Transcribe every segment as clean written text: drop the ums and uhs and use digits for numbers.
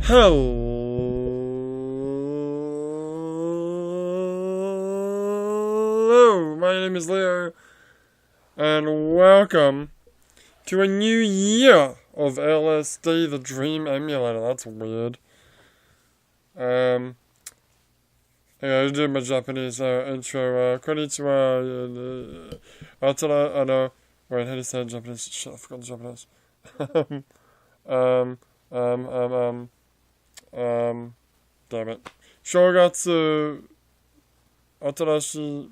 Hello, my name is Leo, and welcome to a new year of LSD, the Dream Emulator. That's weird. I did my Japanese intro. Konnichiwa. Atara, wait, how do you say it in Japanese? Shit, I forgot the Japanese. Damn it. Shogatsu, Atarashi,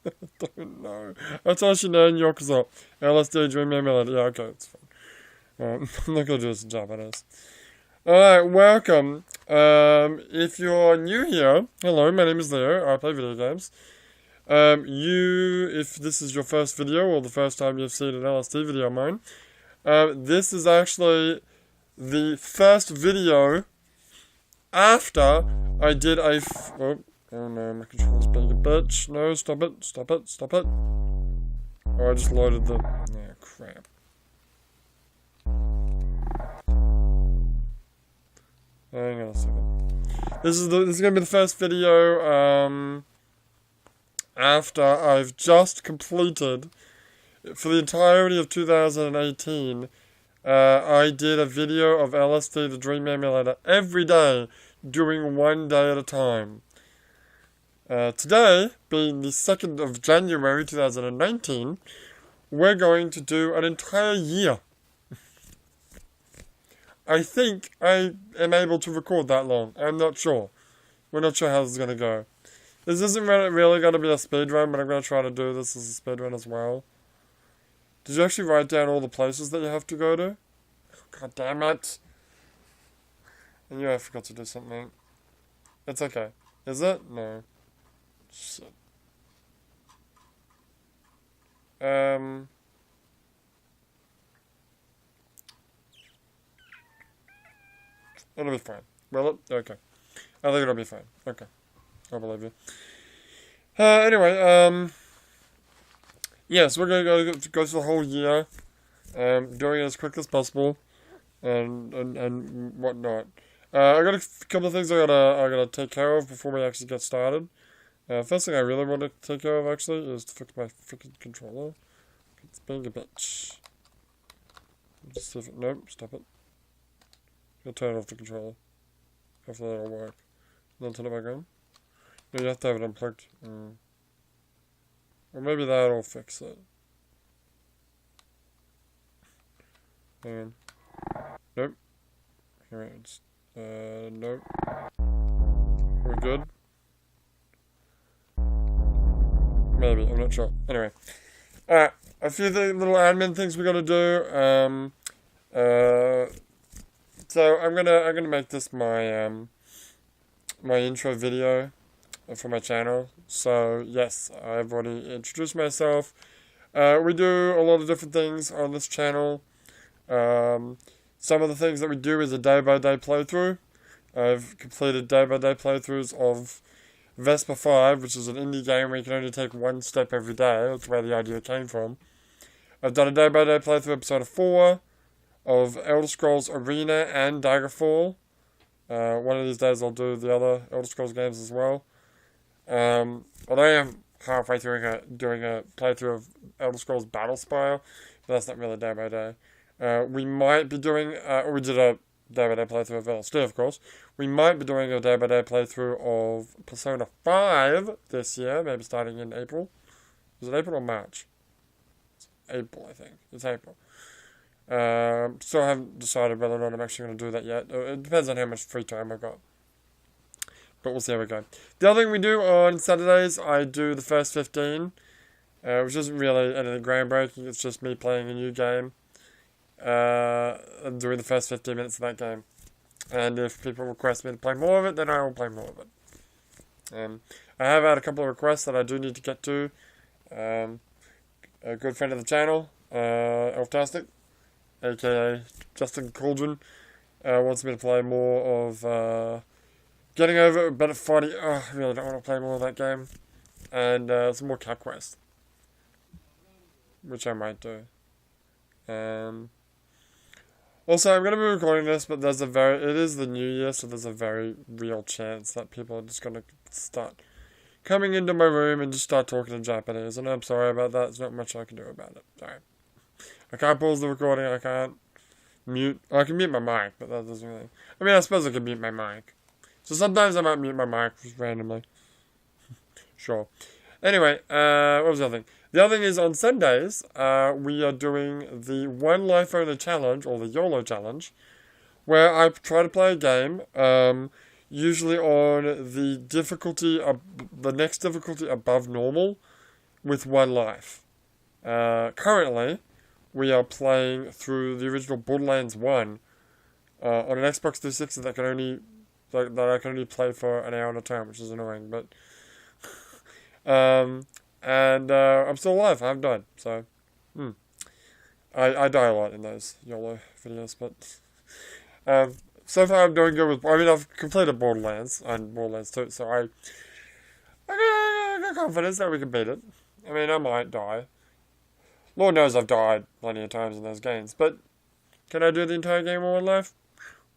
I don't know. Atarashi Nen Yokuzo, LSD Dream Emulator. Yeah, okay, it's fine. I'm not gonna do this in Japanese. Alright, welcome. If you're new here, hello, my name is Leo, I play video games. If this is your first video, or the first time you've seen an LSD video of mine, this is actually the first video after I did a oh no, my controller's being a bitch. No, stop it. Oh, I just loaded the... Oh, crap. Hang on a second. This is gonna be the first video, after I've just completed, for the entirety of 2018, I did a video of LSD, the Dream Emulator, every day, doing one day at a time. Today, being the 2nd of January 2019, we're going to do an entire year. I think I am able to record that long. I'm not sure. We're not sure how this is going to go. This isn't really going to be a speedrun, but I'm going to try to do this as a speedrun as well. Did you actually write down all the places that you have to go to? God damn it. I knew I forgot to do something. It's okay. Is it? No. Shit. It'll be fine. Will it? Okay. I think it'll be fine. Okay. I believe you. Anyway, yes, we're going to go through the whole year, doing it as quick as possible, and whatnot. I got a couple of things I gotta take care of before we actually get started. First thing I really want to take care of, actually, is to fix my freaking controller. It's being a bitch. Just see if it... Nope, stop it. I'll turn off the controller. Hopefully that'll work. Then turn it back on. No, you have to have it unplugged. Or maybe that'll fix it. Hang on. Nope. Alright, it's... nope. We're good? Maybe, I'm not sure. Anyway. Alright, a few little admin things we gotta do. So I'm gonna make this my my intro video for my channel. So yes, I've already introduced myself. We do a lot of different things on this channel. Some of the things that we do is a day-by-day playthrough. I've completed day-by-day playthroughs of Vespa 5, which is an indie game where you can only take one step every day. That's where the idea came from. I've done a day-by-day playthrough episode 4 of Elder Scrolls Arena and Daggerfall. One of these days I'll do the other Elder Scrolls games as well. Although I am halfway through doing a playthrough of Elder Scrolls Battlespire, but that's not really day by day. We might be doing, we did a day-by-day playthrough of LSD, of course. We might be doing a day-by-day playthrough of Persona 5 this year, maybe starting in April. Is it April or March? It's April, I think. It's April. Still haven't decided whether or not I'm actually going to do that yet. It depends on how much free time I've got. But we'll see how we go. The other thing we do on Saturdays, I do the first 15, which isn't really anything groundbreaking. It's just me playing a new game, and doing the first 15 minutes of that game. And if people request me to play more of it, then I will play more of it. I have had a couple of requests that I do need to get to. A good friend of the channel, Elftastic, aka Justin Cauldron, wants me to play more of Getting Over Better Fighting. Oh, I really don't want to play more of that game. And some more Cat Quest, which I might do. Also, I'm going to be recording this, but it is the new year, so there's a very real chance that people are just going to start coming into my room and just start talking in Japanese. And I'm sorry about that. There's not much I can do about it. Sorry. I can't pause the recording. I can't mute. I can mute my mic, but that doesn't really... I mean, I suppose I can mute my mic. So sometimes I might mute my mic just randomly. Sure. Anyway, what was the other thing? The other thing is on Sundays, we are doing the One Life Only Challenge, or the YOLO Challenge, where I try to play a game, usually on the next difficulty above normal, with one life. Currently, we are playing through the original Borderlands 1, on an Xbox 360 that I can only play for an hour at a time, which is annoying, but... I'm still alive. I haven't died, so I die a lot in those YOLO videos, but so far I'm doing good with. I mean, I've completed Borderlands and Borderlands 2, so I got confidence that we can beat it. I mean, I might die. Lord knows I've died plenty of times in those games, but can I do the entire game in one life?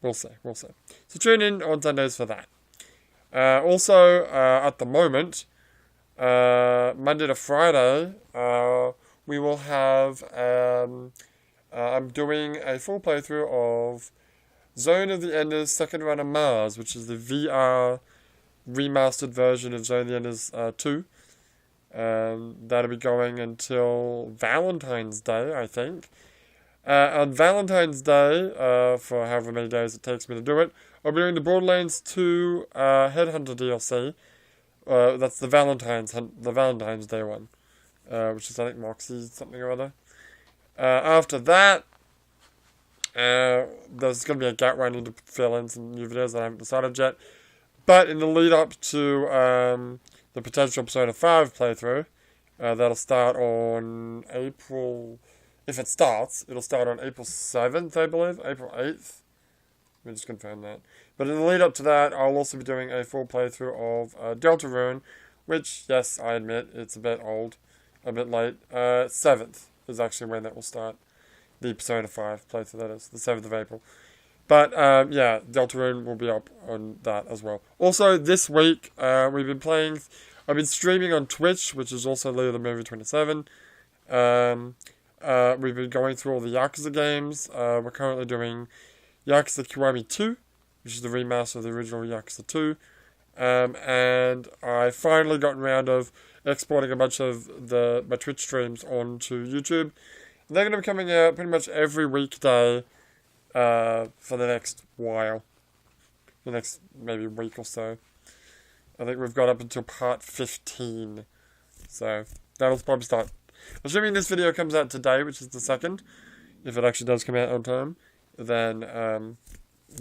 We'll see. We'll see. So tune in on Sundays for that. Also, at the moment. Monday to Friday, we will have, I'm doing a full playthrough of Zone of the Enders Second Run of Mars, which is the VR remastered version of Zone of the Enders 2. That'll be going until Valentine's Day, I think. On Valentine's Day, for however many days it takes me to do it, I'll be doing the Borderlands 2 Headhunter DLC. That's the Valentine's Day one, which is, I think, Moxie something or other. After that, there's going to be a gap where I need to fill in some new videos that I haven't decided yet. But in the lead up to the potential Persona 5 playthrough, that'll start on April... If it starts, it'll start on April 7th, I believe. April 8th. Let me just confirm that. But in the lead up to that, I'll also be doing a full playthrough of Deltarune, which, yes, I admit, it's a bit old, a bit late. 7th is actually when that will start. The Persona 5 playthrough, that is, the 7th of April. But, yeah, Deltarune will be up on that as well. Also, this week, I've been streaming on Twitch, which is also Leo the Movie 27. We've been going through all the Yakuza games. We're currently doing Yakuza Kiwami 2, which is the remaster of the original Yakuza 2. And I finally got around of exporting a bunch of my Twitch streams onto YouTube. And they're going to be coming out pretty much every weekday for the next while. The next maybe week or so. I think we've got up until part 15. So that'll probably start. Assuming this video comes out today, which is the 2nd, if it actually does come out on time, then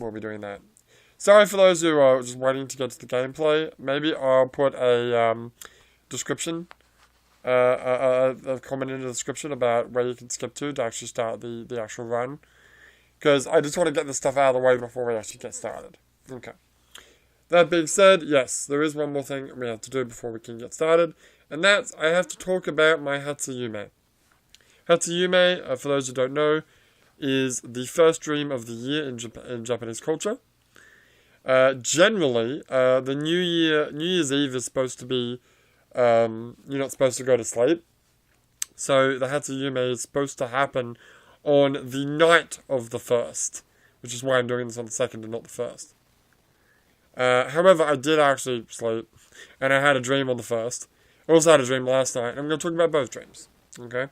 we'll be doing that. Sorry for those who are just waiting to get to the gameplay. Maybe I'll put a description, a comment in the description about where you can skip to actually start the actual run. Because I just want to get this stuff out of the way before we actually get started. Okay. That being said, yes, there is one more thing we have to do before we can get started. And that's, I have to talk about my Hatsuyume. Hatsuyume, for those who don't know, is the first dream of the year in Japanese culture. Generally, the New Year's Eve is supposed to be, you're not supposed to go to sleep. So the Hatsuyume is supposed to happen on the night of the 1st, which is why I'm doing this on the 2nd and not the 1st. However, I did actually sleep, and I had a dream on the 1st. I also had a dream last night, and I'm going to talk about both dreams, okay?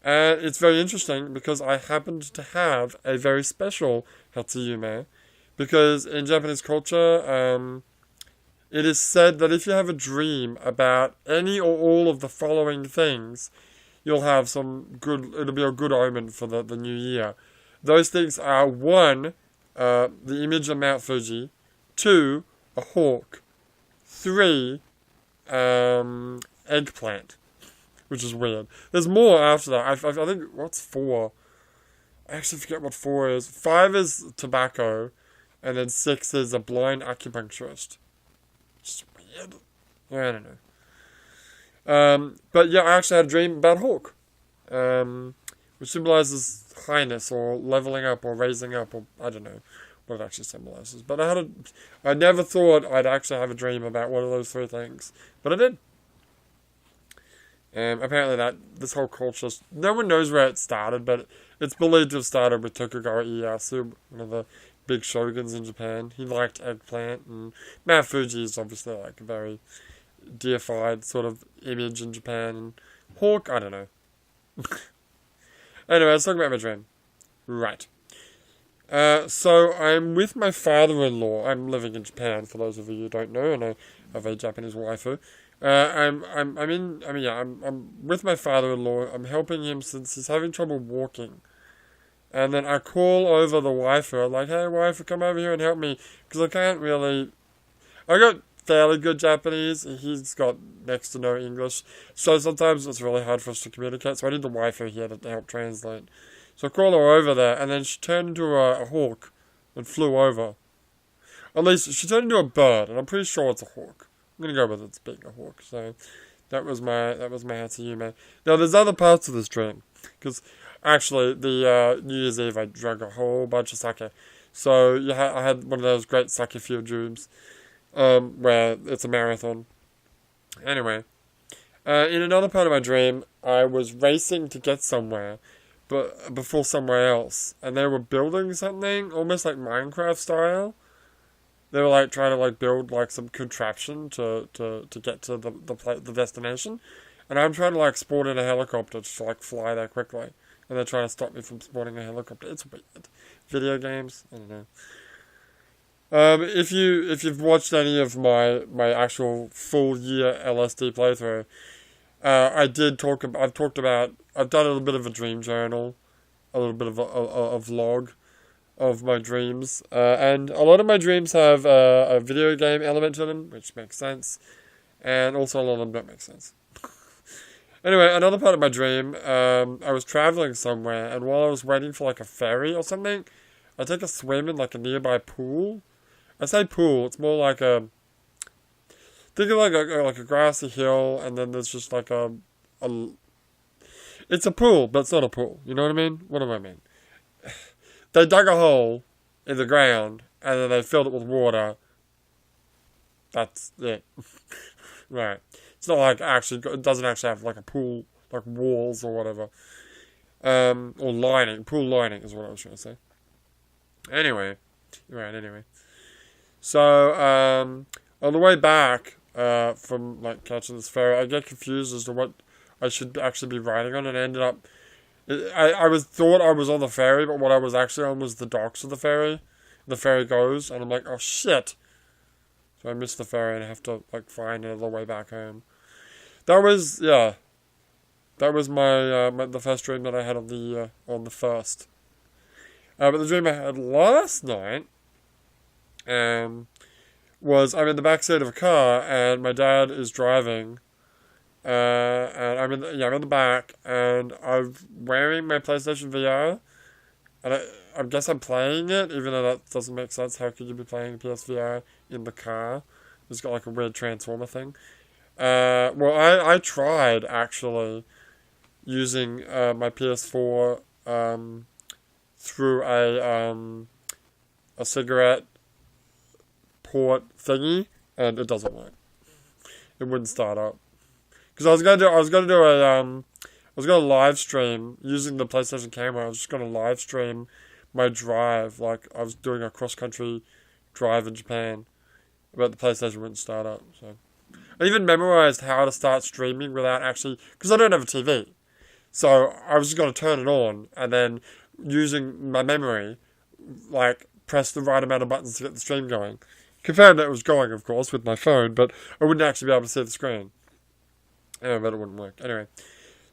And it's very interesting, because I happened to have a very special Hatsuyume, because in Japanese culture, it is said that if you have a dream about any or all of the following things, you'll have it'll be a good omen for the new year. Those things are 1, the image of Mount Fuji, 2, a hawk, 3, eggplant, which is weird. There's more after that. I think, what's 4? I actually forget what 4 is. 5 is tobacco, and then 6 is a blind acupuncturist. Just weird. I don't know. But yeah, I actually had a dream about hawk, which symbolizes highness or leveling up or raising up or I don't know what it actually symbolizes. But I never thought I'd actually have a dream about one of those three things, but I did. And apparently this whole culture, no one knows where it started, but it's believed to have started with Tokugawa Ieyasu, one of the big shoguns in Japan. He liked eggplant, and Mount Fuji is obviously like a very deified sort of image in Japan, and hawk, I don't know. Anyway, let's talk about my dream. Right. So I'm with my father-in-law. I'm living in Japan, for those of you who don't know, and I have a Japanese waifu. I'm with my father-in-law. I'm helping him since he's having trouble walking. And then I call over the waifu. I'm like, hey, waifu, come over here and help me. Because I can't really... I got fairly good Japanese. He's got next to no English. So sometimes it's really hard for us to communicate. So I need the waifu here to help translate. So I call her over there. And then she turned into a hawk and flew over. At least, she turned into a bird. And I'm pretty sure it's a hawk. I'm going to go with it's being a hawk. So that was my Hatsuyume. Now, there's other parts of this dream. Because... Actually, the New Year's Eve, I drank a whole bunch of sake. So I had one of those great sake-fueled dreams, where it's a marathon. Anyway, in another part of my dream, I was racing to get somewhere, but before somewhere else, and they were building something almost like Minecraft style. They were like trying to like build like some contraption to get to the destination, and I'm trying to like spawn in a helicopter to like fly there quickly. And they're trying to stop me from spawning a helicopter. It's weird. Video games, I don't know. If you've watched any of my actual full year LSD playthrough, I've done a little bit of a dream journal, a little bit of a vlog of my dreams, and a lot of my dreams have a video game element to them, which makes sense, and also a lot of them don't make sense. Anyway, another part of my dream, I was traveling somewhere, and while I was waiting for, like, a ferry or something, I take a swim in, like, a nearby pool. I say pool, it's more like a... Think of, like a grassy hill, and then there's just, like, It's a pool, but it's not a pool. You know what I mean? What do I mean? They dug a hole in the ground, and then they filled it with water. That's it. Right. It's not like it doesn't actually have like a pool, like walls or whatever. Or lining. Pool lining is what I was trying to say. Anyway. So, on the way back, from like catching this ferry, I get confused as to what I should actually be riding on, and I ended up, I thought I was on the ferry, but what I was actually on was the docks of the ferry. The ferry goes, and I'm like, oh shit. So I missed the ferry and I have to like find another way back home. That was my the first dream that I had on the first. But the dream I had last night was I'm in the backseat of a car and my dad is driving. And I'm in the back and I'm wearing my PlayStation VR. And I guess I'm playing it, even though that doesn't make sense. How could you be playing PSVR in the car? It's got like a weird transformer thing. Well, I tried, actually, using my PS4 through a cigarette port thingy, and it doesn't work. It wouldn't start up. Because I was gonna live stream using the PlayStation camera. I was just gonna live stream my drive, like I was doing a cross-country drive in Japan, but the PlayStation wouldn't start up. So I even memorized how to start streaming without actually, because I don't have a TV. So I was just gonna turn it on and then using my memory, like press the right amount of buttons to get the stream going. Confirmed that it was going, of course, with my phone, but I wouldn't actually be able to see the screen. Anyway, but it wouldn't work. Anyway.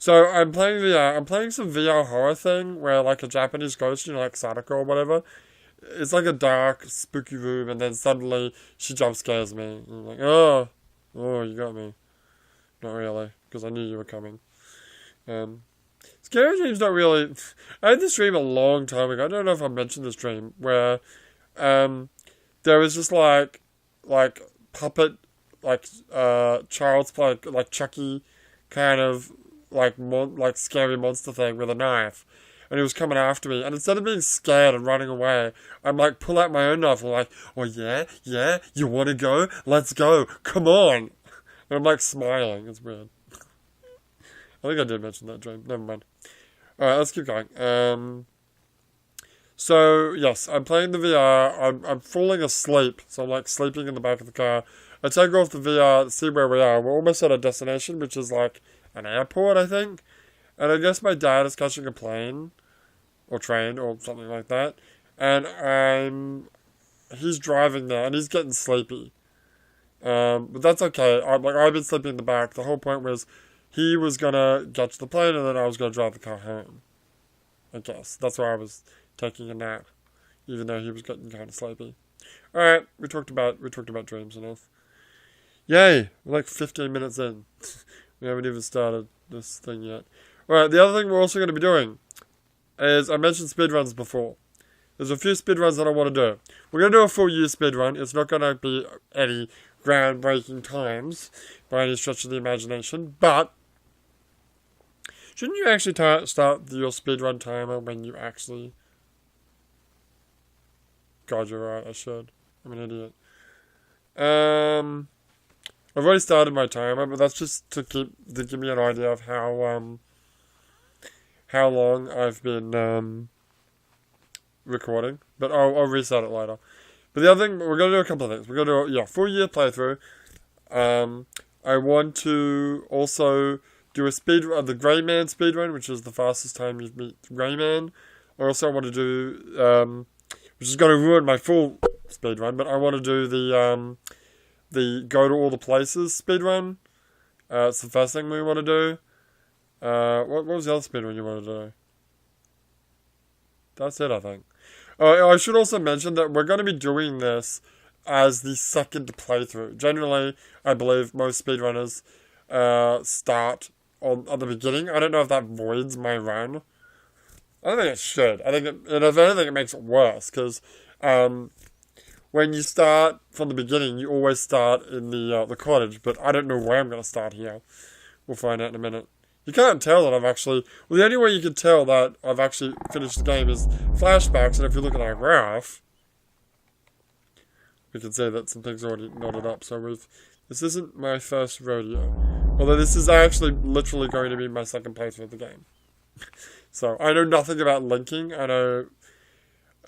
So, I'm playing VR. I'm playing some VR horror thing where, like, a Japanese ghost, like Sadako or whatever. It's like a dark, spooky room, and then suddenly she jump scares me. And I'm like, oh, you got me. Not really, because I knew you were coming. Scary dreams don't really... I had this dream a long time ago. I don't know if I mentioned this dream, where there was just, like puppet, child's play, like Chucky kind of... like scary monster thing with a knife, and he was coming after me. And instead of being scared and running away, I'm like, pull out my own knife. I'm like, oh yeah, you want to go? Let's go. Come on. And I'm like smiling. It's weird. I think I did mention that dream. Never mind. Alright, let's keep going. So, yes, I'm playing the VR. I'm falling asleep. So I'm like sleeping in the back of the car. I take off the VR to see where we are. We're almost at a destination, which is like an airport, I think. And I guess my dad is catching a plane. Or train, or something like that. And he's driving there, and he's getting sleepy. But that's okay. I've been sleeping in the back. The whole point was he was gonna get to the plane, and then I was gonna drive the car home. I guess. That's why I was taking a nap. Even though he was getting kind of sleepy. Alright, we talked about dreams enough. Yay! We're like 15 minutes in. We haven't even started this thing yet. Alright, the other thing we're also going to be doing is, I mentioned speedruns before. There's a few speedruns that I want to do. We're going to do a full year speedrun. It's not going to be any groundbreaking times by any stretch of the imagination, but shouldn't you actually start your speedrun timer when you actually... God, you're right, I should. I'm an idiot. I've already started my timer, but that's just to give me an idea of how long I've been recording. But I'll reset it later. But the other thing, we're gonna do a couple of things. We're gonna do a full year playthrough. I want to also do a the Grey Man speedrun, which is the fastest time you meet Grey Man. I also want to do which is going to ruin my full speedrun, but I want to do the go to all the places speedrun. It's the first thing we want to do. What was the other speedrun you want to do? That's it, I think. I should also mention that we're going to be doing this as the second playthrough. Generally, I believe most speedrunners start at the beginning. I don't know if that voids my run. I don't think it should. I think and if anything, it makes it worse, because when you start from the beginning, you always start in the cottage, but I don't know where I'm going to start here. We'll find out in a minute. You can't tell that I've actually... Well, the only way you can tell that I've actually finished the game is flashbacks, and if you look at our graph, we can see that some things are already knotted up, so this isn't my first rodeo. Although this is actually literally going to be my second playthrough of the game. So, I know nothing about linking. I know...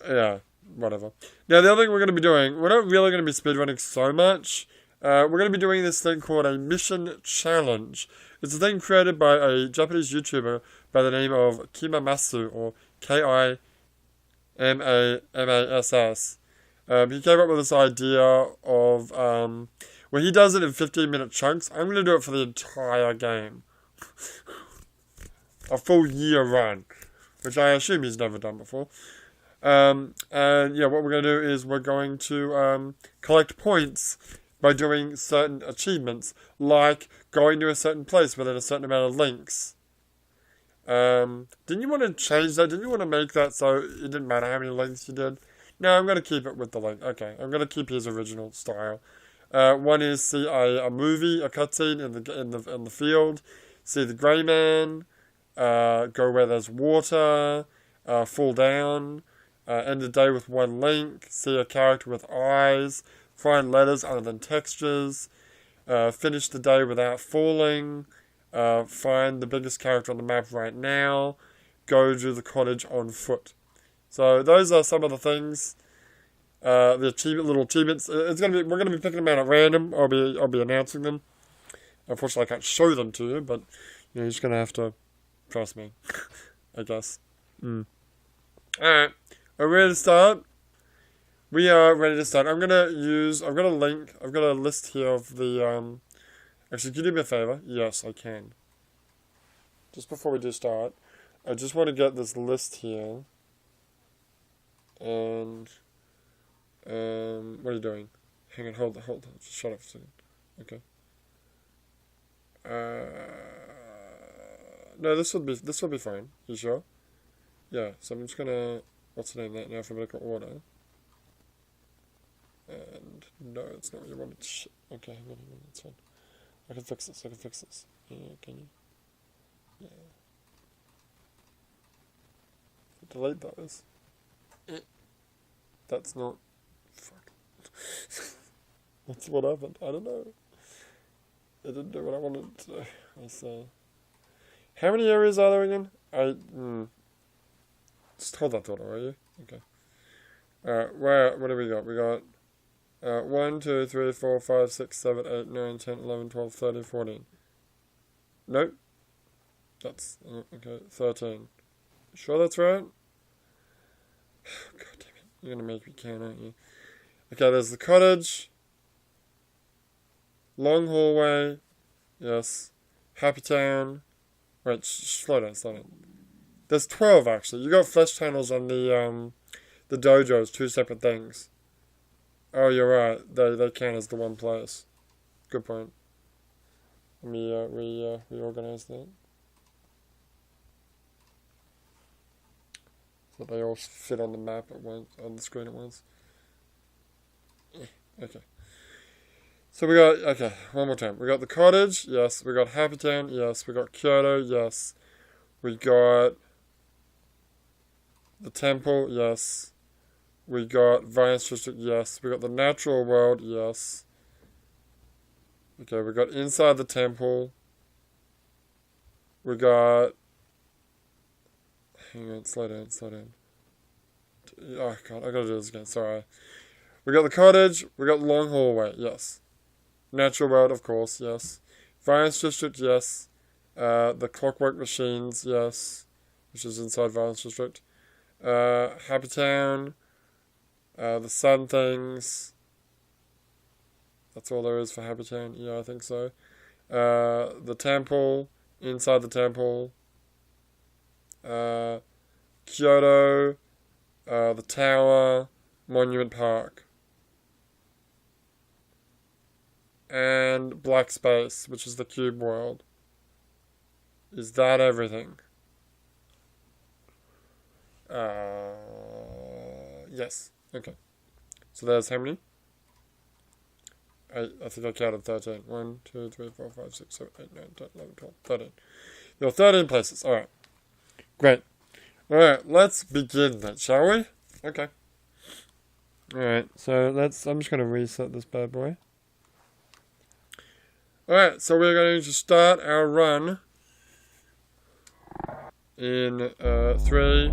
Yeah, whatever. Now, the other thing we're going to be doing... We're not really going to be speedrunning so much. We're going to be doing this thing called a mission challenge. It's a thing created by a Japanese YouTuber by the name of Kimamass, or Kimamass. He came up with this idea of... where he does it in 15-minute chunks. I'm going to do it for the entire game. A full year run, which I assume he's never done before. And yeah, what we're going to do is we're going to collect points by doing certain achievements, like going to a certain place within a certain amount of links. Didn't you want to change that? Didn't you want to make that so it didn't matter how many links you did? No, I'm going to keep it with the link. Okay, I'm going to keep his original style. One is see a movie, a cutscene in the field, see the Grey Man. Go where there's water, fall down, end the day with one link, see a character with eyes, find letters other than textures, finish the day without falling, find the biggest character on the map right now, go to the cottage on foot. So those are some of the things, the little achievements. We're gonna be picking them out at random. I'll be announcing them. Unfortunately, I can't show them to you, but you're just gonna have to trust me, I guess. Alright, are we ready to start? We are ready to start. I've got a list here of the, actually, can you do me a favor? Yes, I can. Just before we do start, I just want to get this list here. And, what are you doing? Hang on, hold, just shut up for a second. Okay. No, this will be fine. You sure? Yeah, so I'm just gonna, what's the name of that in alphabetical order? And, no, it's not what you wanted. Okay, hang on, it's fine. I can fix this. Yeah, can you? Yeah. delete those. That's not... Fuck. That's what happened. I don't know. It didn't do what I wanted it to do. Let's see. How many areas are there again? Just hold that thought, are you? Okay. What do we got? We got 1, 2, 3, 4, 5, 6, 7, 8, 9, 10, 11, 12, 13, 14. Nope. That's, okay, 13. Sure that's right? God damn it. You're gonna make me count, aren't you? Okay, there's the cottage. Long hallway. Yes. Happy Town. Wait, slow down. There's 12 actually. You got flesh tunnels on the dojos, 2 separate things. Oh, you're right. They count as the one place. Good point. Let me reorganize that. So they all fit on the map at once, on the screen at once. Okay. So we got, okay, one more time. We got the cottage, yes. We got Happy Town, yes. We got Kyoto, yes. We got the temple, yes. We got Violence District, yes. We got the natural world, yes. Okay, we got inside the temple. We got... Hang on, slow down. Oh god, I gotta do this again, sorry. We got the cottage, we got the long hallway, yes. Natural world, of course, yes. Violence District, yes. The clockwork machines, yes. Which is inside Violence District. Happy Town. The sun things. That's all there is for Happy Town. Yeah, I think so. The temple. Inside the temple. Kyoto. The tower. Monument Park. And Black Space, which is the cube world. Is that everything? Yes. Okay. So there's how many? I think I counted 13. 1, 2, 3, 4, 5, 6, 7, 8, 9, 10, 11, 12, 13. There are 13 places. Alright. Great. Alright, let's begin then, shall we? Okay. Alright, so I'm just going to reset this bad boy. Alright, so we're going to start our run in 3,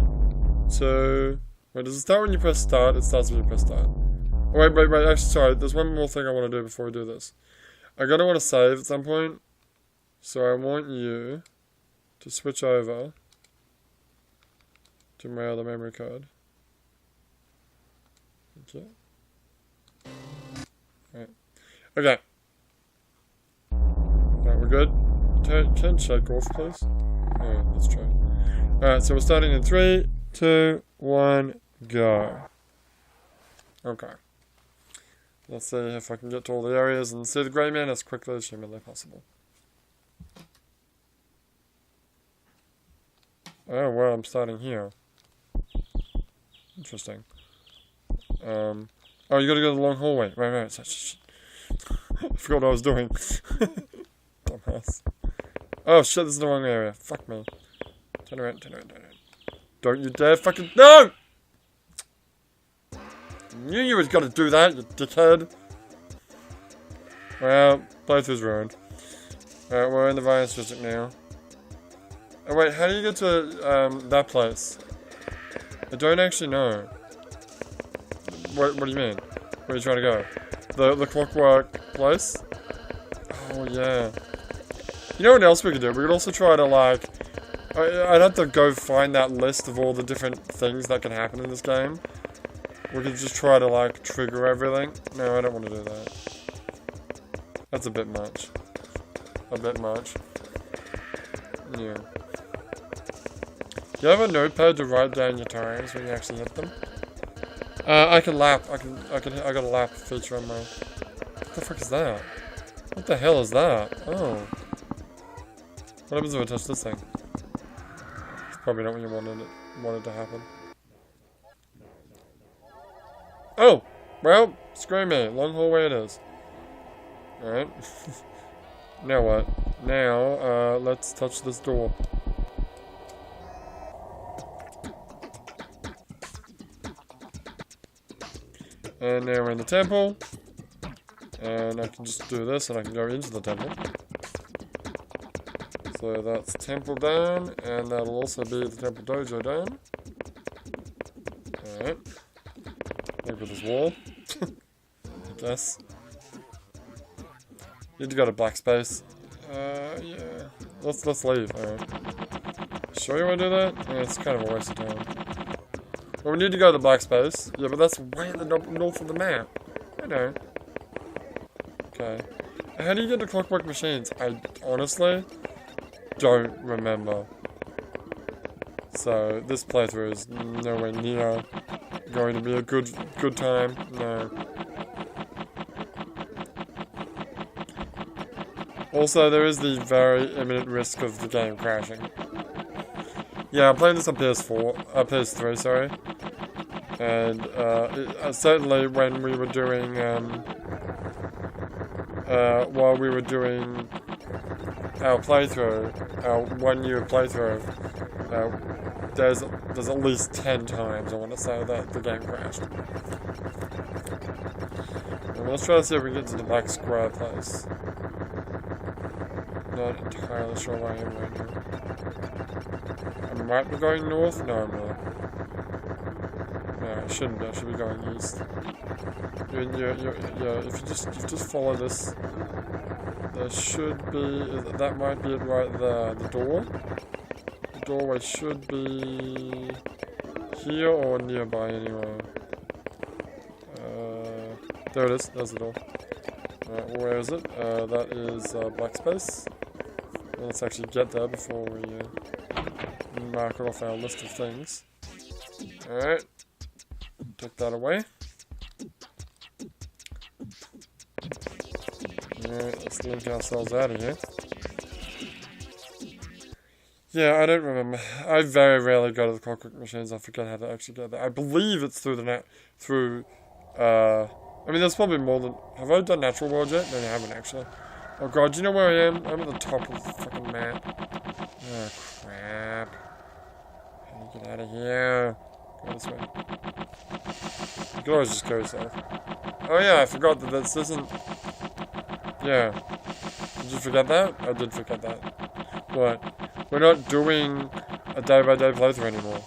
2... Wait, does it start when you press start? It starts when you press start. Oh, wait, actually, sorry, there's one more thing I want to do before we do this. I'm going to want to save at some point, so I want you to switch over to my other memory card. Okay. Alright. Okay. Alright, we're good? Can shake off, please? Alright, let's try. Alright, so we're starting in 3, 2, 1, go. Okay. Let's see if I can get to all the areas and see the grey man as quickly as humanly possible. Oh, well, I'm starting here. Interesting. Oh, you gotta go to the long hallway. Right. I forgot what I was doing. Dumbass. Oh shit, this is the wrong area. Fuck me. Turn around. Don't you dare fucking— No! Knew you was gonna do that, you dickhead. Well, playthrough's ruined. Alright, we're in the Violence District now. Oh wait, how do you get to, that place? I don't actually know. What do you mean? Where are you trying to go? The clockwork place? Oh, yeah. You know what else we could do? We could also try to, like... I'd have to go find that list of all the different things that can happen in this game. We could just try to, like, trigger everything. No, I don't want to do that. That's a bit much. Yeah. Do you have a notepad to write down your times when you actually hit them? I can lap. I got a lap feature on my... What the fuck is that? What the hell is that? Oh. What happens if I touch this thing? It's probably not what you wanted to happen. Oh! Well, screw me. Long hallway it is. Alright. Now what? Now, let's touch this door. And now we're in the temple. And I can just do this and I can go into the temple. So that's temple down, and that'll also be the temple dojo down. Alright. Look at this wall. I guess. Need to go to black space. Yeah. Let's leave. Alright. Sure you wanna do that? Yeah, it's kind of a waste of time. Well, we need to go to black space. Yeah, but that's way in the north of the map. I know. Okay. How do you get to Clockwork Machines? I honestly don't remember. So this playthrough is nowhere near going to be a good time. No. Also, there is the very imminent risk of the game crashing. Yeah, I'm playing this on PS3, sorry. And certainly when we were doing while we were doing our playthrough, our 1 year playthrough, there's at least 10 times I want to say that the game crashed. And let's try to see if we can get to the black square place. Not entirely sure where I am right now. I might be going north? No, I'm not. No, I shouldn't be. I should be going east. Yeah, if you just follow this, there should be, that might be it right there, the door. The doorway should be here or nearby anyway. There it is, there's the door. Where is it? That is black space. Let's actually get there before we mark it off our list of things. Alright. Take that away. Alright, let's link ourselves out of here. Yeah, I don't remember. I very rarely go to the Clockwork Machines. I forget how to actually get there. I believe it's through the net, I mean, there's probably more than... Have I done Natural World yet? No, I haven't actually. Oh god, do you know where I am? I'm at the top of the fucking map. Oh, crap. How do you get out of here? Go this way. You can always just go yourself. Oh yeah, I forgot that this isn't... Yeah. Did you forget that? I did forget that. What? We're not doing a day-by-day playthrough anymore.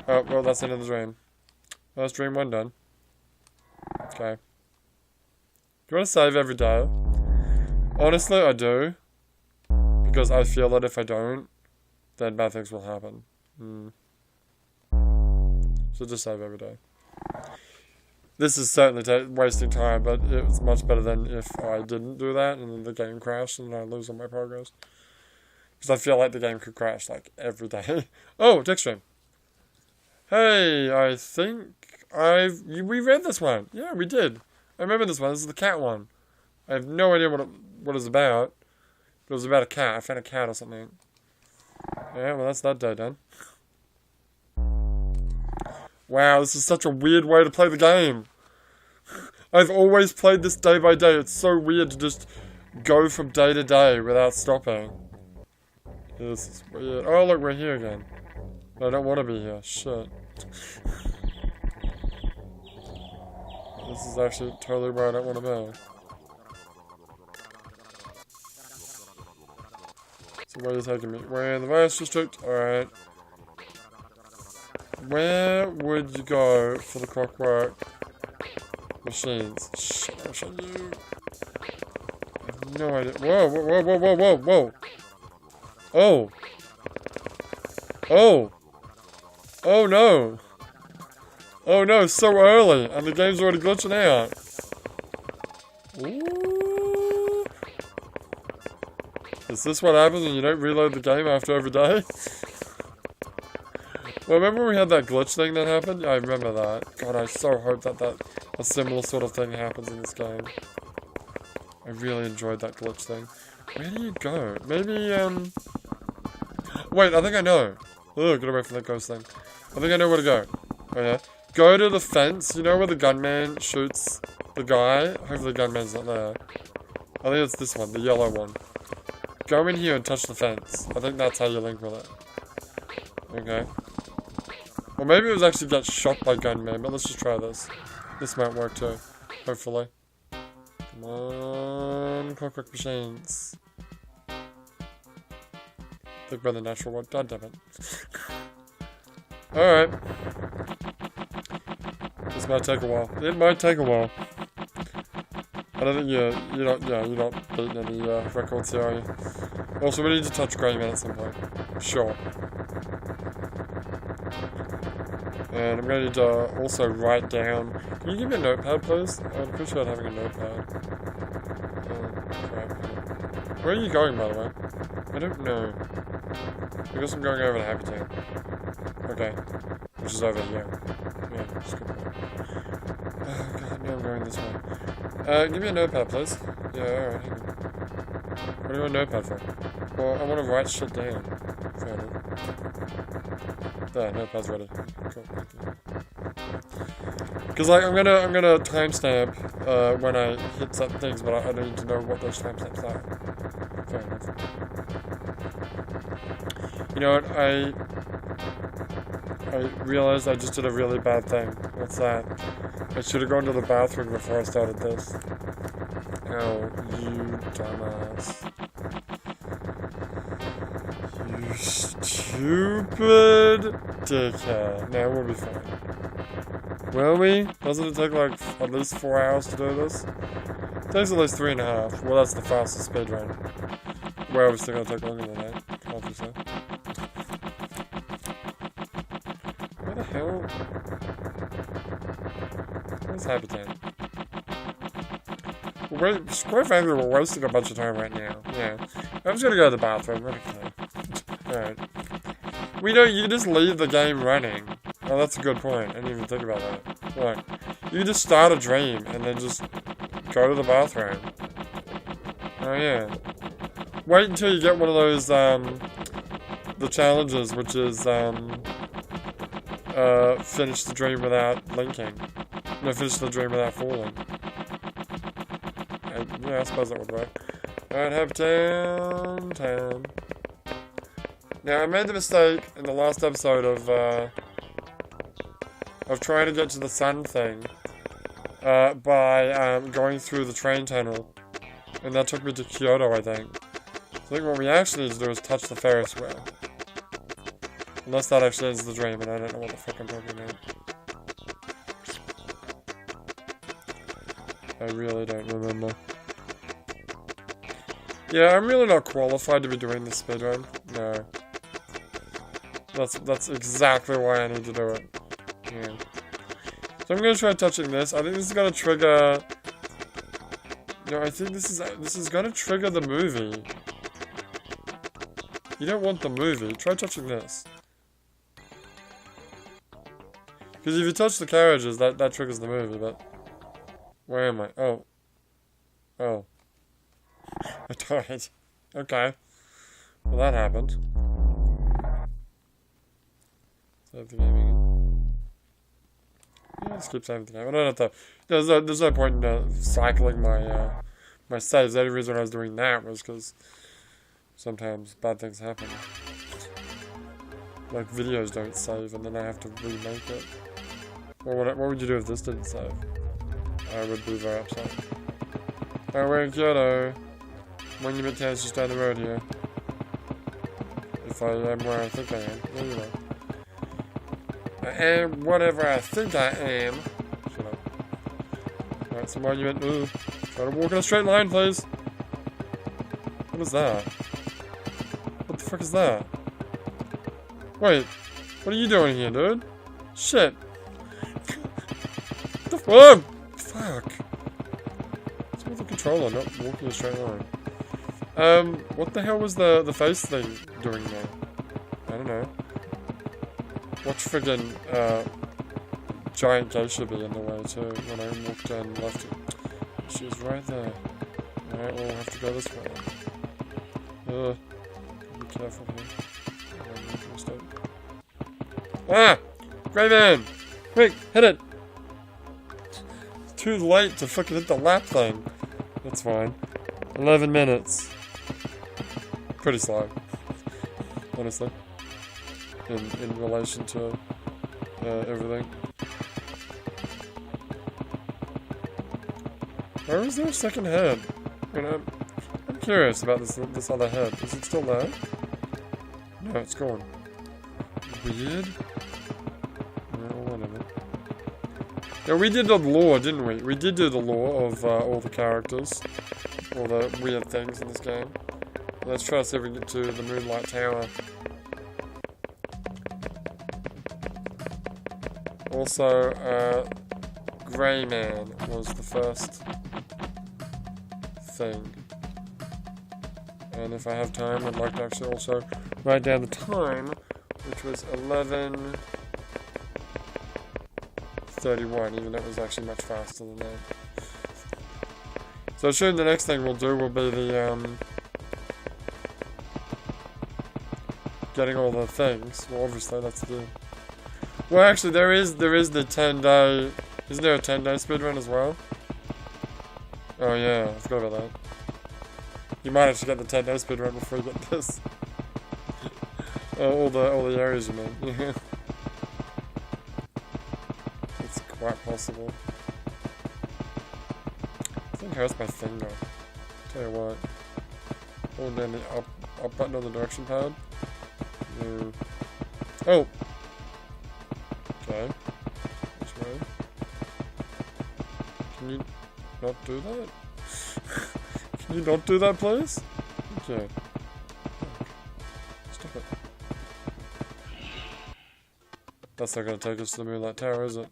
Oh, well, that's the end of the dream. That's dream 1 done. Okay. Do you want to save every day? Honestly, I do. Because I feel that if I don't, then bad things will happen. So just save every day. This is certainly wasting time, but it's much better than if I didn't do that and then the game crashed and I lose all my progress. Because I feel like the game could crash like every day. Oh, text stream. Hey, I think we read this one. Yeah, we did. I remember this one. This is the cat one. I have no idea what it's about. But it was about a cat. I found a cat or something. Yeah, well, that's that day done. Wow, this is such a weird way to play the game. I've always played this day by day. It's so weird to just go from day to day without stopping. This is weird. Oh, look, we're here again. I don't want to be here. Shit. This is actually totally where I don't want to be. So where are you taking me? We're in the Vice District. Alright. Where would you go for the Clockwork Machines? Shit, I'll show you. I have no idea. Whoa, whoa, whoa, whoa, whoa, whoa. Oh. Oh. Oh no. Oh no, so early, and the game's already glitching out. Ooh. Is this what happens when you don't reload the game after every day? Well, remember when we had that glitch thing that happened? I remember that. God, I so hope that a similar sort of thing happens in this game. I really enjoyed that glitch thing. Where do you go? Maybe, Wait, I think I know. Oh, get away from that ghost thing. I think I know where to go. Oh yeah. Go to the fence, you know where the gunman shoots the guy? Hopefully the gunman's not there. I think it's this one, the yellow one. Go in here and touch the fence. I think that's how you link with it. Okay. Or maybe it was actually get shot by gunman, but let's just try this. This might work too. Hopefully. Come on, clockwork machines. Think about the natural one. God damn it. Alright. This might take a while. It might take a while. I don't think you're not beating any records here, are you? Also, we need to touch Grey Man at some point. Sure. And I'm going to need to also write down... Can you give me a notepad, please? I'd appreciate having a notepad. Crap. Where are you going, by the way? I don't know. I guess I'm going over to Happy Town. Okay. Which is over here. Yeah, that's a good point. Oh god, now I'm going this way. Give me a notepad, please. Yeah, alright, hang on. What do you want a notepad for? Well, I want to write shit down. Fair enough. There, notepad's ready. Cool, thank you. Because, like, I'm gonna timestamp, when I hit certain things, but I need to know what those timestamps are. Fair enough. You know what, I realized I just did a really bad thing. What's that? I should have gone to the bathroom before I started this. Oh, you dumbass. You stupid dickhead. Now we'll be fine. Will we? Doesn't it take like at least 4 hours to do this? It takes at least 3.5. Well, that's the fastest speedrun. We're obviously going to take longer than that, obviously. Where the hell? Where's Habitat? Quite frankly, we're wasting a bunch of time right now. Yeah. I'm just gonna go to the bathroom. Okay. Alright. We know you can just leave the game running. Oh, that's a good point. I didn't even think about that. Look. You can just start a dream and then just go to the bathroom. Oh, yeah. Wait until you get one of those, the challenges, which is, finish the dream without blinking. No, finish the dream without falling. Yeah, I suppose that would work. Alright, have town. Now, I made the mistake in the last episode of trying to get to the sun thing, by, going through the train tunnel. And that took me to Kyoto, I think. So I think what we actually need to do is touch the Ferris wheel. Unless that actually is the dream, and I don't know what the fuck I'm talking about. I really don't remember. Yeah, I'm really not qualified to be doing this speedrun. No. That's exactly why I need to do it. Yeah. So I'm gonna try touching this. I think this is gonna trigger... No, I think this is gonna trigger the movie. You don't want the movie. Try touching this. Because if you touch the carriages, that triggers the movie, but... Where am I? Oh. Oh. I died. Okay. Well, that happened. Save the game again. Yeah, let's keep saving the game. I don't have to... There's no point in cycling my saves. The only reason I was doing that was because sometimes bad things happen. Like, videos don't save and then I have to remake it. Well, what would you do if this didn't save? I would be very upset. Alright, we're in Kyoto. Monument Town's just down the road here. If I am where I think I am. There you are. I am whatever I think I am. Shut up. Alright, some monument. Ooh. Try to walk in a straight line, please. What is that? What the fuck is that? Wait. What are you doing here, dude? Shit. What the fuck? Fuck. What's with the controller not walking a straight line? What the hell was the face thing doing there? I don't know. Watch friggin', giant geisha be in the way too, when I walked and left it. She was right there. Alright, we'll have to go this way. Be careful here. Ah! Grey Man! Quick, hit it! It's too late to fucking hit the lap thing. That's fine. 11 minutes. Pretty slow. Honestly. In relation to everything. Where is there a second head? You know, I'm curious about this other head. Is it still there? No, it's gone. Weird. Well, whatever. Yeah, we did the lore, didn't we? We did do the lore of all the characters. All the weird things in this game. Let's try to see if we can get to the Moonlight Tower. Also, Grey Man was the first thing. And if I have time, I'd like to actually also write down the time, which was 11:31, even though it was actually much faster than that. So soon the next thing we'll do will be the, getting all the things. Well, obviously that's the... Well, actually, there is the 10-day... Isn't there a 10-day speedrun as well? Oh yeah, I forgot about that. You might actually get the 10-day speedrun before you get this. all the areas you mean. Yeah. It's quite possible. I think it hurts my finger. Tell you what. Hold down the up button on the direction pad. Yeah. Oh! Okay. Which way? Can you not do that? Can you not do that, please? Okay. Stop it. That's not gonna take us to the Moonlight Tower, is it?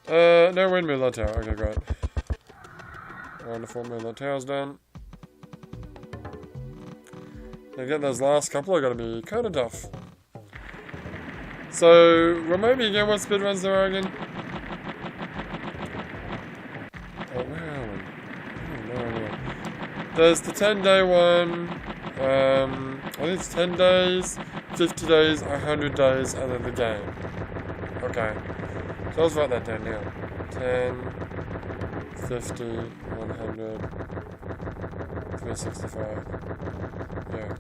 No, we're in Moonlight Tower. Okay, great. Wonderful, Moonlight Tower's done. Again, those last couple are gonna be kind of tough. So, remind me again what speedruns there are again? Oh, where are we? Oh, no idea. There's the 10-day one. I think it's 10 days, 50 days, 100 days, and then the game. Okay. So let's write that down now. 10, 50, 100, 365. Yeah.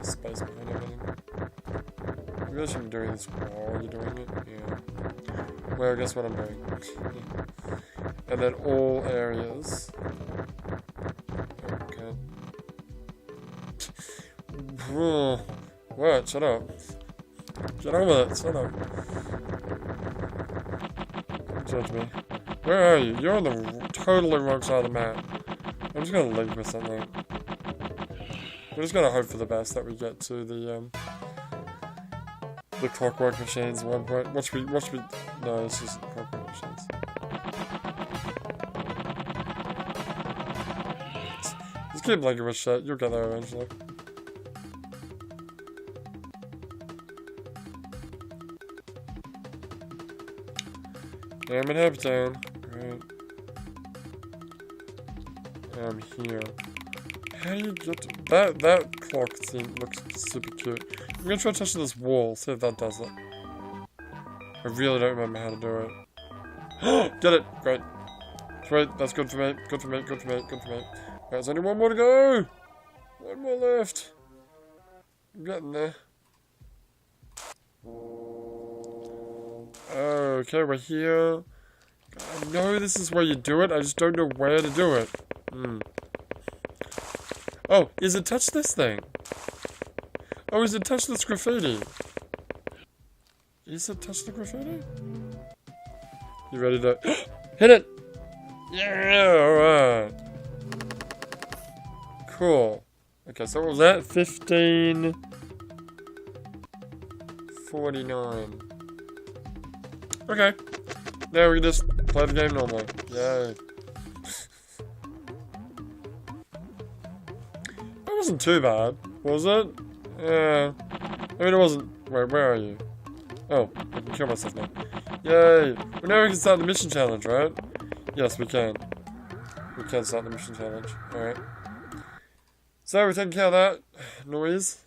Space behind everything. You really shouldn't be doing this while you're doing it. Yeah. Well, guess what I'm doing. And then all areas. Okay. What? Shut up. Get on with it. Shut up. Don't judge me. Where are you? You're on the totally wrong side of the map. I'm just gonna leave with something. We're just gonna hope for the best that we get to the clockwork machines at one point. Watch me, no, it's just clockwork machines. Just keep blinking with shit, you'll get there eventually. Yeah, I'm in Happy Town. Right. I'm here. How do you get to... That clock scene looks super cute. I'm gonna try touching this wall, see if that does it. I really don't remember how to do it. Get it! Great. Sweet, that's good for me. Good for me, good for me, good for me. Alright, there's only one more to go! One more left. I'm getting there. Okay, we're here. I know this is where you do it, I just don't know where to do it. Oh, is it touch this thing? Oh, is it touch this graffiti? Is it touch the graffiti? You ready to... Hit it! Yeah, alright. Cool. Okay, so what was that? 15:49. Okay. Now we can just play the game normally. Yay. That wasn't too bad, was it? Yeah. I mean, it wasn't... Wait, where are you? Oh, I can kill myself now. Yay! Well, now we can start the mission challenge, right? Yes, we can. We can start the mission challenge. Alright. So, we take care of that noise.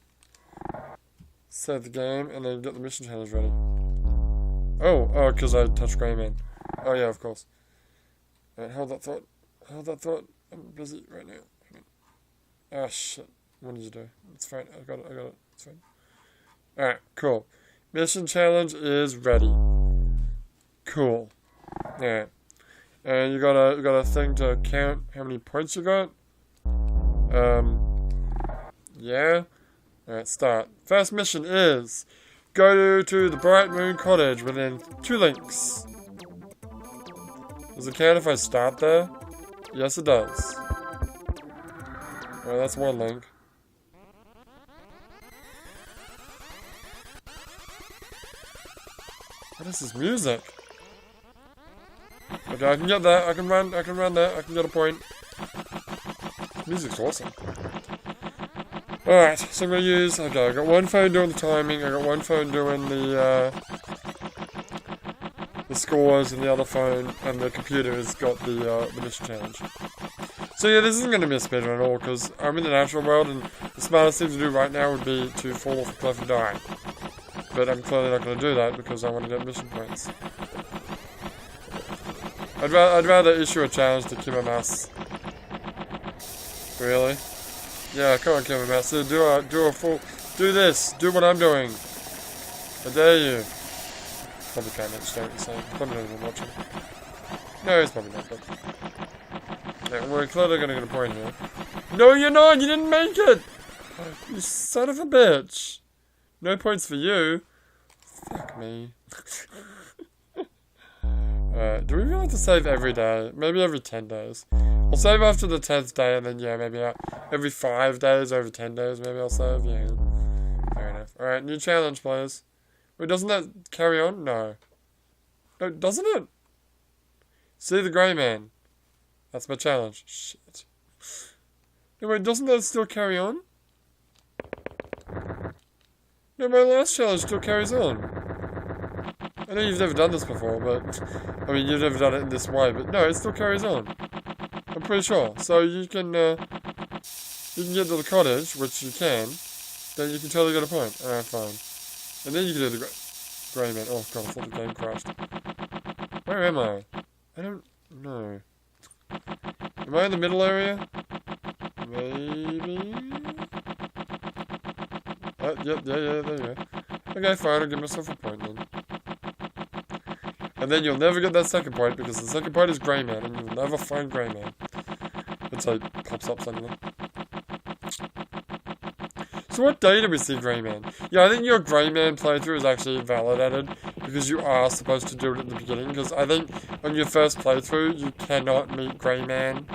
Save the game, and then get the mission challenge ready. Oh, because I touched Grey Man. Oh, yeah, of course. Alright, hold that thought. Hold that thought. I'm busy right now. Ah, shit. What did you do? It's fine. I got it. It's fine. Alright, cool. Mission challenge is ready. Cool. Alright. And you got a thing to count how many points you got. Yeah. Alright, start. First mission is go to the Bright Moon Cottage within 2 links. Does it count if I start there? Yes, it does. Alright, that's 1 link. What is this music? Okay, I can get that. I can run that. I can get a point. Music's awesome. Alright, so I'm gonna use... Okay, I got 1 phone doing the timing. I got 1 phone doing the scores, and the other phone and the computer has got the mission challenge. So yeah, this isn't gonna be a speedrun at all, because I'm in the natural world, and the smartest thing to do right now would be to fall off a cliff and die. But I'm clearly not gonna do that, because I want to get mission points. I'd rather issue a challenge to Kimamass. Really? Yeah, come on, Kimamass. Do this. Do what I'm doing. I dare you. Probably can't understand what you're saying. Probably not even watching. No, he's probably not. But... Yeah, we're clearly gonna get a point here. No, you're not. You didn't make it. You son of a bitch. No points for you. Fuck me. Do we really have to save every day? Maybe every 10 days. I'll save after the 10th day, and then, yeah, maybe every 5 days, over 10 days, maybe I'll save. Yeah. Fair enough. Alright, new challenge, please. Wait, doesn't that carry on? No. No, doesn't it? See the grey man. That's my challenge. Shit. No, wait, doesn't that still carry on? No, my last challenge still carries on. I know you've never done this before, but... I mean, you've never done it in this way, but no, it still carries on. I'm pretty sure. So you can get to the cottage, which you can. Then you can totally get a point. Alright, fine. And then you can do the grey man. Oh god, I thought the game crashed. Where am I? I don't know. Am I in the middle area? Maybe? Yep, yeah, there you go. Okay, fine, I'll give myself a point then. And then you'll never get that second point, because the second point is grey man, and you'll never find grey man. It's like, pops up suddenly. So what day did we see grey man? Yeah, I think your grey man playthrough is actually validated, because you are supposed to do it at the beginning, because I think on your first playthrough, you cannot meet grey man.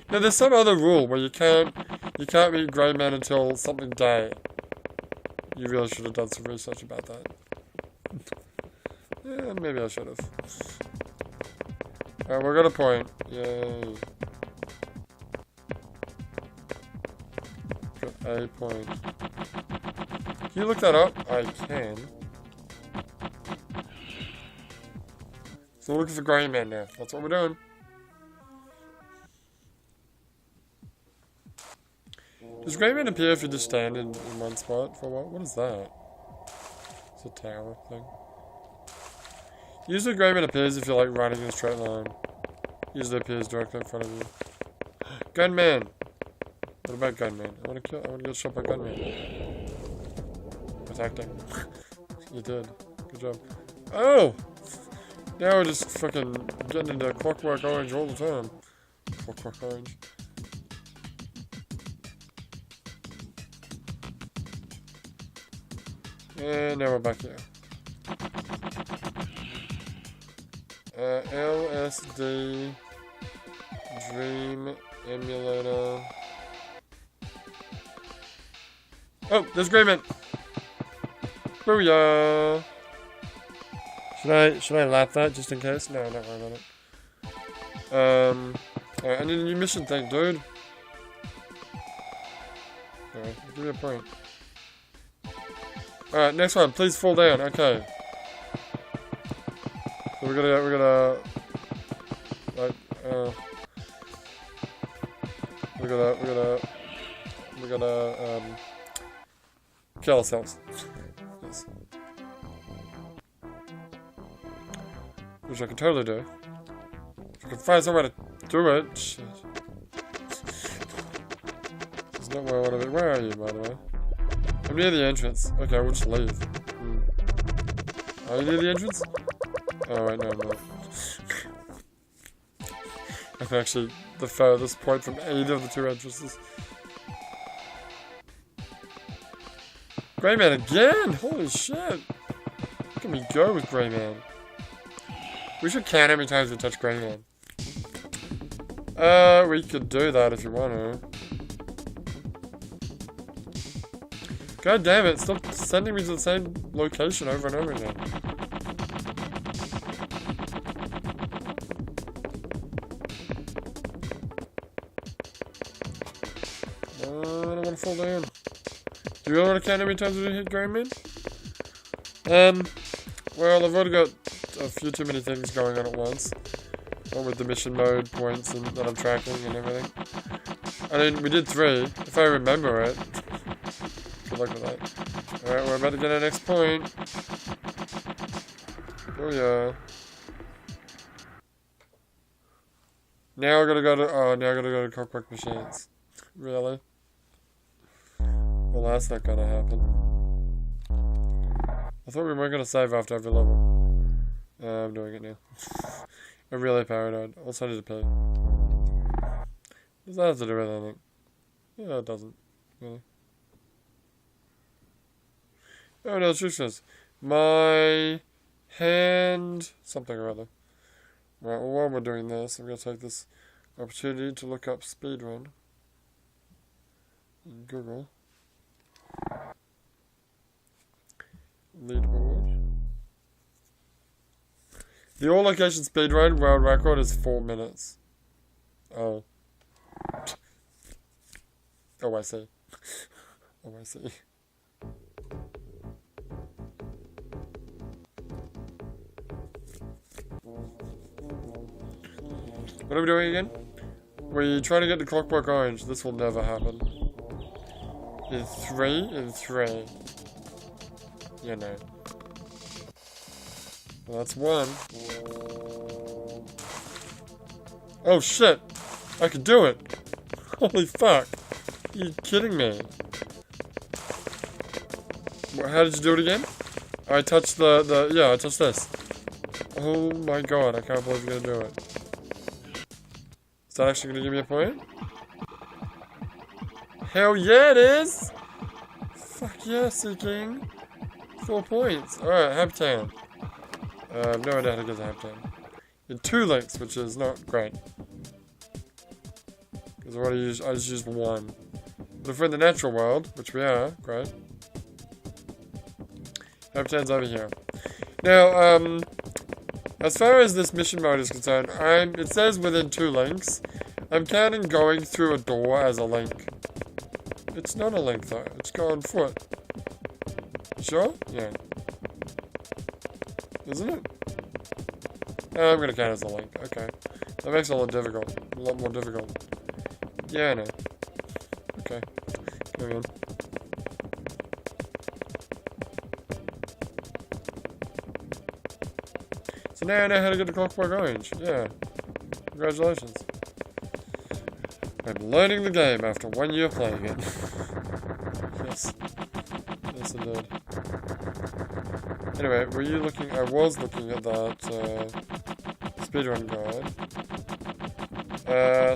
Now, there's some other rule where you can't meet grey man until something day. You really should have done some research about that. Yeah, maybe I should have. Alright, we got a point. Yay. Got a point. Can you look that up? I can. So we're looking for grey man now. That's what we're doing. Does grey man appear if you just stand in one spot for a while? What is that? It's a tower thing. Usually grey man appears if you're like running in a straight line. Usually appears directly in front of you. Gunman! What about gunman? I wanna get shot by gunman. Attacked him. You did. Good job. Oh! Now we're just fucking getting into Clockwork Orange all the time. Clockwork Orange. And now we're back here. LSD Dream Emulator. Oh, there's Greyman. Booyah! Should I laugh that just in case? No, don't worry about it. Alright, I need a new mission thing, dude. Alright, give me a point. Alright, next one. Please fall down. Okay. So we're gonna kill ourselves. Yes. Which I can totally do. If I can find somewhere to do it. Shit. This is not where I want to be. Where are you, by the way? I'm near the entrance. Okay, we'll just leave. Are you near the entrance? Oh, wait, no, I'm not. I'm actually the furthest point from either of the two entrances. Greyman again! Holy shit! Look at me go with Greyman. We should count how many times we touch Greyman. We could do that if you want to. God damn it, stop sending me to the same location over and over again. I don't want to fall down. Do you really want to count how many times we hit Greyman? Well, I've already got a few too many things going on at once. Well, with the mission mode points and that I'm tracking and everything. I mean, we did 3, if I remember it. Good luck with that. Alright, we're about to get our next point. Oh yeah. Now I gotta go to, now I gotta go to Clockwork Machines. Really? Well, that's not gonna happen. I thought we weren't gonna save after every level. I'm doing it now. I'm really paranoid. Also need to pee. Does that have to do with anything? Yeah, it doesn't. Really. Oh no, it's just my hand something or other. Right, well, while we're doing this, I'm gonna take this opportunity to look up Speedrun in Google. Leaderboard. The all location speedrun world record is 4 minutes. Oh. Oh, I see. Oh, I see. What are we doing again? We're trying to get the Clockwork Orange. This will never happen. In 3? Yeah, no. Well, that's 1. Oh shit! I could do it! Holy fuck! Are you kidding me? How did you do it again? I touched yeah, I touched this. Oh my god, I can't believe you're gonna do it. Is that actually gonna give me a point? Hell yeah, it is! Fuck yeah, Seeking. 4 points. Alright, Habtown. I have no idea how to get to Habtown. In 2 links, which is not great. Because I just used 1. But if we're in the natural world, which we are, great. Habtown's over here. Now, as far as this mission mode is concerned, it says within 2 links. I'm counting going through a door as a link. It's not a link though, it's go on foot. You sure? Yeah. Isn't it? Oh, I'm gonna count it as a link, okay. That makes it a lot difficult. A lot more difficult. Yeah, I know. Okay. Going on. So now I know how to get the Clockwork Orange. Yeah. Congratulations. I'm learning the game after 1 year playing it. Yes. Yes, indeed. Anyway, were you looking... I was looking at that, speedrun guide.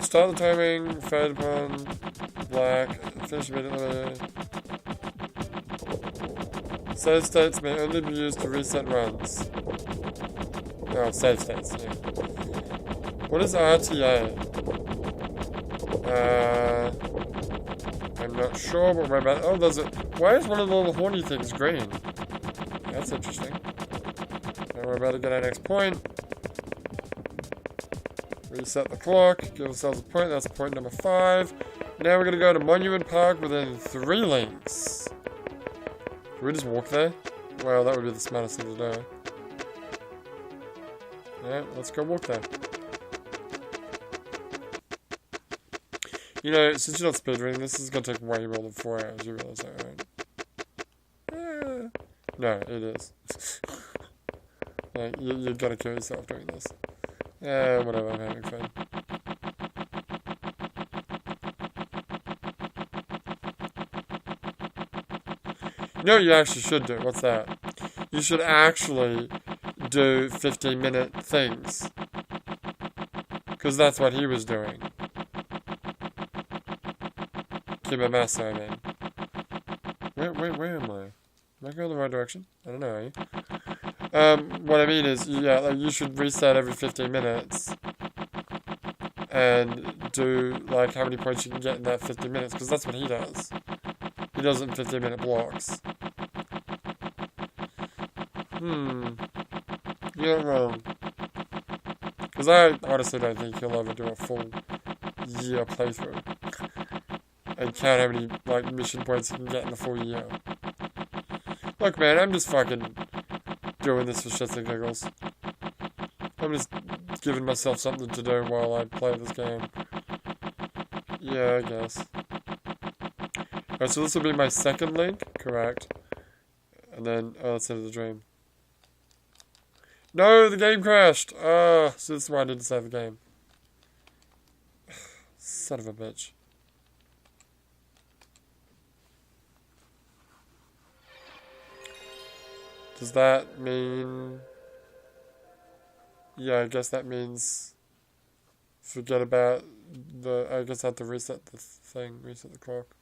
Start the timing, fade upon, black, finish immediately. Save states may only be used to reset runs. Oh, save states, yeah. What is RTA? I'm not sure, but we're about... Oh, there's a... Why is one of the little horny things green? That's interesting. Now we're about to get our next point. Reset the clock, give ourselves a point, that's point number 5. Now we're going to go to Monument Park within 3 links. Can we just walk there? Well, that would be the smartest thing to do. Alright, let's go walk there. You know, since you're not speedrunning, this is going to take way more than 4 hours, you realize that, right? No, it is. Like, you're gonna kill yourself doing this. Yeah, whatever, I'm having fun. You know what you actually should do? What's that? You should actually do 15-minute things. Because that's what he was doing. Kimamass, I mean. Where am I? Am I going the right direction? I don't know, what I mean is, yeah, like, you should reset every 15 minutes. And do, like, how many points you can get in that 15 minutes. Because that's what he does. He does it in 15-minute blocks. You're not wrong. Because I honestly don't think he'll ever do a full year playthrough. And count how many, like, mission points he can get in the full year. Look, man, I'm just fucking doing this for shits and giggles. I'm just giving myself something to do while I play this game. Yeah, I guess. Alright, so this will be my second link, correct. And then, oh, that's the end of the dream. No, the game crashed! So this is why I didn't save the game. Son of a bitch. Does that mean... Yeah, I guess that means... Forget about the... I guess I have to reset the thing, reset the clock.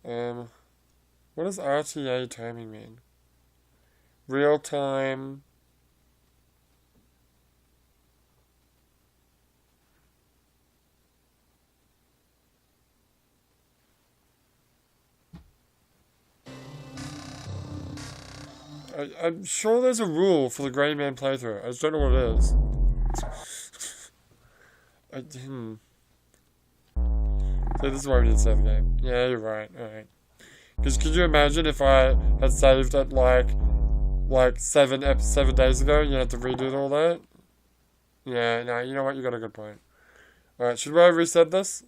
What does RTA timing mean? Real time... I'm sure there's a rule for the Grey Man playthrough. I just don't know what it is. So this is why we need to save the game. Yeah, you're right. Alright. Because could you imagine if I had saved it like 7 days ago and you had to redo all that? Yeah, no, you know what? You got a good point. Alright, should I reset this?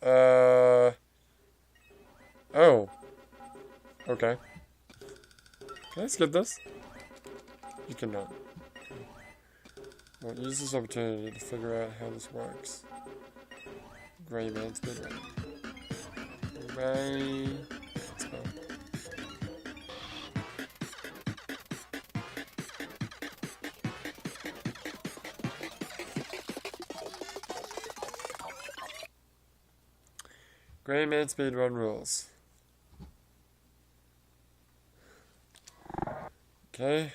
Oh. Okay. Can I skip this? You cannot. Well, use this opportunity to figure out how this works. Grey Man Speedrun. Grey... Let's go. Grey Man Speedrun rules. Okay.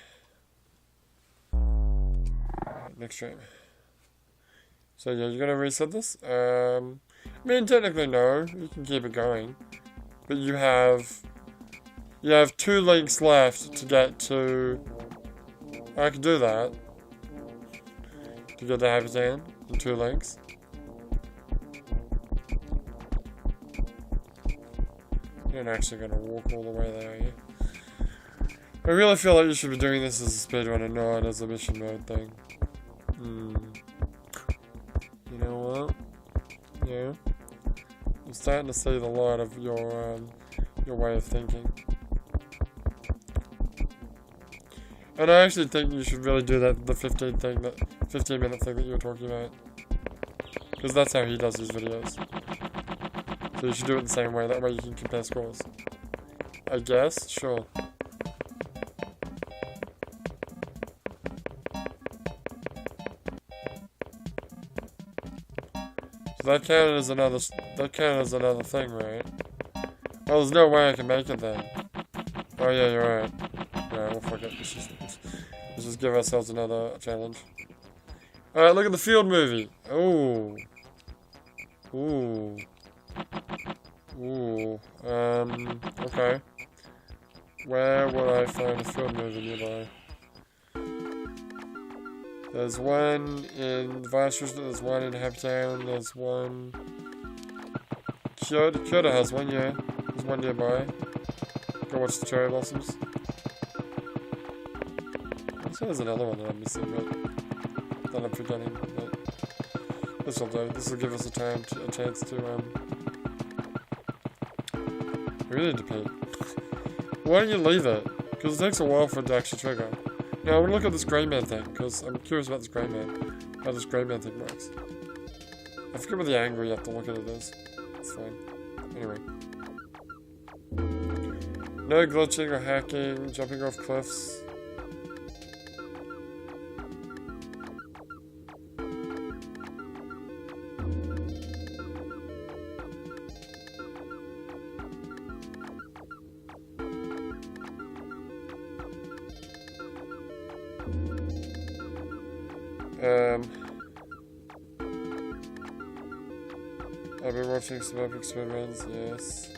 Next stream. So yeah, you're gonna reset this? I mean, technically no, you can keep it going. But you have 2 links left to get to... I can do that. To get to Habitat in 2 links. You're not actually gonna walk all the way there, are you? I really feel like you should be doing this as a speedrun and not as a mission mode thing. You know what? Yeah. I'm starting to see the light of your way of thinking. And I actually think you should really do the 15 minute thing that you were talking about. Because that's how he does his videos. So you should do it the same way, that way you can compare scores. I guess? Sure. So that counted as another thing, right? Oh, there's no way I can make it then. Oh yeah, you're right. Yeah, we'll fuck it. Let's just give ourselves another challenge. Alright, look at the field movie. Ooh. Ooh. Ooh. Okay. Where would I find a field movie nearby? There's one in Vice, there's one in Hamptown, there's one... Kyoto has one, yeah. There's one nearby. Go watch the cherry blossoms. I'm sure there's another one that I'm missing, but... that I'm forgetting, but... This will do. This will give us a chance to, We really need to pee. Why don't you leave it? Because it takes a while for it to actually trigger. Now, I want to look at this Grey Man thing, because I'm curious about this Grey Man. How this Grey Man thing works. I forget what the angle you have to look at it is. It's fine. Anyway. No glitching or hacking, jumping off cliffs. I've been watching some epic speedruns, yes.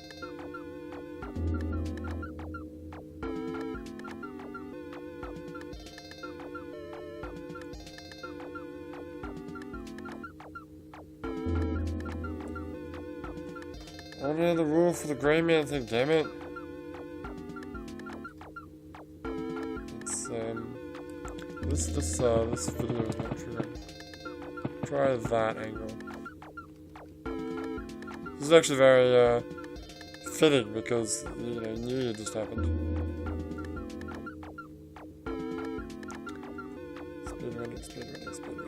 I don't know the rule for the grey man thing, damn it. It's, this video is not triggering. Try that angle. This is actually very, fitting because, you know, New Year just happened. Speedrunning, come on.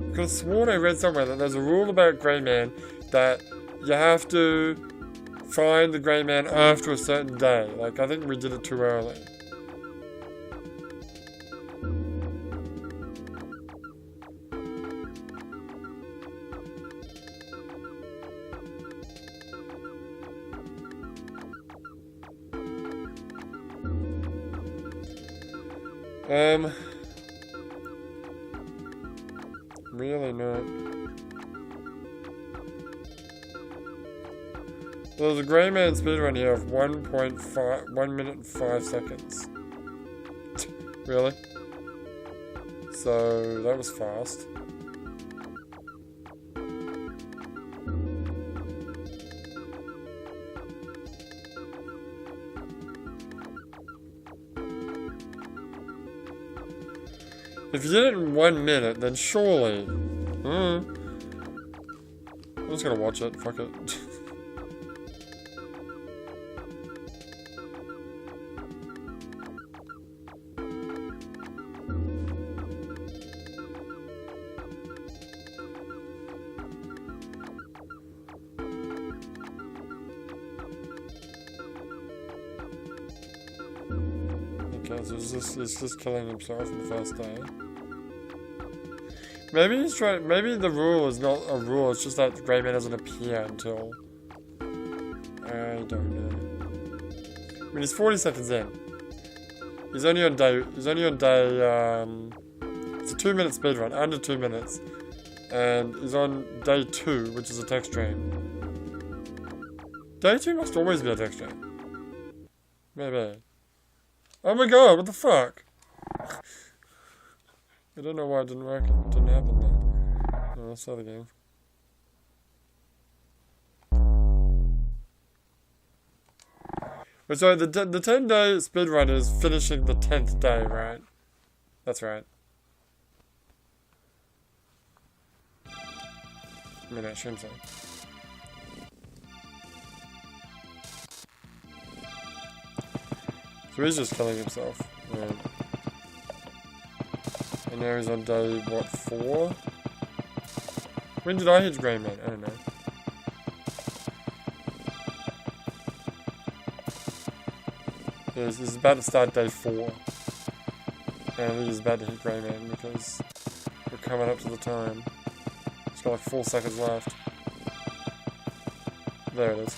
I could have sworn I read somewhere that there's a rule about grey man that you have to find the grey man after a certain day. Like, I think we did it too early. Really not. Well, there's a grey man speedrun here of 1 minute and 5 seconds. Really? So, that was fast. If you did it in 1 minute, then surely... I'm just gonna watch it, fuck it. Okay, so it's just killing himself in the first day. Maybe he's trying. Maybe the rule is not a rule. It's just that the grey man doesn't appear until. I don't know. I mean, he's 40 seconds in. He's only on day. It's a 2-minute speedrun, under 2 minutes, and he's on day 2, which is a text stream. Day 2 must always be a text stream. Maybe. Oh my god! What the fuck? I don't know why it didn't work. It didn't happen though. No, let's start the game. But so the 10-day speedrun is finishing the 10th day, right? That's right. I mean, I shouldn't say. So he's just killing himself. Right. And now he's on day, what, 4? When did I hit grey man? I don't know. Yeah, this is about to start day 4. And I think he's about to hit grey man because we're coming up to the time. It's got like 4 seconds left. There it is.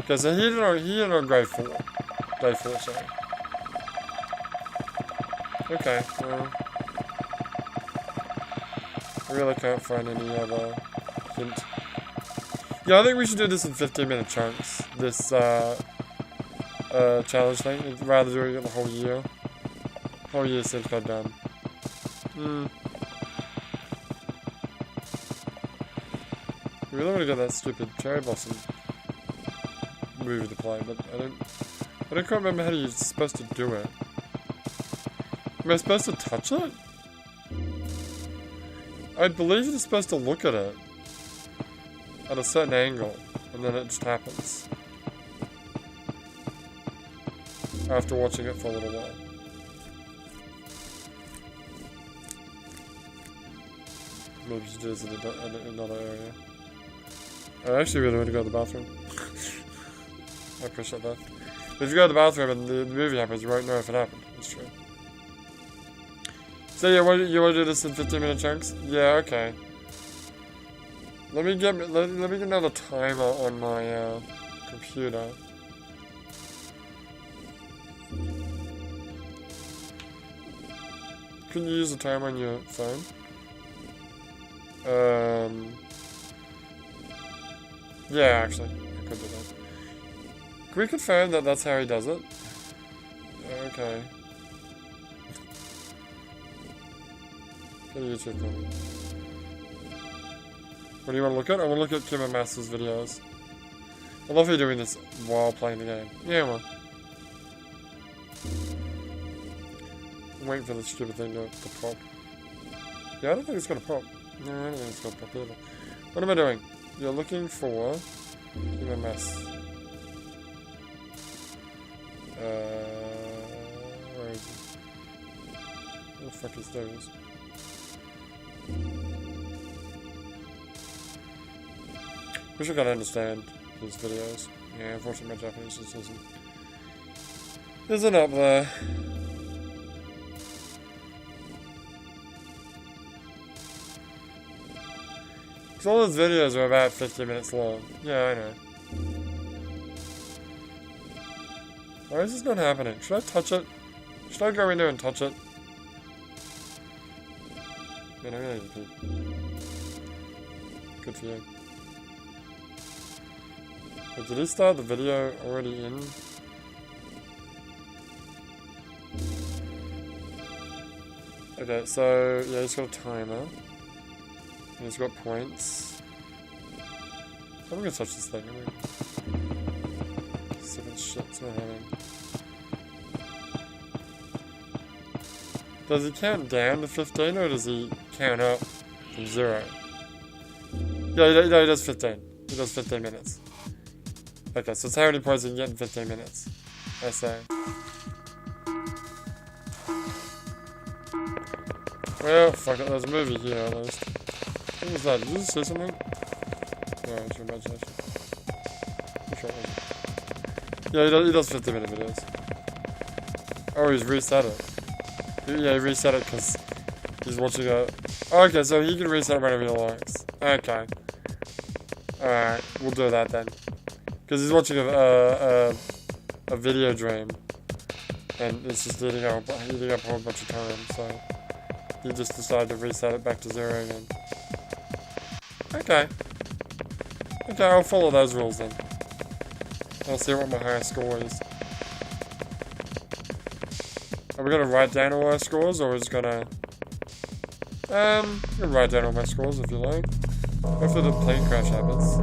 Okay, so he hit it on grade 4. Day 4, sorry. Okay, well... I really can't find any other hint. Yeah, I think we should do this in 15-minute chunks. This, challenge thing, rather than doing it the whole year. Whole year seems kind of dumb. I really want to get that stupid cherry blossom movie to play, but I don't quite remember how you're supposed to do it. Am I supposed to touch it? I believe you're supposed to look at it at a certain angle, and then it just happens. After watching it for a little while. Maybe you should do this in another area. I actually really want to go to the bathroom. I appreciate that. If you go to the bathroom and the movie happens, you won't know if it happened. It's true. So yeah, you want to do this in 15-minute chunks? Yeah, okay. Let me get another timer on my computer. Can you use the timer on your phone? Yeah, actually, I could do that. Can we confirm that that's how he does it? Okay. Go to YouTube then. What do you want to look at? I want to look at Kimamass's videos. I love you doing this while playing the game. Yeah, well. I'm waiting for the stupid thing to pop. Yeah, I don't think it's gonna pop. No, I don't think it's gonna pop either. What am I doing? You're looking for Kimamass. Where is it? What the fuck is those? Wish I could understand his videos. Yeah, unfortunately my Japanese just isn't up there. Because all his videos are about 50 minutes long. Yeah, I know. Why is this not happening? Should I touch it? Should I go in there and touch it? Man, I really need to pee. Good for you. Wait, did he start the video already in? Okay, so yeah, he's got a timer. And he's got points. I'm gonna touch this thing. Stupid shit's not happening. Does he count down to 15 or does he count up from 0? Yeah, he does 15. He does 15 minutes. Okay, so it's how many points you can get in 15 minutes. I say. Well, fuck it, there's a movie here at least. What was that? Did you just say something? No, it's your imagination. Which one was it? Yeah, he does 15-minute videos. Oh, he's reset it. Yeah, he reset it because he's watching a... Oh, okay, so he can reset it whenever he likes. Okay. Alright, we'll do that then. Because he's watching a video dream. And it's just eating up a whole bunch of time, so... He just decided to reset it back to 0 again. Okay. Okay, I'll follow those rules then. I'll see what my highest score is. Are we gonna write down all our scores, or is it gonna... you can write down all my scores if you like. Hopefully the plane crash happens.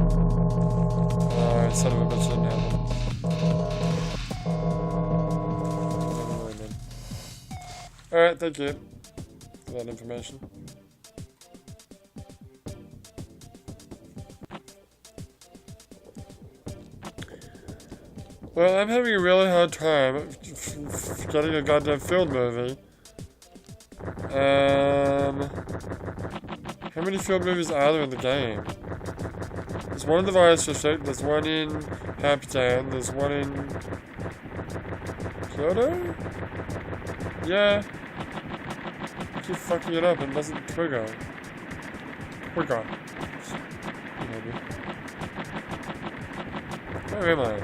Oh, son of a bitch didn't happen. Alright, thank you for that information. Well, I'm having a really hard time getting a goddamn field movie. How many field movies are there in the game? There's one in the Virus District, there's one in Happy Town, there's one in... Kyoto? Yeah. I keep fucking it up and it doesn't trigger. Trigger. Maybe. Where am I?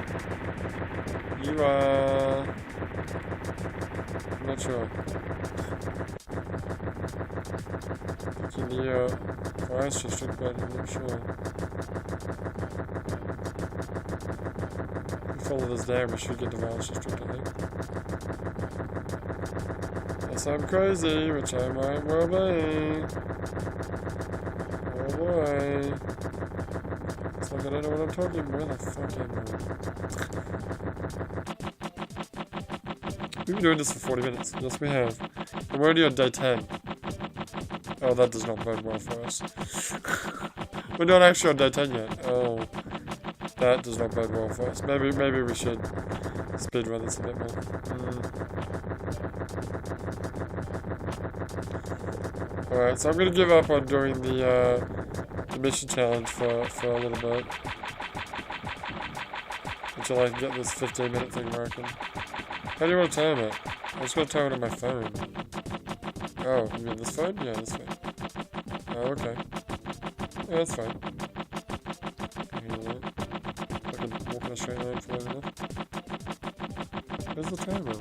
You are... I'm not sure. It's in the Forest District, but I'm not sure. If we follow this down, we should get the Forest District, I think. Unless I'm crazy, which I might well be. Oh boy. It's like I don't know what I'm talking about. Where the fuck am I? We've been doing this for 40 minutes. Yes, we have. And we're already on day 10. Oh, that does not bode well for us. We're not actually on day 10 yet. Oh. That does not bode well for us. Maybe we should speedrun this a bit more. Alright, so I'm gonna give up on doing the mission challenge for a little bit. Until I can get this 15-minute thing working. How do you want to time it? I'm just going to time it on my phone. Oh, you mean this phone? Yeah, this phone. Oh, okay. Yeah, that's fine. I can walk in a straight line for long enough. Where's the timer?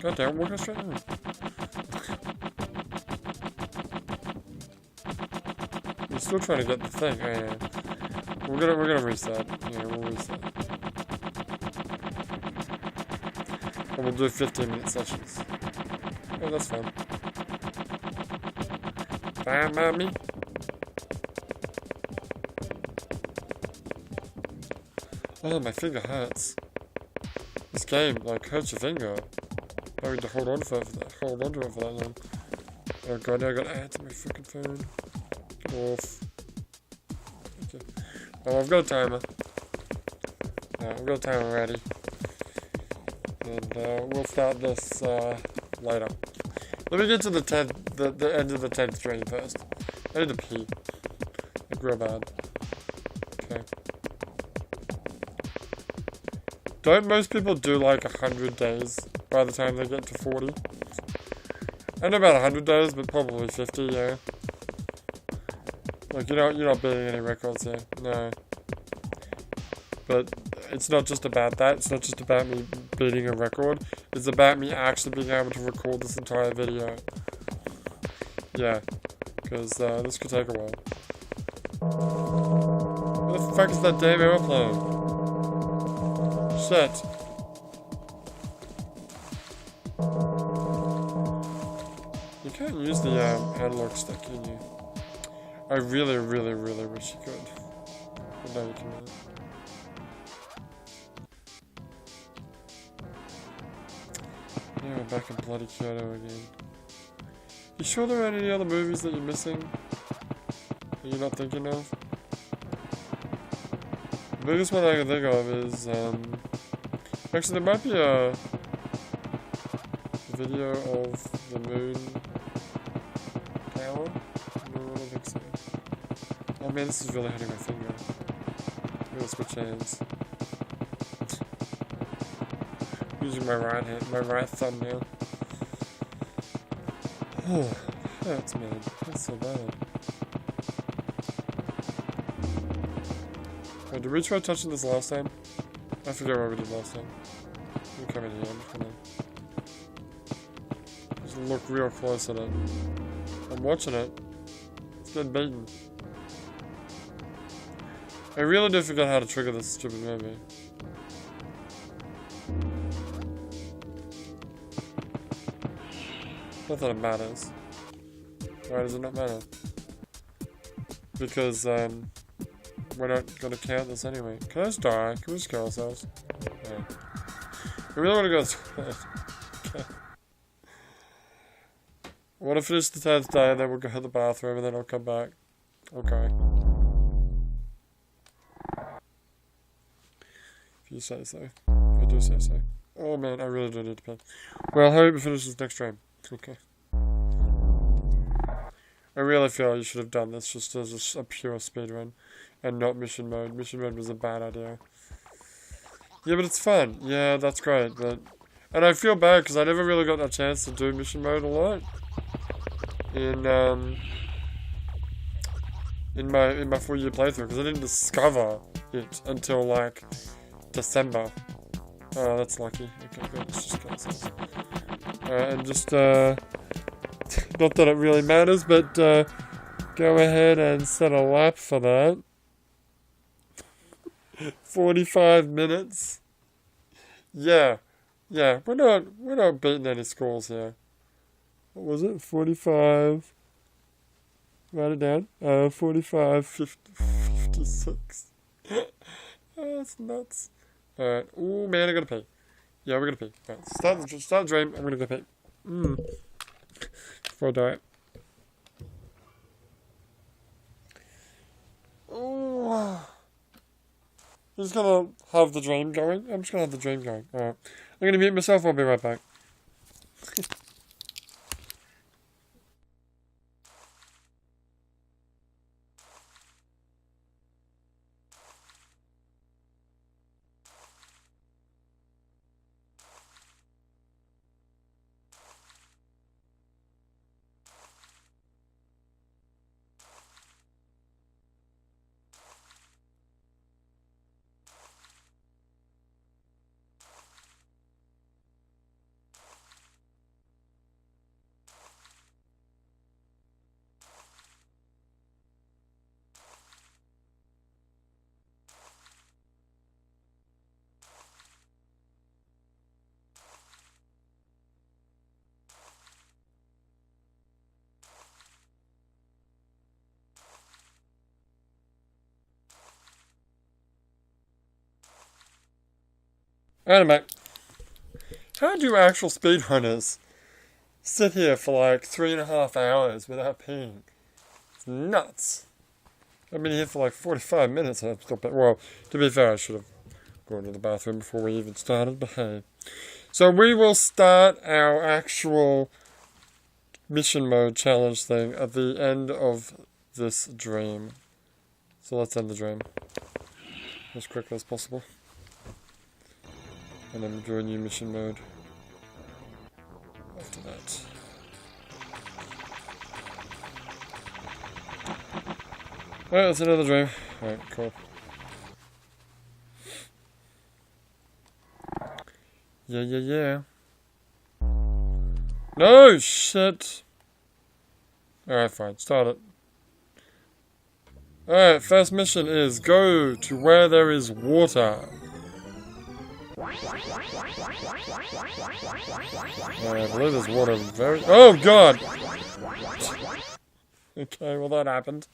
God damn, walk in a straight line. still trying to get the thing. Oh, yeah. We're gonna reset. Yeah, we'll reset. And we'll do 15-minute sessions. Oh, that's fun. Bye, mommy. Oh, my finger hurts. This game, like, hurts your finger. Having to hold on to it for that long. Oh god, now I got ads on my freaking phone. Off. Okay. Oh, I've got a timer. I've got a timer ready. And we'll start this later. Let me get to the end of the 10th stream first. I need to pee. Like real bad. Okay. Don't most people do like 100 days by the time they get to 40? I know about 100 days, but probably 50, yeah. Like, you're not beating any records here. No. But it's not just about that. It's not just about me beating a record. It's about me actually being able to record this entire video. Yeah. Because this could take a while. Where the fuck is that damn airplane? Shit. You can't use the analog stick, can you? I really, really, really wish you could. But no, you cannot. Yeah, we're back in bloody Kyoto again. You sure there aren't any other movies that you're missing? That you're not thinking of? The biggest one I can think of is, actually there might be a video of the moon tower? No, I don't think so. Oh man, this is really hurting my finger. I'm gonna switch hands. Using my right hand, my right thumb now. Oh, hurts, man. That's so bad. Wait, did we try touching this last time? I forget what we did last time. Let me come in here. I'm just gonna just look real close at it. I'm watching it. It's been beaten. I really do forget how to trigger this stupid movie. Not that it matters. Why does it not matter? Because, we're not gonna count this anyway. Can I just die? Can we just kill ourselves? No. I really wanna go to the toilet. Okay. I wanna finish the 10th day, and then we'll go to the bathroom, and then I'll come back. Okay. If you say so. I do say so. Oh man, I really do need to pee. Well, I hope we finish this next stream. Okay. I really feel you should have done this just as a pure speedrun and not mission mode. Mission mode was a bad idea. Yeah, but it's fun. Yeah, that's great. But and I feel bad because I never really got a chance to do mission mode a lot in my 4-year playthrough because I didn't discover it until like December. Oh, that's lucky. Okay, good. Let's just go ourselves. And just, not that it really matters, but, go ahead and set a lap for that. 45 minutes. Yeah. Yeah, we're not beating any scores here. What was it? 45. Write it down. 45, 50, 56. Oh, that's nuts. Alright. Ooh, man, I gotta pee. Yeah, we're gonna pee. Alright, start the dream. I'm gonna go pee. Before I die. Ooh. I'm just gonna have the dream going. I'm just gonna have the dream going. Alright. I'm gonna mute myself. I'll be right back. Anyway, how do actual speedrunners sit here for like 3.5 hours without peeing? It's nuts. I've been here for like 45 minutes and I've still been, well, to be fair, I should have gone to the bathroom before we even started, but hey. So we will start our actual mission mode challenge thing at the end of this dream. So let's end the dream as quickly as possible. And then do a new mission mode after that. Alright, that's another dream. Alright, cool. Yeah. No, shit! Alright, fine. Start it. Alright, first mission is go to where there is water. I believe there's water very... Oh, God! Okay, well that happened.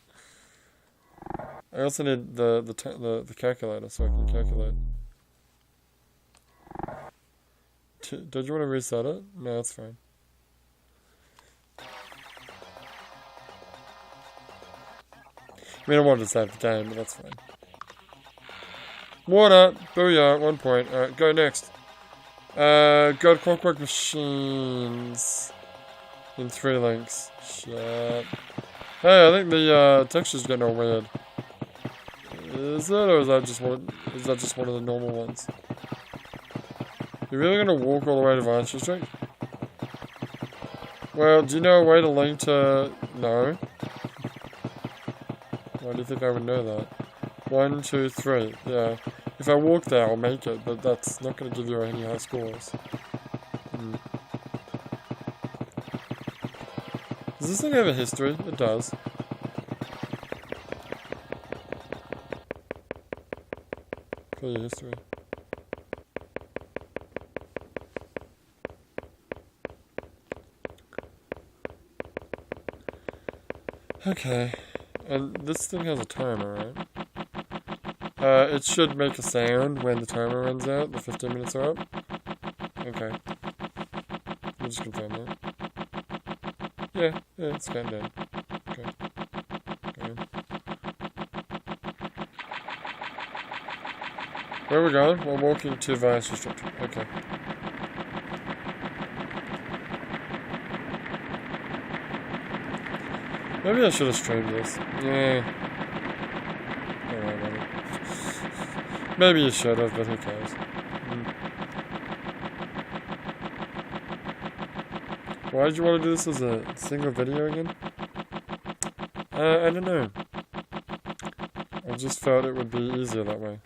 I also need the calculator so I can calculate. Did you want to reset it? No, that's fine. I mean, I wanted to save the game, but that's fine. Water! Booyah, 1 point. Alright, go next. Go to Clockwork Machines. In 3 links. Shit. Hey, I think the texture's getting all weird. Is it, or is that just one of the normal ones? You're really gonna walk all the way to Vine Street? Well, do you know a way to link to... No. Why do you think I would know that? 1, 2, 3. Yeah. If I walk there, I'll make it, but that's not gonna give you any high scores. Does this thing have a history? It does. Clear your history. Okay. And this thing has a timer, right? It should make a sound when the timer runs out, the 15 minutes are up. Okay. We'll just confirm that. Yeah, it's counting down. Okay. Okay. Where are we going? We're walking to Vice District. Okay. Maybe I should have streamed this. Yeah. Don't worry about it. Maybe you should have, but who cares? Why did you want to do this as a single video again? I don't know. I just felt it would be easier that way.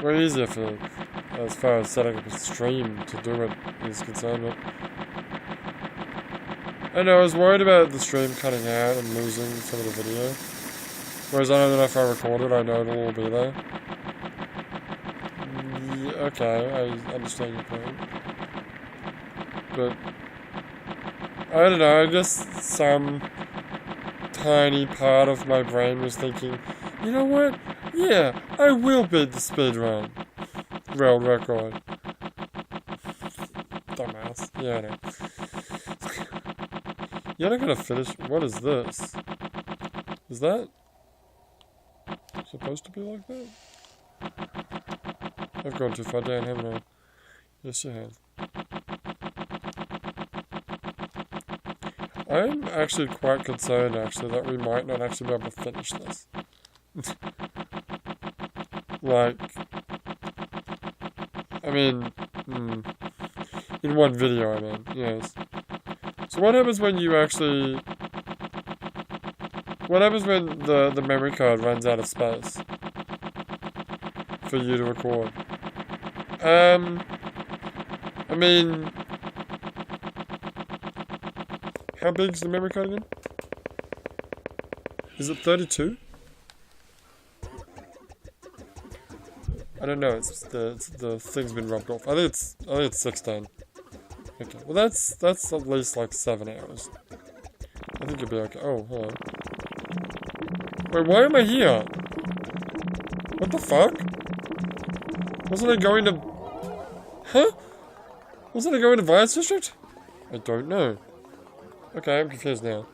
Way easier for, as far as setting up a stream to do it is concerned, but I know, I was worried about the stream cutting out and losing some of the video. Whereas I know that if I record it, I know it'll all be there. Yeah, okay, I understand your point. But I don't know, I guess some tiny part of my brain was thinking, you know what? Yeah, I will beat the speedrun world record. Dumbass. Yeah, I know. You're not gonna finish. What is this? Is that supposed to be like that? I've gone too far down, haven't I? Yes, you have. I'm actually quite concerned, actually, that we might not actually be able to finish this. Like, I mean, in one video, I mean, yes. So what happens when you actually... What happens when the memory card runs out of space for you to record? I mean... How big is the memory card again? Is it 32? I don't know, it's the thing's been rubbed off. I think it's 16. Okay, well that's at least like 7 hours. I think you'll be okay. Oh, hello. Wait, why am I here? What the fuck? Wasn't I going to... Huh? Wasn't I going to Vice District? I don't know. Okay, I'm confused now.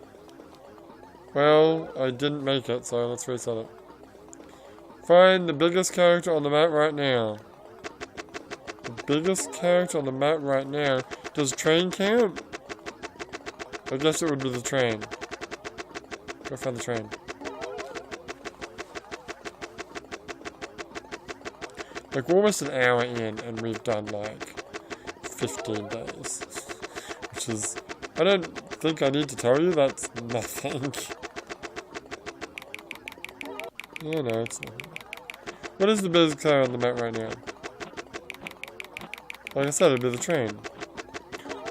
Well, I didn't make it, so let's reset it. Find the biggest character on the map right now. The biggest character on the map right now. Does train count? I guess it would be the train. Go find the train. Like, we're almost an hour in, and we've done, like, 15 days. Which is... I don't think I need to tell you, that's nothing. Yeah, no, it's nothing. What is the biggest car on the map right now? Like I said, it'd be the train.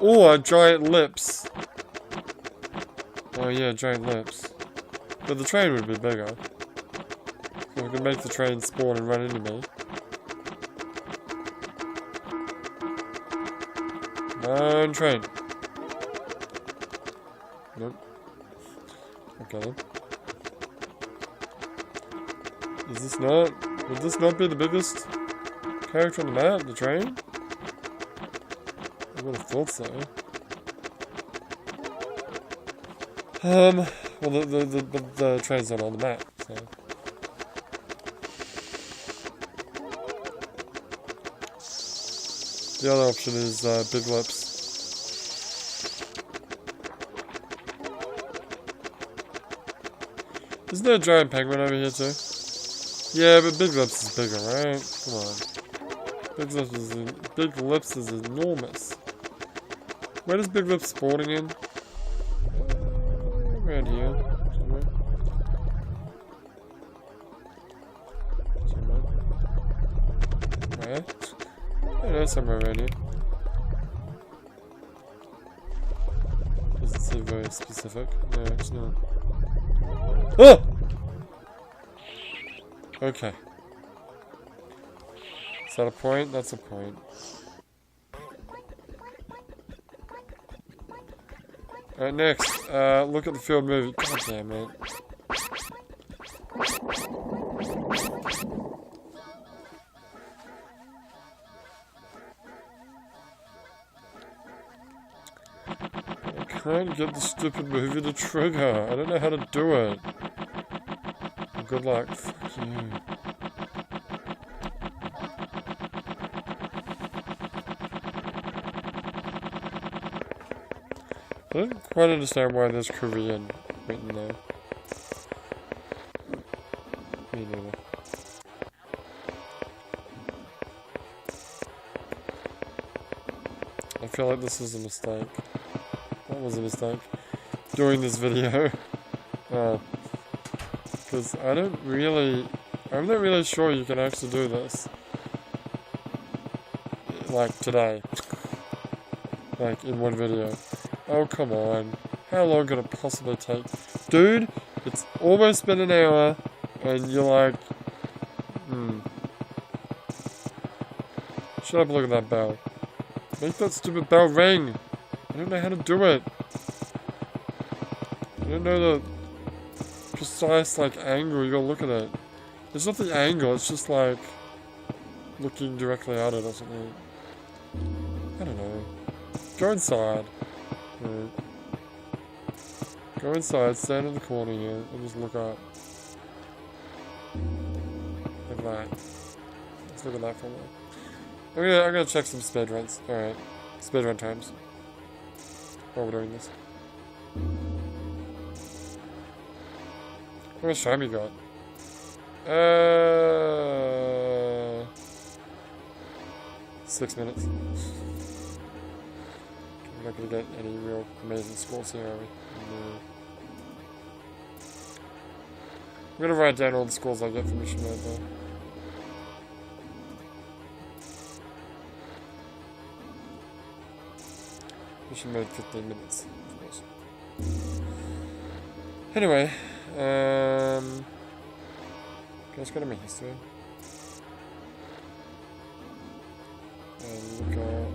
Or giant lips. Oh yeah, giant lips. But the train would be bigger. So we can make the train spawn and run into me. Come on, train. Nope. Okay then. Is this not... Would this not be the biggest character on the map? The train? I would have thought so. Well, the train's not on the map, so... The other option is big lips. Isn't there a giant penguin over here too? Yeah, but Big Lips is bigger, right? Come on. Big Lips is enormous. Where does Big Lips spawning in? Around here. Somewhere. Where? I don't know, somewhere around here. Doesn't seem very specific. No, it's not. Oh! Okay. Is that a point? That's a point. Alright, next. Look at the field movie. God damn it. I can't get the stupid movie to trigger. I don't know how to do it. Good luck. Fuck you. I don't quite understand why there's Korean written there. Me neither. I feel like this is a mistake. That was a mistake. Doing this video. Because I'm not really sure you can actually do this. Like, today. Like, in one video. Oh, come on. How long could it possibly take? Dude, it's almost been an hour, and you're like... Shut up and look at that bell. Make that stupid bell ring! I don't know how to do it. I don't know the... precise, like, angle you gotta look at it. It's not the angle, it's just like looking directly at it or something. I don't know. Go inside. Right. Go inside, stand in the corner here, and just look up. Look at that. Let's look at that for a while. I'm gonna check some speedruns. Alright. Speedrun times. While we're doing this. How much time you got? 6 minutes. We're not gonna get any real amazing scores here, are we? No. I'm gonna write down all the scores I get from mission mode though. Mission mode 15 minutes, of course. Anyway, let's go to my history. And look up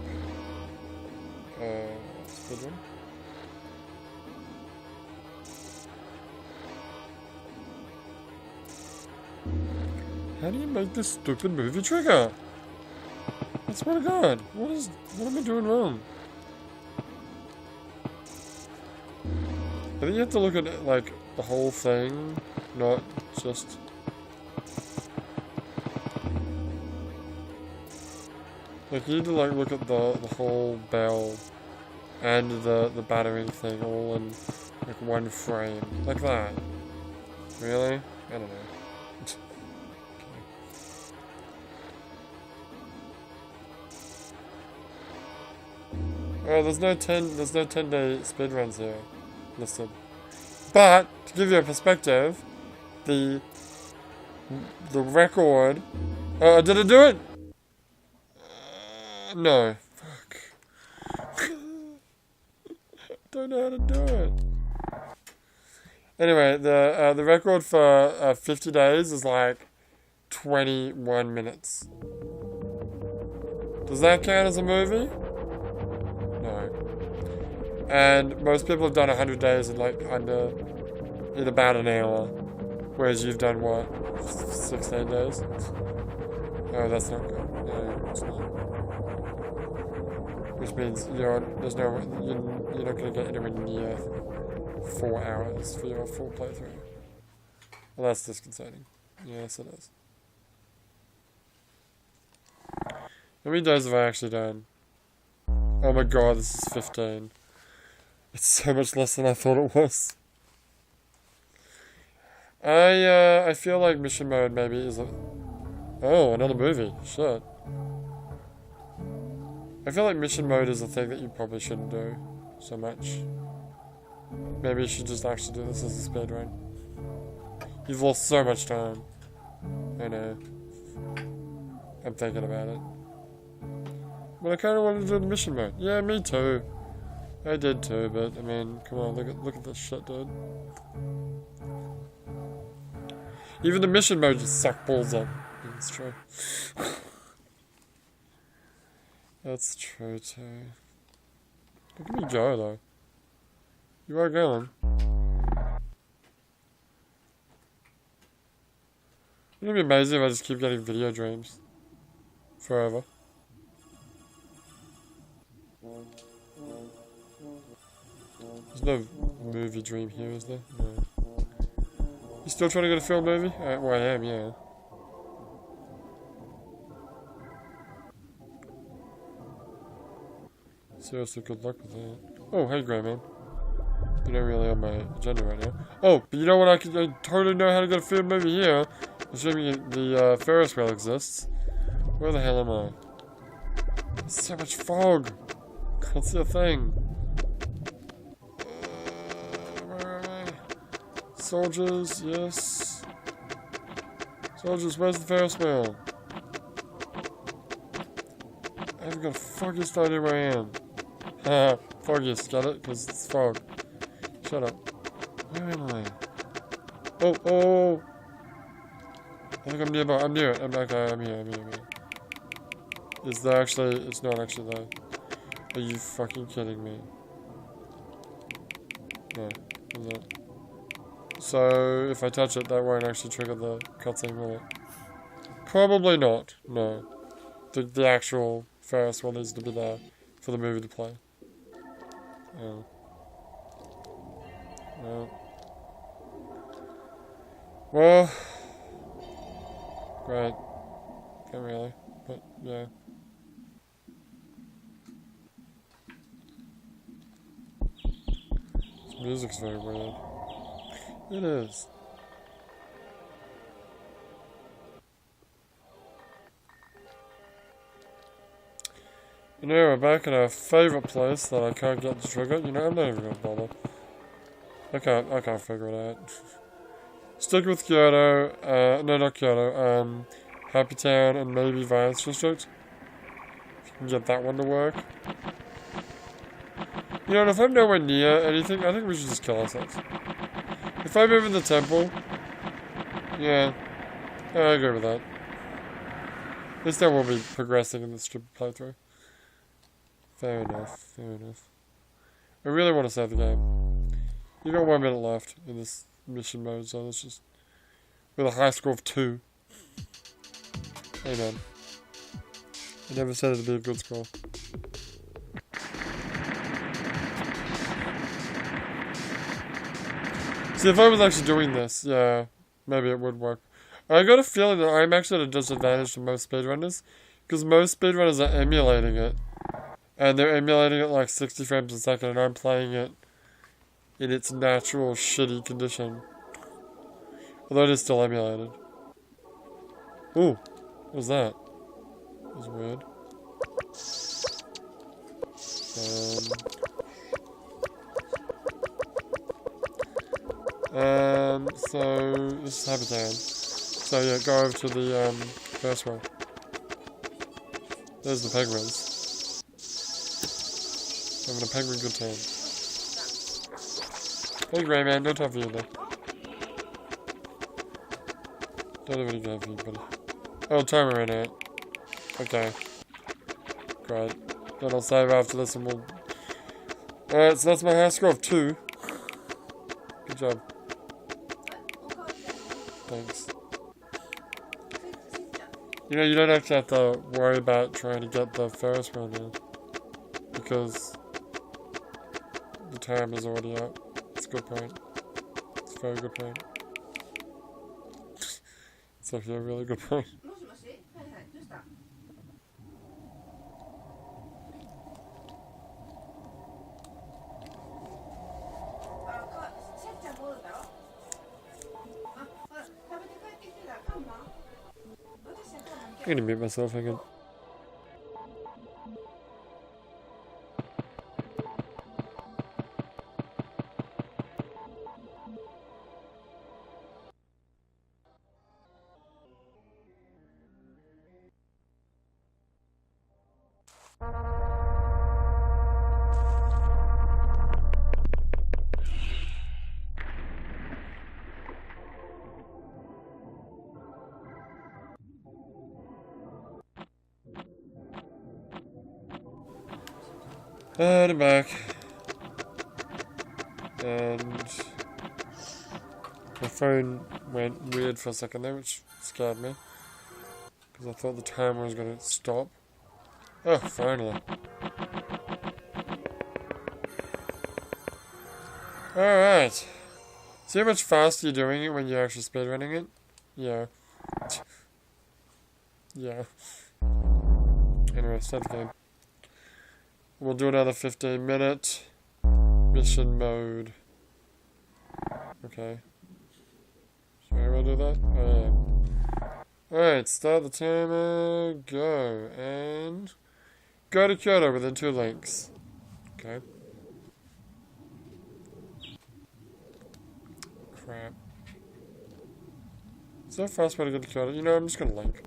Speedrun. How do you make this stupid movie trigger? I swear to God, what am I doing wrong? I think you have to look at like the whole thing, not just. Like you need to like look at the whole bell and the battery thing all in like one frame, like that. Really? I don't know. Oh, there's no 10-day speedruns here listed. But to give you a perspective, the record. Did it do it? No. Fuck. Don't know how to do it. Anyway, the record for 50 days is like 21 minutes. Does that count as a movie? No. And most people have done 100 days in like in about an hour. Whereas you've done what? 16 days? Oh, that's not good. No, it's not. Which means you're not going to get anywhere near 4 hours for your full playthrough. Well, that's disconcerting. Yes, it is. How many days have I actually done? Oh my god, this is 15. It's so much less than I thought it was. I feel like mission mode maybe is a... Oh, another movie. Shit. I feel like mission mode is a thing that you probably shouldn't do so much. Maybe you should just actually do this as a speedrun. You've lost so much time. I know. I'm thinking about it. But I kind of wanted to do the mission mode. Yeah, me too. I did too, but I mean, come on, look at this shit, dude. Even the mission mode just suck balls up. That's true. That's true too. Look at me go though. You are going. Wouldn't it be amazing if I just keep getting video dreams? Forever. There's no movie dream here, is there? No. You still trying to get a film movie? Well, I am, yeah. Seriously, good luck with that. Oh, hey, Grey Man. You're not really on my agenda right now. Oh, but you know what? I totally know how to get a film movie here. Assuming the Ferris wheel exists. Where the hell am I? There's so much fog. Can't see a thing. Where am I? Soldiers, yes. Soldiers, where's the Ferris wheel? I haven't got a foggiest idea where I am. Haha, foggiest, got it? Because it's fog. Shut up. Where am I? Oh! I think I'm nearby. I'm near it. I'm here. Is there actually... It's not actually there. Are you fucking kidding me? No, I'm not. So, if I touch it, that won't actually trigger the cutscene, will it? Probably not, no. The actual Ferris wheel needs to be there for the movie to play. Oh. Well... Great. Not really, but yeah. This music's very weird. It is. You know, we're back in our favourite place that I can't get to trigger. You know, I'm not even gonna bother. I can't figure it out. Stick with Kyoto, no, not Kyoto, Happy Town and maybe Violence District. If you can get that one to work. You know, and if I'm nowhere near anything, I think we should just kill ourselves. If I'm in the temple, yeah, I agree with that. At least I will be progressing in this stupid playthrough. Fair enough. I really want to save the game. You got 1 minute left in this mission mode, so let's just... With a high score of 2. Amen. I never said it'd be a good score. See, if I was actually doing this, yeah, maybe it would work. I got a feeling that I'm actually at a disadvantage to most speedrunners, because most speedrunners are emulating it. And they're emulating it like 60 frames a second, and I'm playing it in its natural, shitty condition. Although it is still emulated. Ooh, what was that? That was weird. So this is Habitat. So yeah, go over to the first one. There's the penguins. Having a penguin good time. Hey Grey Man, no time for you though. Don't have any time for you, buddy. Oh, timer ran out. Okay. Great. Then I'll save after this and we'll... Alright, so that's my high score of 2. Good job. Thanks. You know, you don't actually have to worry about trying to get the first one in. Because the timer's already up. It's a good point. It's a very good point. It's actually a really good point. I'm gonna mute myself again. And I'm back. And my phone went weird for a second there, which scared me. Because I thought the timer was going to stop. Oh, finally. Alright. See how much faster you're doing it when you're actually speedrunning it? Yeah. Yeah. Anyway, start the game. We'll do another 15-minute mission mode. Okay. Should I do that? Oh, yeah. Alright, start the timer, go. And go to Kyoto within 2 links. Okay. Crap. Is there a fast way to get to Kyoto? You know, I'm just gonna link.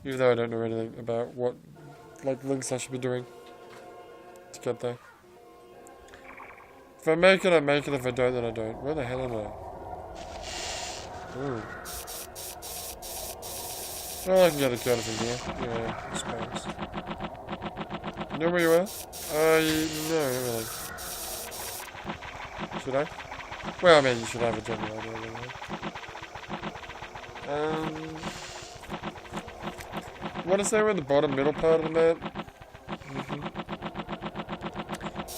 Even though I don't know anything about what links I should be doing to get there. If I make it, I make it. If I don't, then I don't. Where the hell am I? Ooh. Well, I can get a Kyoto from here. Yeah, I suppose. You know where you are? No, not really. Should I? Well, I mean, you should have a general idea. I want to say we're in the bottom middle part of the map.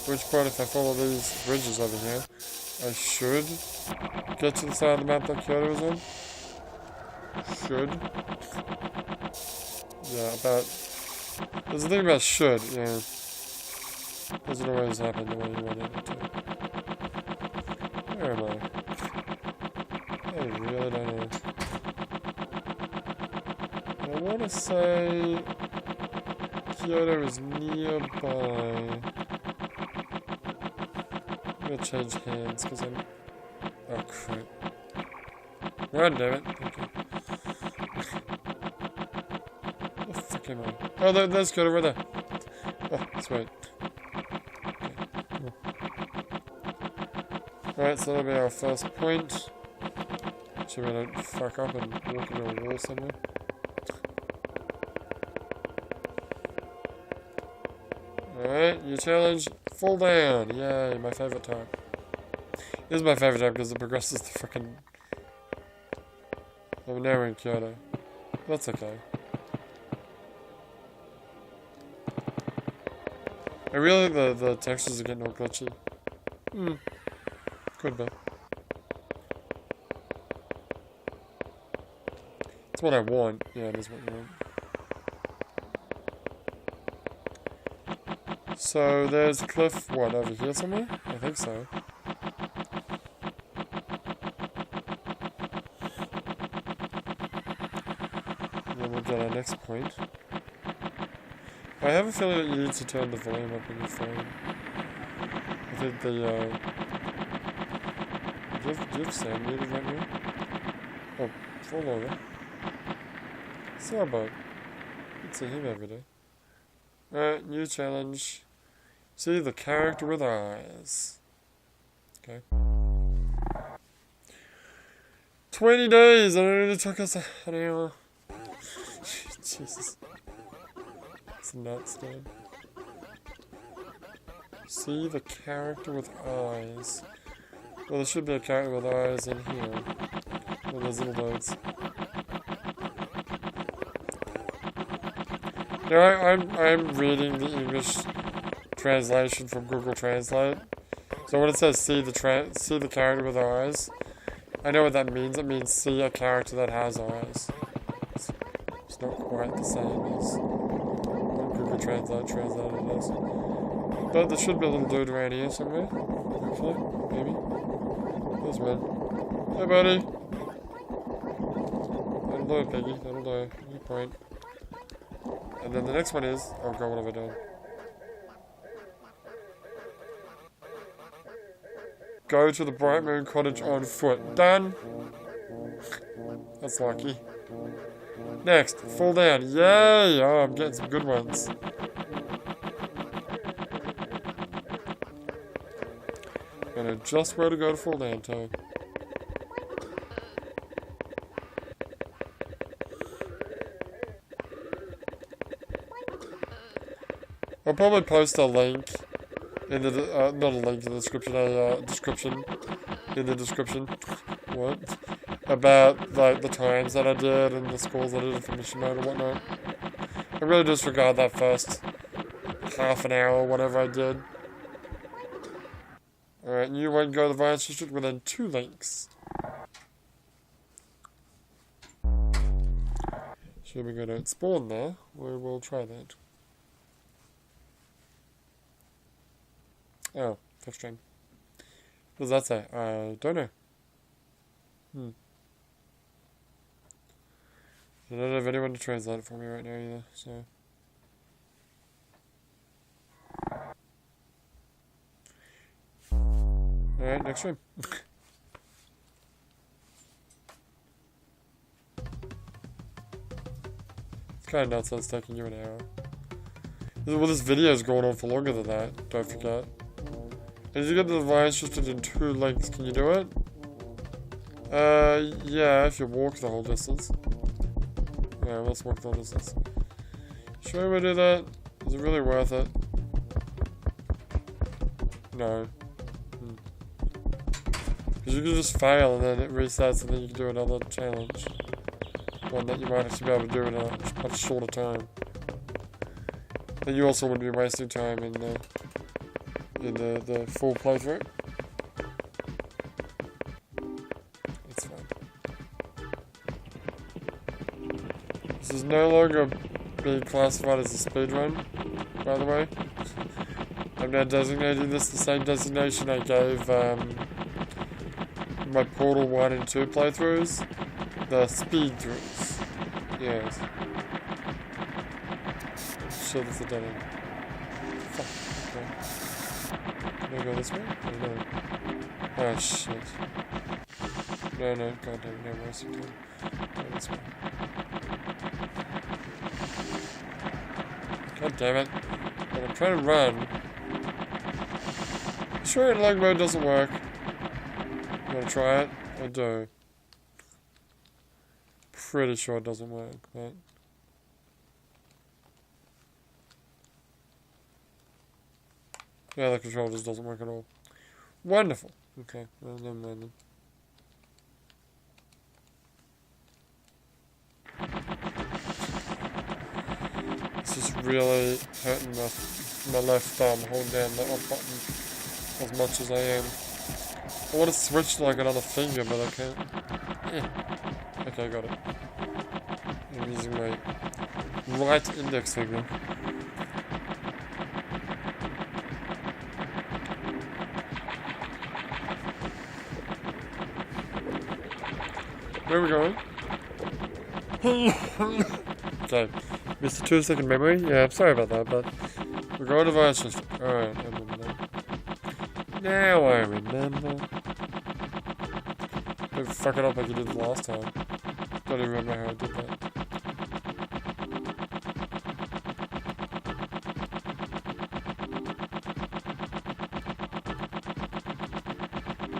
Which part, if I follow these bridges over here, I should get to the side of the map that Kyoto is on. Should. Yeah, about... There's a thing about should, yeah. Doesn't always happen the way you want it to. Where am I? I really don't know. I want to say Kyoto is nearby. I'm gonna change hands because I'm... Oh crap. Run, damn it. Thank you. Where the fuck am I? Oh, there's Kyoto right there. Oh, sweet. Okay. Alright, so that'll be our first point. So we don't fuck up and walk into a wall somewhere. Alright, your challenge, fall down. Yay, my favourite type. This is my favourite type because it progresses the frickin'... Oh, now we're in Kyoto. That's okay. I really think the textures are getting all glitchy. Could be. It's what I want. Yeah, it is what you want. So there's a cliff, what, over here somewhere? I think so. And then we'll get our next point. I have a feeling that you need to turn the volume up on your phone. I think the, do you have sound muted right now? Oh, fall over. Sailboat. Let's see him every day. Alright, new challenge. See the character with eyes. Okay. 20 days! And it only took us an hour. Jesus. It's nuts, dude. See the character with eyes. Well, there should be a character with eyes in here. With those little birds. Now, I'm reading the English translation from Google Translate. So when it says see the character with eyes, I know what that means. It means see a character that has eyes. It's not quite the same as what Google Translate translated it as. But there should be a little dude around here somewhere. Hopefully, maybe. There's one. Hey, buddy. That'll do, Piggy. That'll do. Good point. And then the next one is... Oh god, what have I done? Go to the Bright Moon Cottage on foot. Done! That's lucky. Next, fall down. Yay! Oh, I'm getting some good ones. I know just where to go to fall down to. I'll probably post a link in the, not a link in the description, a description in the description. What? About, like, the times that I did and the scores I did for mission mode and whatnot. I really disregard that first half an hour or whatever I did. Alright, new one, go to the Vice District within 2 links. Should we go to spawn there? We will try that. Oh, fifth stream. What does that say? I don't know. I don't have anyone to translate it for me right now either, so... Alright, next stream. It's kinda nuts that it's taking you an hour. Well, this video's going on for longer than that, don't forget. And you get the device just in 2 links, can you do it? Yeah, if you walk the whole distance. Yeah, let's walk the whole distance. Sure we do that? Is it really worth it? No. Because you can just fail and then it resets and then you can do another challenge. One that you might actually be able to do in a much shorter time. And you also wouldn't be wasting time in the full playthrough. It's fine. This is no longer being classified as a speedrun, by the way. I'm now designating this the same designation I gave my Portal 1 and 2 playthroughs. The speedthroughs. Yes. Shit, that's a dead end. Fuck. Okay. Can I go this way? Oh, no. Oh, shit. No, god damn, no wasting time. Go this way. God damn it. But I'm trying to run. Sure, in lag mode doesn't work. You wanna try it? I do. Pretty sure it doesn't work, but... Yeah, the control just doesn't work at all. Wonderful. Okay, well, never mind then. This is really hurting my my left thumb, hold down the up button as much as I am. I want to switch to like another finger, but I can't. Yeah. Okay, I got it. I'm using my right index finger. Where are we going? Okay, missed a 2-second memory. Yeah, I'm sorry about that, but we're going to voice system. Alright, I remember that. Now I remember. Don't fuck it up like you did the last time. Don't even remember how I did that.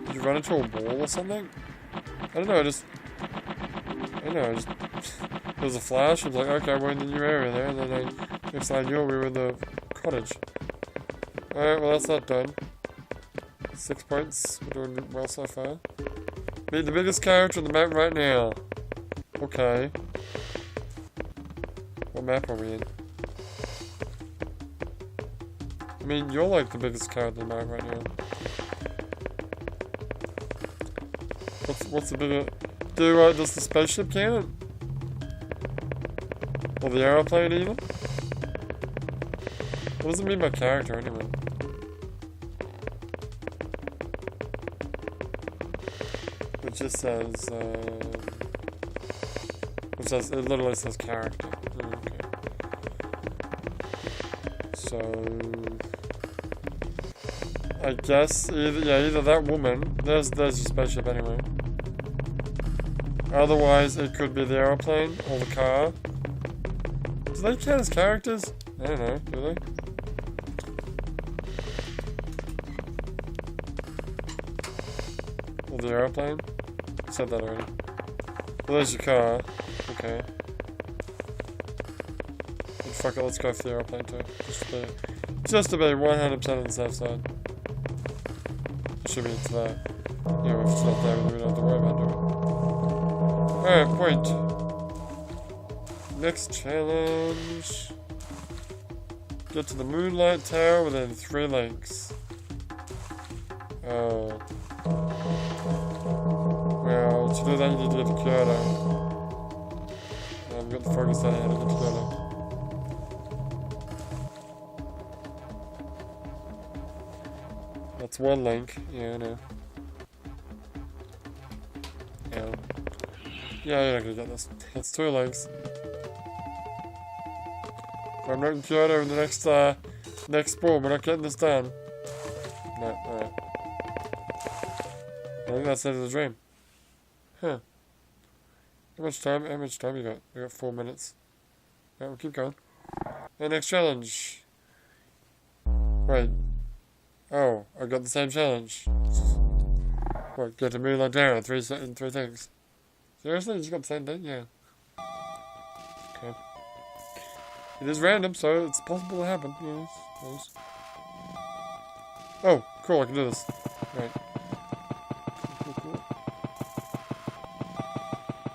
Did you run into a wall or something? I don't know, there was a flash, I was like, okay, we're in the new area there, and then next thing I knew, we were in the cottage. Alright, well that's not done. 6 points, we're doing well so far. Meet the biggest character on the map right now. Okay. What map are we in? I mean, you're like the biggest character on the map right now. What's the bigger... does the spaceship count? Or the aeroplane even? What does it mean by character anyway? It just says, it literally says character. Okay. So... I guess, either that woman, there's your spaceship anyway. Otherwise, it could be the aeroplane or the car. Do they count as characters? I don't know, do they? Or the aeroplane? I said that already. Well, there's your car. Okay. And fuck it, let's go for the aeroplane too. Just to be 100% on the safe side. Should be to that. Yeah, if it's not there, we don't have to worry about doing it. Alright, point. Next challenge. Get to the Moonlight Tower within 3 links. Oh. Well, to do that you need to get to Kyoto. I've got the focus on how to get to Kyoto. That's 1 link. Yeah, I know. Yeah. Yeah, you're not gonna get this. That's 2 links. If I'm not in Kyoto in the next spawn, we're not getting this done. No, alright. I think that's the end of the dream. Huh. How much time you got? We got 4 minutes. Alright, we'll keep going. The next challenge. Wait. Oh, I got the same challenge. What, get to Moonlight Tower in 3 things. Seriously? You just got the same thing? Yeah. Okay. It is random, so it's possible to happen. Yes. Yes. Oh, cool, I can do this. Right.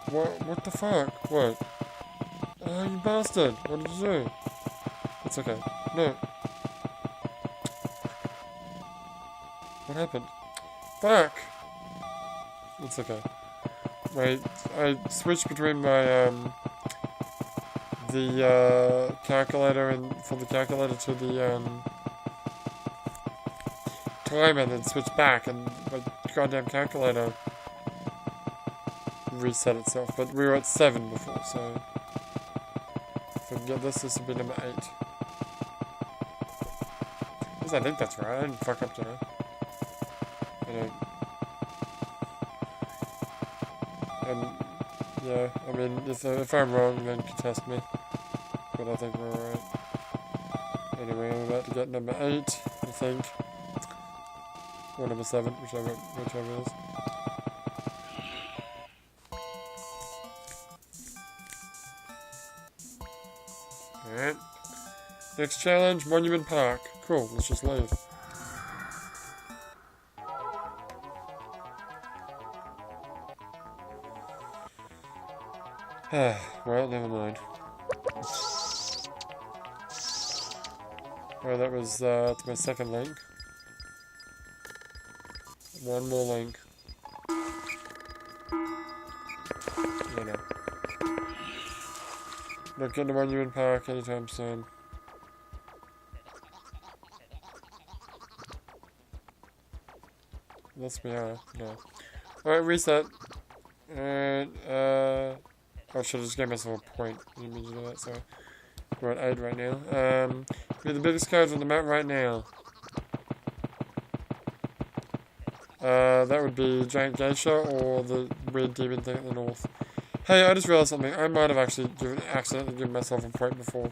Cool. What the fuck? What? Oh, you bastard. What did you do? It's okay. No. What happened? Fuck! It's okay. Wait, I switched between my, the, calculator and, from the calculator to the, timer and then switched back and my goddamn calculator reset itself. But we were at 7 before, so if we can get this will be number 8. At least I think that's right, I didn't fuck up today. Yeah, I mean, if I'm wrong, then contest me. But I think we're right. Anyway, I'm about to get number 8, I think. Or number 7, whichever it is. Alright. Next challenge, Monument Park. Cool, let's just leave. Well, never mind. Oh, that was my second link. One more link. You know. Not getting to Monument Park anytime soon. Unless we are. No. Alright, reset. And, I should have just gave myself a point. I didn't mean to do that, sorry. We're at 8 right now. We're the biggest character on the map right now. That would be Giant Geisha or the weird demon thing at the north. Hey, I just realized something. I might have actually accidentally given myself a point before.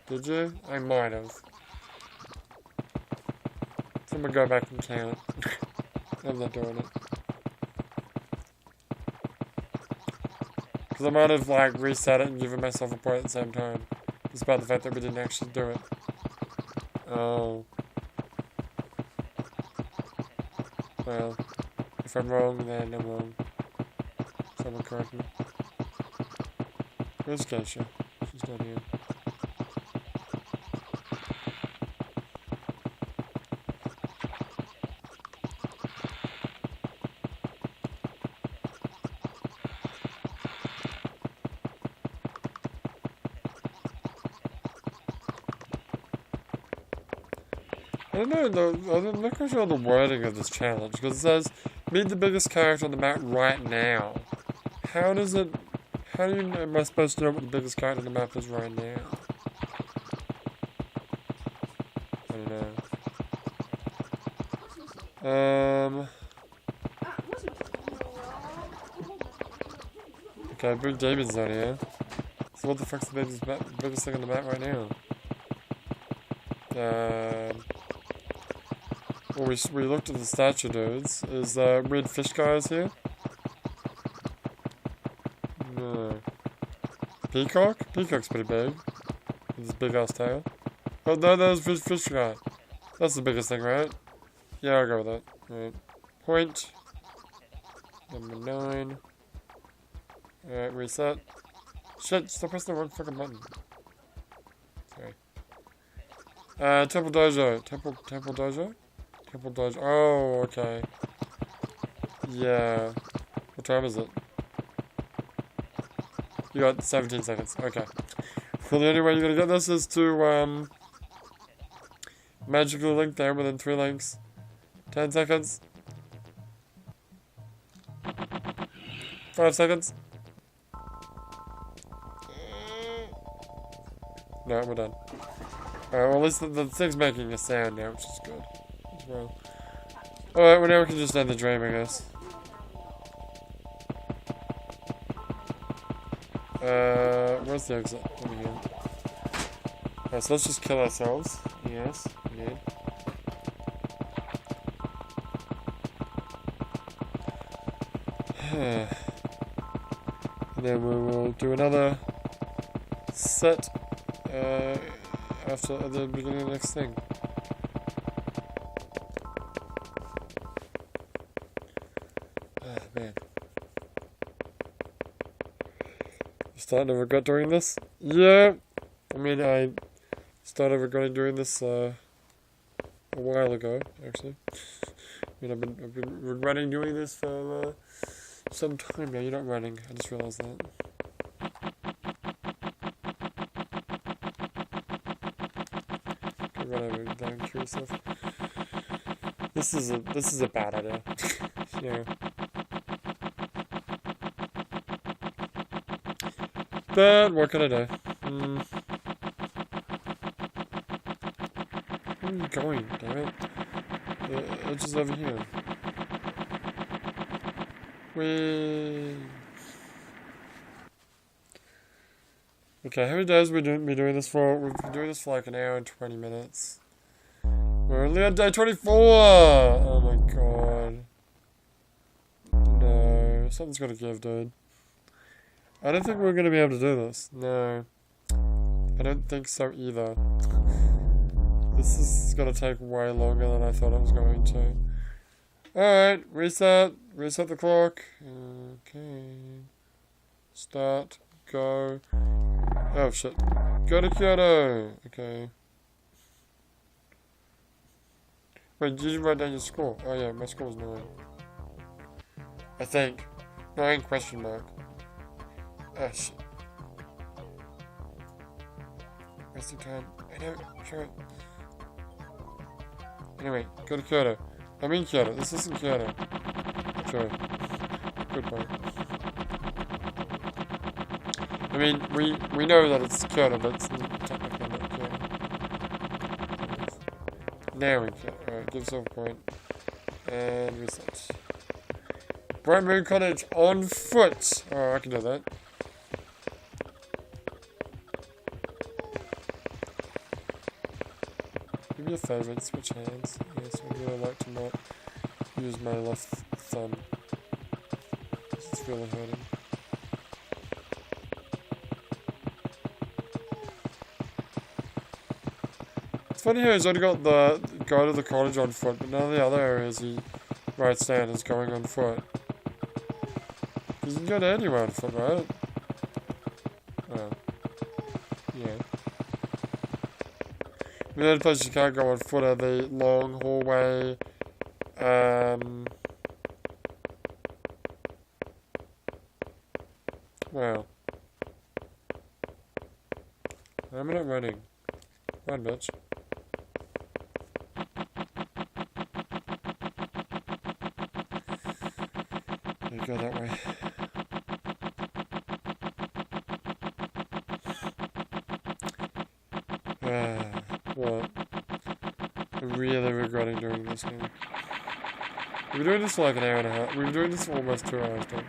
Did you? I might have. So I'm gonna go back and count. I'm not doing it. Because I might have, like, reset it and given myself a point at the same time. Despite the fact that we didn't actually do it. Oh. Well, if I'm wrong, then I'm wrong. Someone correct me. Where's Geisha? She's not here. I don't know, I'm not quite sure the wording of this challenge, because it says, meet the biggest character on the map right now. How do you, am I supposed to know what the biggest character on the map is right now? I don't know. Okay, Big David's not here. So what the fuck's the biggest thing on the map right now? Well, we looked at the statue dudes. Is Red Fish Guys here? No. Peacock? Peacock's pretty big. With his big ass tail. Oh no, that was Fish Guy. That's the biggest thing, right? Yeah, I'll go with that. Right. Point. Number 9. Alright, reset. Shit, stop pressing the wrong fucking button. Sorry. Temple Dojo. Temple Dojo? Temple Dojo. Oh, okay. Yeah. What time is it? You got 17 seconds. Okay. Well, the only way you're gonna get this is to, magically link there within 3 links. 10 seconds. 5 seconds. No, we're done. Alright, well at least the thing's making a sound now, which is good as well. Alright, well now we can just end the dream, I guess. Where's the exit? Over here. Alright, so let's just kill ourselves. Yes, we did. And then we will do another set after the beginning of the next thing. Ah, man. Starting to regret doing this? Yeah! I mean, I started regretting doing this a while ago, actually. I mean, I've been regretting doing this for some time now. You're not running, I just realized that. Whatever, don't kill yourself. This is a bad idea. Yeah. But what can I do? Where are you going, damn it? It's just over here. Whee! Okay, how many days have we been doing this for? We've been doing this for like an hour and 20 minutes. We're only on day 24! Oh my god. No, something's gotta give, dude. I don't think we're gonna be able to do this. No. I don't think so either. This is gonna take way longer than I thought it was going to. Alright, reset. Reset the clock. Okay. Start. Go. Oh shit. Go to Kyoto! Okay. Wait, did you write down your score? Oh yeah, my score was 9. I think. 9 question mark. Oh shit. Wasting time. I know, sure. Anyway, go to Kyoto. I mean Kyoto. This isn't Kyoto. Sure. Good point. I mean, we know that it's Kyoto, but it's technically not Kyoto. Now we can. Alright, give yourself a point. And reset. Bright Moon Cottage on foot! Oh, I can do that. Give me a favour and switch hands. Yes, I really like to not use my left thumb. It's really hurting. It's funny how he's only got the go to the cottage on foot, but none of the other areas he writes down is going on foot. Because you can go to anywhere on foot, right? Oh. Yeah. The only places you can't go on foot are the long hallway, wow. I'm not running. Run, bitch. You go that way. What? I'm really regretting doing this now. We were doing this for like an hour and a half. We were doing this for almost 2 hours, don't.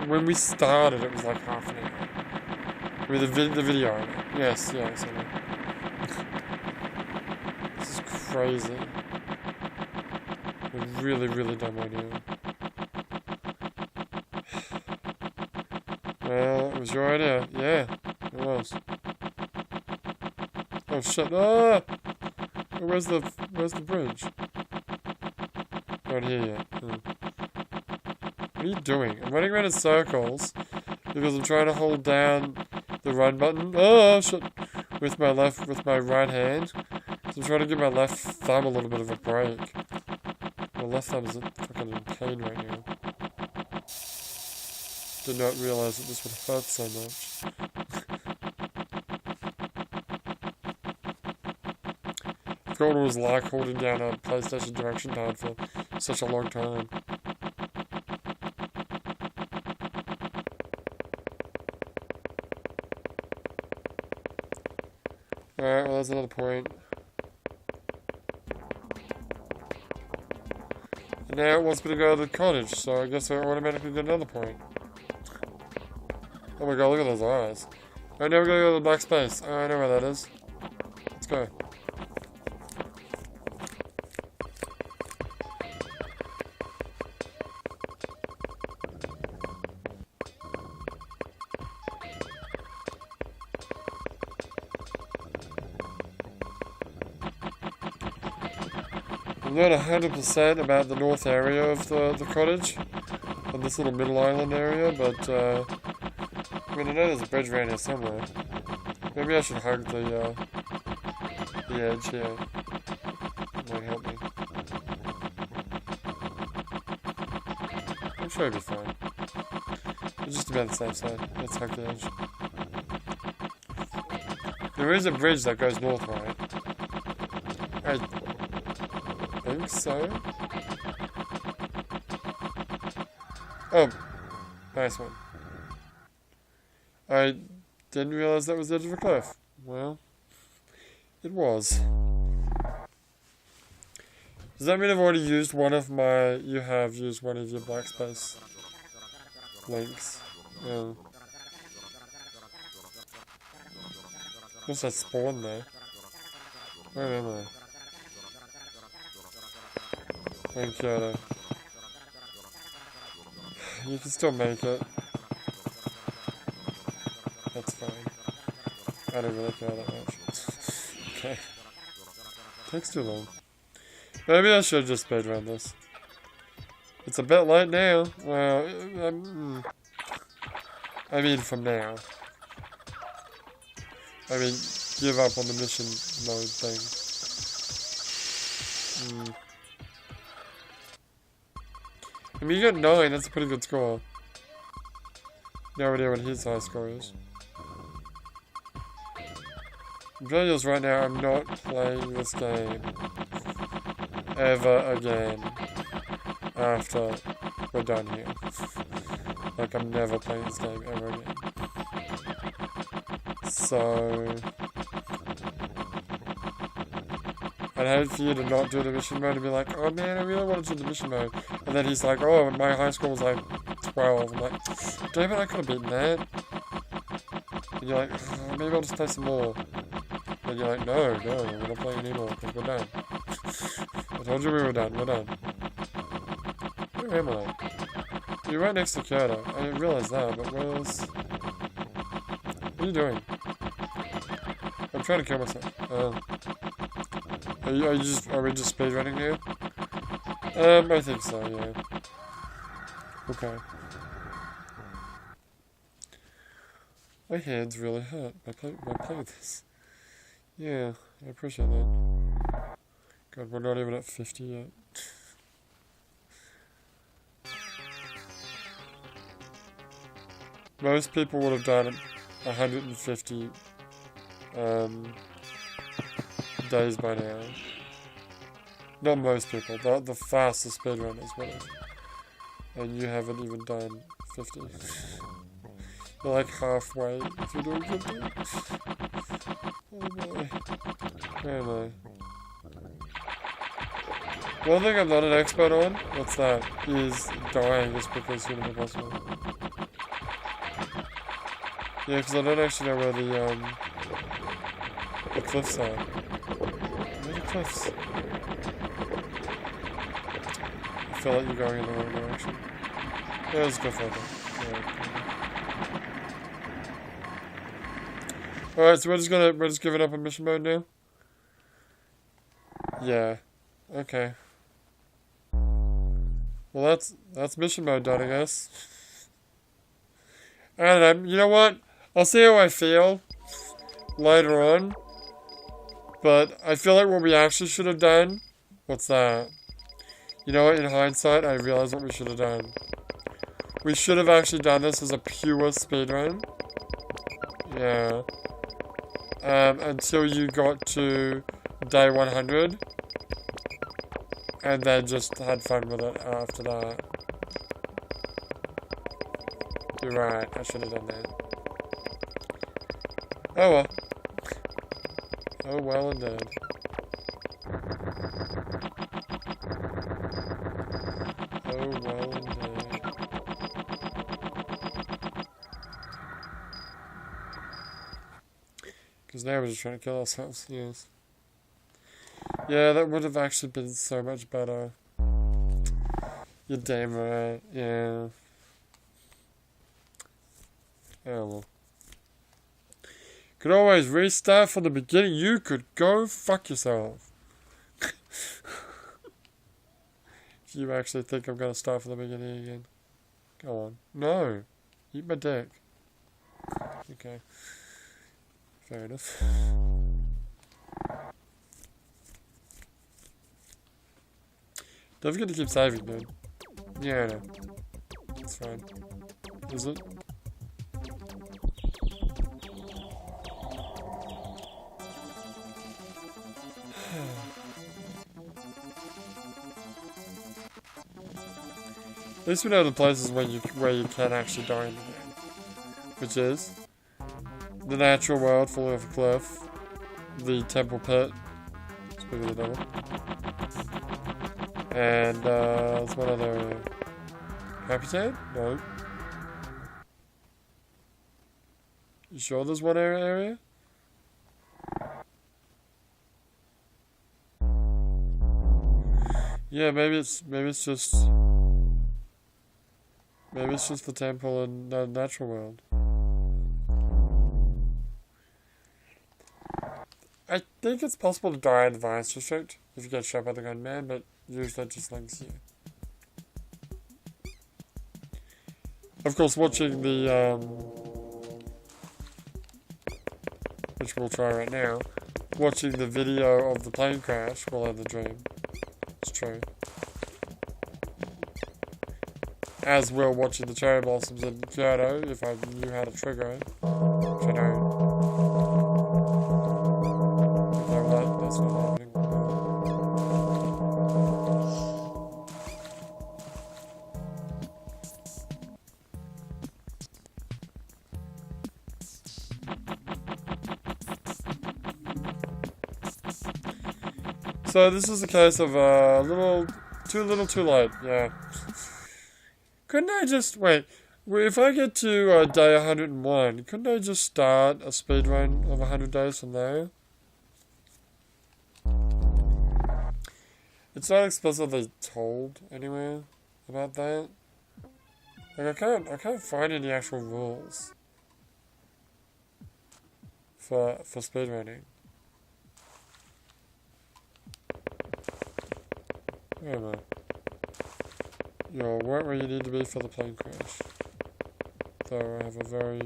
When we started, it was like half an hour. I mean, the video. Yes, I know. This is crazy. A really, really dumb idea. Well, it was your idea. Yeah, it was. Oh shit! Ah! Where's the bridge? Not here yet. What are you doing? I'm running around in circles because I'm trying to hold down the run button. Oh shit! With my right hand. So I'm trying to give my left thumb a little bit of a break. My left thumb is fucking in pain right now. Did not realize that this would hurt so much. I forgot what it was like holding down a PlayStation direction pad for such a long time. Alright, well, that's another point. And now it wants me to go to the cottage, so I guess I automatically get another point. Oh my god, look at those eyes. Alright, now we're gonna go to the black space. Oh, I know where that is. Let's go. I'm not 100% about the north area of the cottage, on this little middle island area, but I mean, I know there's a bridge around here somewhere. Maybe I should hug the edge here. It might help me. I'm sure it'll be fine. It's just about the safe side. Let's hug the edge. There is a bridge that goes north, right? I think so. Oh, nice one. I didn't realize that was the edge of a cliff. Well, it was. Does that mean I've already used one of my... You have used one of your black space links? Yeah. Also spawn there. Where am I? In Kyoto. You can still make it. That's fine. I don't really care that much. Okay. Takes too long. Maybe I should just speedrun this. It's a bit late now. Well, I mean from now. I mean, give up on the mission mode thing. I mean, you got 9, that's a pretty good score. No idea what his high score is. I'm telling you this right now, I'm not playing this game ever again after we're done here. Like, I'm never playing this game ever again. So I'd hate for you to not do the mission mode and be like, oh man, I really want to do the mission mode. And then he's like, oh, my high score was like 12. I'm like, damn it, I could have beaten that. And you're like, oh, maybe I'll just play some more. And you're like, no, we're not playing anymore because we're done. I told you we were done, we're done. Where am I? You're right next to Kyoto. I didn't realize that, but where's... What are you doing? I'm trying to kill myself. Are we just speedrunning here? I think so, yeah. Okay. My hands really hurt. I play this. Yeah, I appreciate that. God, we're not even at 50 yet. Most people would have done 150 days by now. Not most people, the fastest speedrunners would have. And you haven't even done 50. You're like halfway if you're doing 50. Oh boy. Where am I? One thing I'm not an expert on, what's that, is dying just because human impossible. Yeah, because I don't actually know where the cliffs are. Where are the cliffs? I feel like you're going in the wrong direction. Yeah, let's go further. Yeah, okay. Alright, so we're just giving up on mission mode now? Yeah. Okay. Well, that's mission mode done, I guess. I don't know, you know what? I'll see how I feel later on. But I feel like what we actually should have done... What's that? You know what, in hindsight, I realized what we should have done. We should have actually done this as a pure speedrun. Yeah. Until you got to day 100. And then just had fun with it after that. You're right, I should have done that. Oh well. Oh well indeed. Oh well indeed. Because now we're just trying to kill ourselves, yes. Yeah, that would have actually been so much better. You're damn right, yeah. Oh well. Could always restart from the beginning. You could go fuck yourself. If you actually think I'm gonna start from the beginning again. Go on. No. Eat my dick. Okay. Fair enough. Don't forget to keep saving, dude. Yeah, I know. It's fine. Is it? At least we know the places where you can actually die in the game. Which is the natural world falling off a cliff, the temple pit, speaking of the devil, and there's one other area. Capitan? No. You sure there's one area? Yeah, maybe it's just the temple in the natural world. I think it's possible to die in the Vice District if you get shot by the gunman, but usually that just links you. Of course, watching the, which we'll try right now, watching the video of the plane crash will end the dream. true. As well watching the cherry blossoms in Kyoto, if I knew how to trigger it. Which I don't. No, that's not happening. So this is a case of too little too late, yeah. Couldn't I just, wait, if I get to day 101, couldn't I just start a speedrun of 100 days from there? It's not explicitly told anywhere about that. Like I can't find any actual rules for speedrunning. Where am I? You're right where you need to be for the plane crash. Though I have a very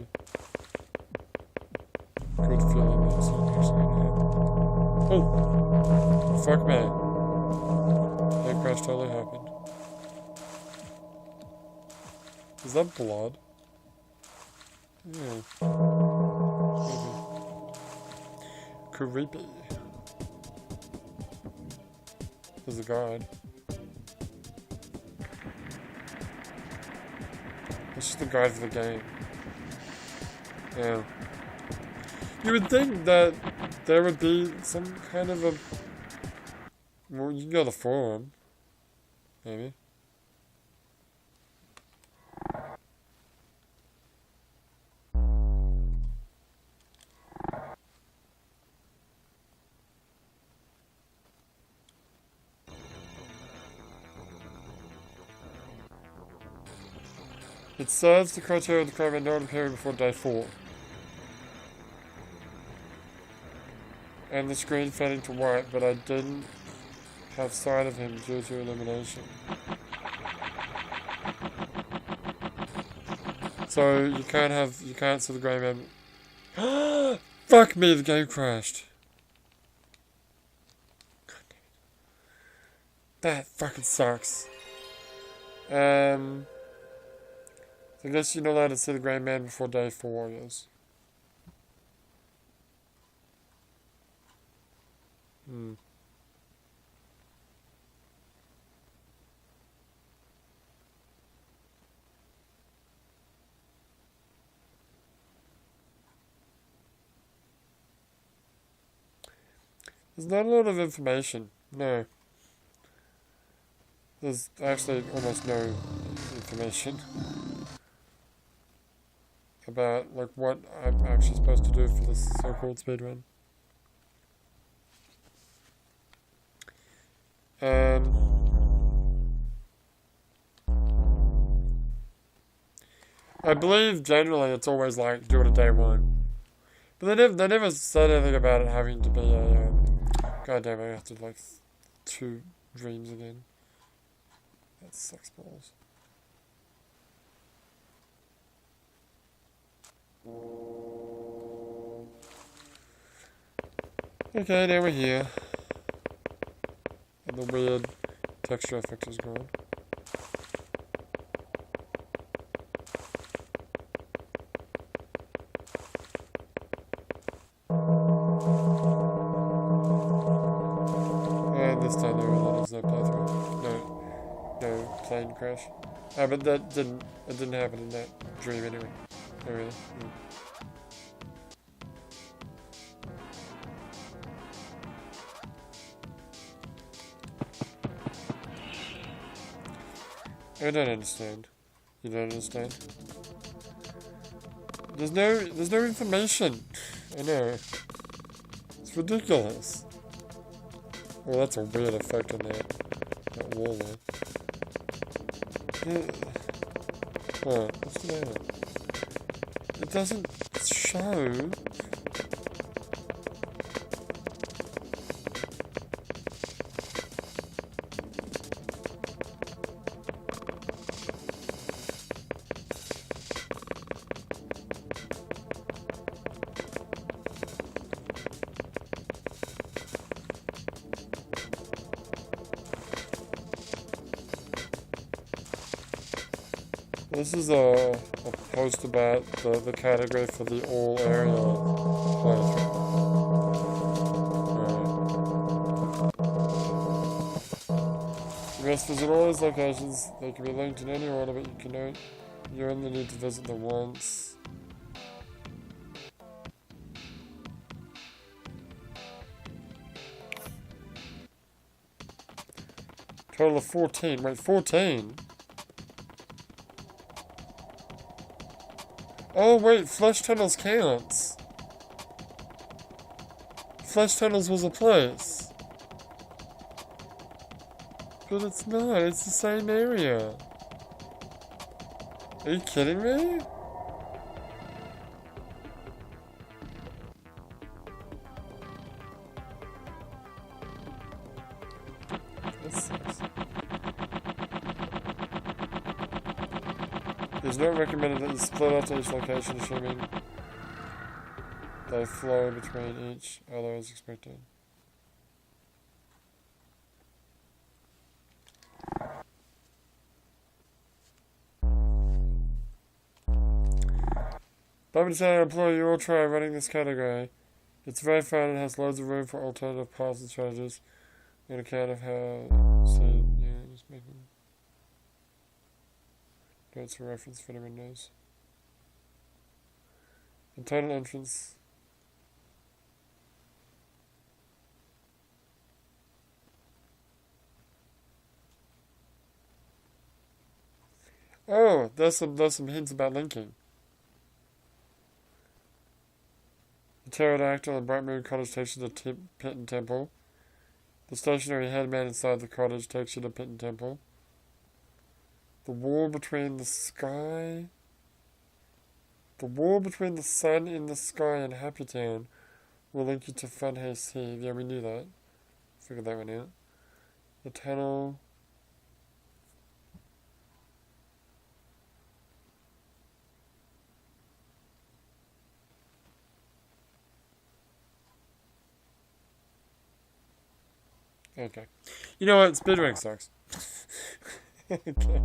good feeling that it's not actually gonna happen. Oh! Fuck me. Plane crash totally happened. Is that blood? Yeah. Maybe. Creepy. There's a guide. It's just a guide for the game. Yeah. You would think that there would be some kind of a... Well, you can go to the forum. Maybe. It serves the criteria of the crime and not appearing before day 4. And the screen fading to white, but I didn't have sight of him due to elimination. So you can't see the grey man. Fuck me, the game crashed. God damn it. That fucking sucks. I guess you're not allowed to see the grey man before day 4, I guess. There's not a lot of information. No. There's actually almost no information about like what I'm actually supposed to do for this so-called speedrun. I believe generally it's always like do it at day 1, but they never said anything about it having to be a god damn it, I have to like 2 dreams again. That sucks balls. Okay, now we're here. And the weird texture effect is gone. And this time there is no playthrough. No plane crash. But it didn't happen in that dream anyway. Oh really? I don't understand. You don't understand? There's no information. I know. It's ridiculous. Well, that's a weird effect on that wall there. Yeah. Oh, what's the matter? It doesn't show. This is a post about the category for the all area playthrough. You must visit all these locations. They can be linked in any order, but you only need to visit them once. Total of 14. Wait, 14? Oh wait, Flesh Tunnels counts. Flesh Tunnels was a place. But it's not, it's the same area. Are you kidding me? This sucks. It's not recommended that you split out to each location, assuming they flow between each other as expected. By deciding to employ you will try running this category. It's very fun and has loads of room for alternative paths and strategies on account of how just making notes for reference for the windows. The total entrance. Oh, there's some hints about linking. The pterodactyl and Bright Moon Cottage takes you to Pit and Temple. The stationary headman inside the cottage takes you to Pit and Temple. The wall between the sun in the sky and Happy Town will link you to Funhouse Heave. Yeah, we knew that. Figured that one out. The tunnel. Okay. You know what? Speedrunning sucks. Okay.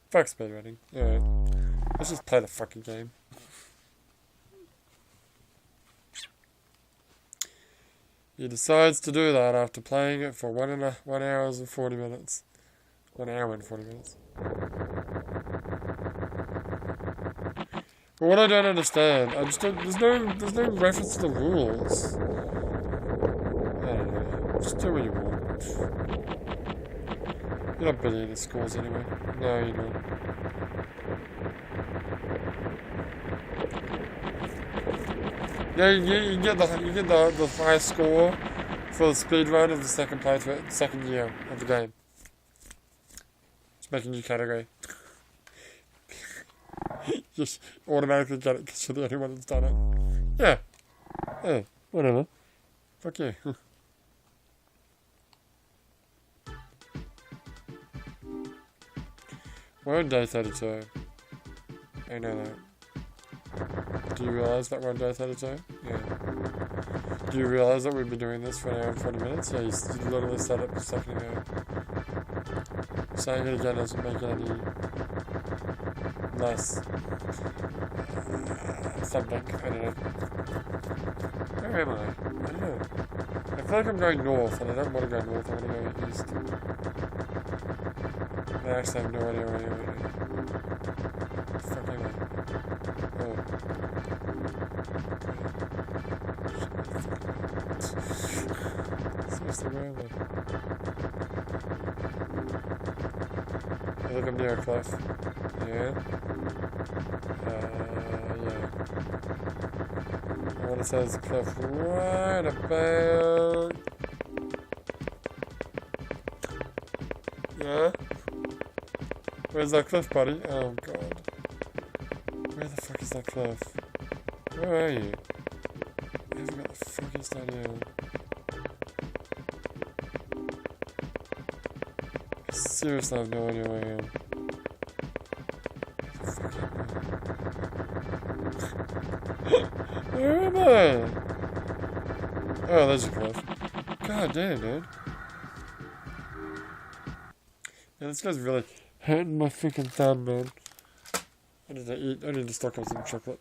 Fuck speedrunning. Alright. Let's just play the fucking game. He decides to do that after playing it for 1 hour and 40 minutes. 1 hour and 40 minutes. But what I don't understand, there's no reference to the rules. I don't know. Just do what you want. You're not beating any scores anyway. No, you're not. Yeah, you get the high score for the speedrun of the second playthrough, second year of the game. Just make a new category. Just automatically get it because you're the only one that's done it. Yeah. Hey, whatever. Fuck you. We're on day 32. I know that. Do you realise that we're on day 32? Yeah. Do you realise that we've been doing this for 1 hour and 40 minutes? Yeah, you literally set up a second ago. Saying it again doesn't make it any less. Something. I don't know. Where am I? I don't know. I feel like I'm going north, and I don't want to go north, I want to go east. I actually have no idea where I am. Fuck am I? Oh. Seriously, where am I? I look, I'm near a cliff. Yeah. Yeah. I want to say there's a cliff right about... Yeah? Where's that cliff, buddy? Oh, God. Where the fuck is that cliff? Where are you? I haven't got the fucking idea. I seriously have no idea where I am. Where am I? Oh, there's a cliff. God damn, dude. Yeah, this guy's really hurting my freaking thumb, man. I need to stock up some chocolate.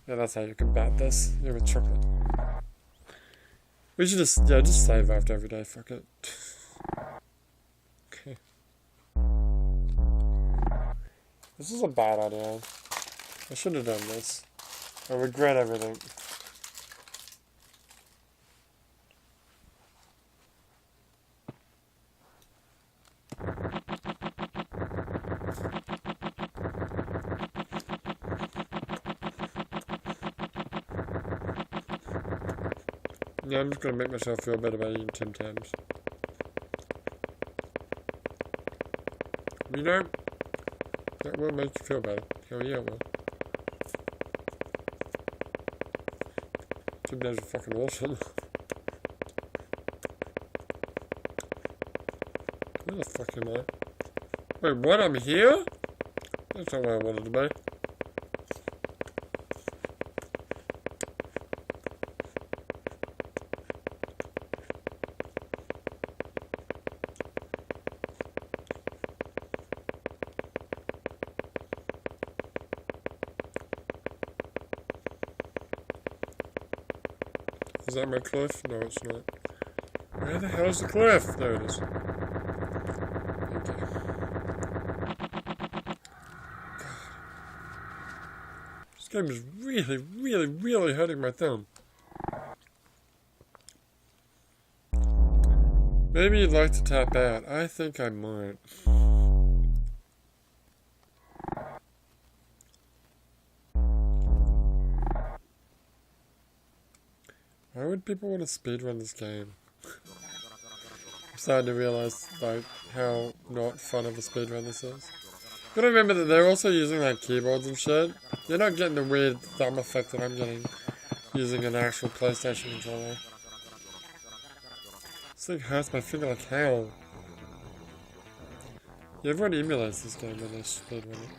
Yeah, that's how you combat this. Yeah, with chocolate. We should just save after every day, fuck it. Okay. This is a bad idea. I should have done this. I regret everything. Yeah, I'm just gonna make myself feel better by eating Tim Tams. You know, that will make you feel better. Hell yeah, it will. Tim Tams are fucking awesome. Where the fuck am I? Wait, what? I'm here? That's not where I wanted to be. Is that my cliff? No, it's not. Where the hell is the cliff? There it is. Okay. God. This game is really, really, really hurting my thumb. Maybe you'd like to tap out. I think I might. Why would people want to speedrun this game? I'm starting to realize, like, how not fun of a speedrun this is. You gotta remember that they're also using, like, keyboards and shit. You're not getting the weird thumb effect that I'm getting using an actual PlayStation controller. This thing hurts my finger like hell. Yeah, everyone emulates this game when they speedrun it.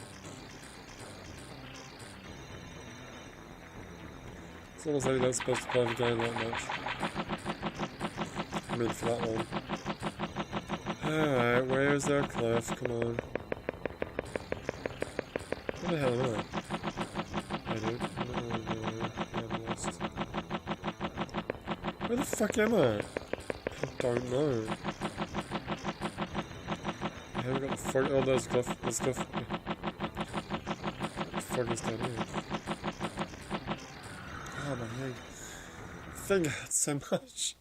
It's almost like you're not supposed to play the game that much. I mean, for that long. Alright, where is our cliff? Come on. Where the hell am I? I don't know. I'm lost. Where the fuck am I? I don't know. I haven't got the fuck. Oh, there's cliff. There's cliff. What the fuck is down here? Oh, my leg. Finger hurts so much.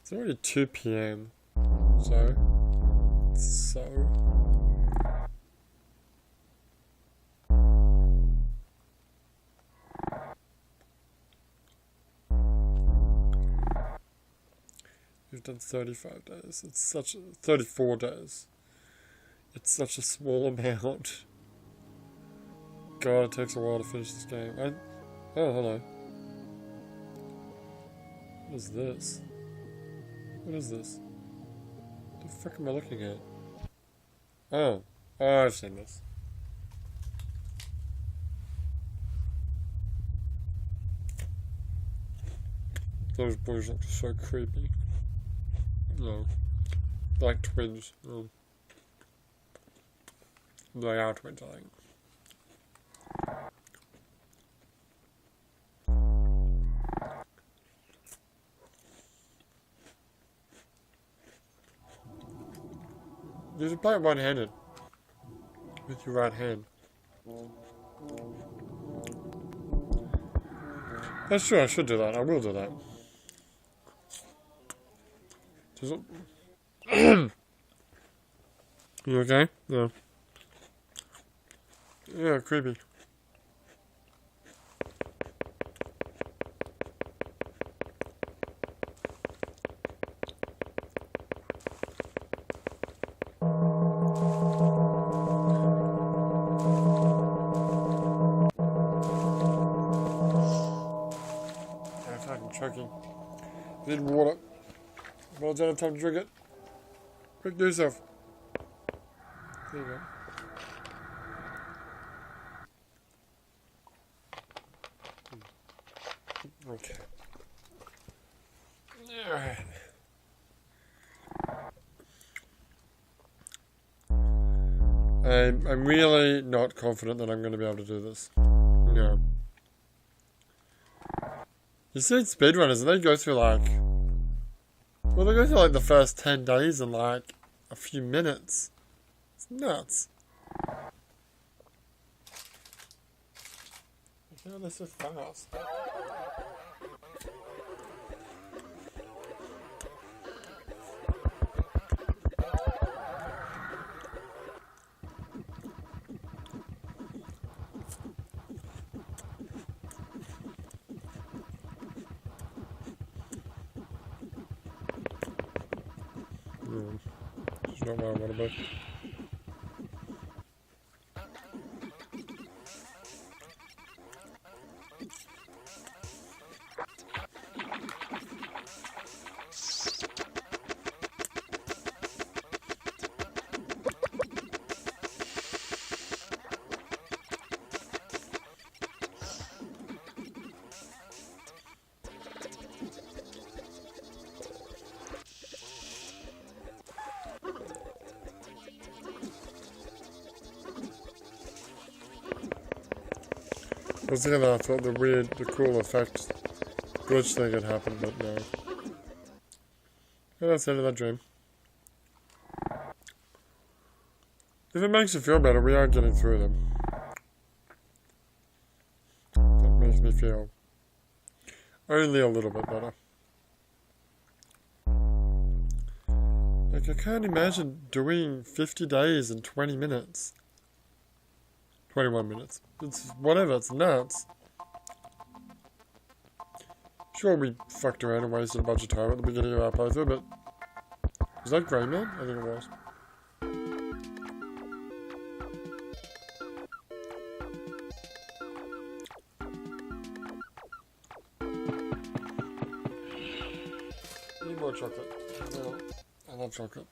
It's already 2 PM. So. We've done 35 days. It's such 34 days. It's such a small amount. God, it takes a while to finish this game. Oh, hello. What is this? What is this? What the fuck am I looking at? Oh, I've seen this. Those boys look so creepy. No. Like twins. Oh. They are twins, I think. You should play it one-handed. With your right hand. That's true, I should do that. I will do that. Does it... You okay? Yeah. Yeah, creepy. Choking. I need water. Well, I don't have time to drink it. Quick, do yourself. There you go. Okay. Alright. I'm really not confident that I'm going to be able to do this. No. You see speedrunners, and they go through like... Well, they go through like the first 10 days in like a few minutes. It's nuts. How are they so fast? It's not where I want to be. I was thinking that I thought the cool effect glitch thing had happened, but no. Yeah, that's the end of that dream. If it makes you feel better, we are getting through them. That makes me feel only a little bit better. Like, I can't imagine doing 50 days in 20 minutes. 21 minutes. It's whatever, it's nuts. Sure, we fucked around and wasted a bunch of time at the beginning of our playthrough, but... Was that Grey Man? I think it was. Need more chocolate. I love chocolate.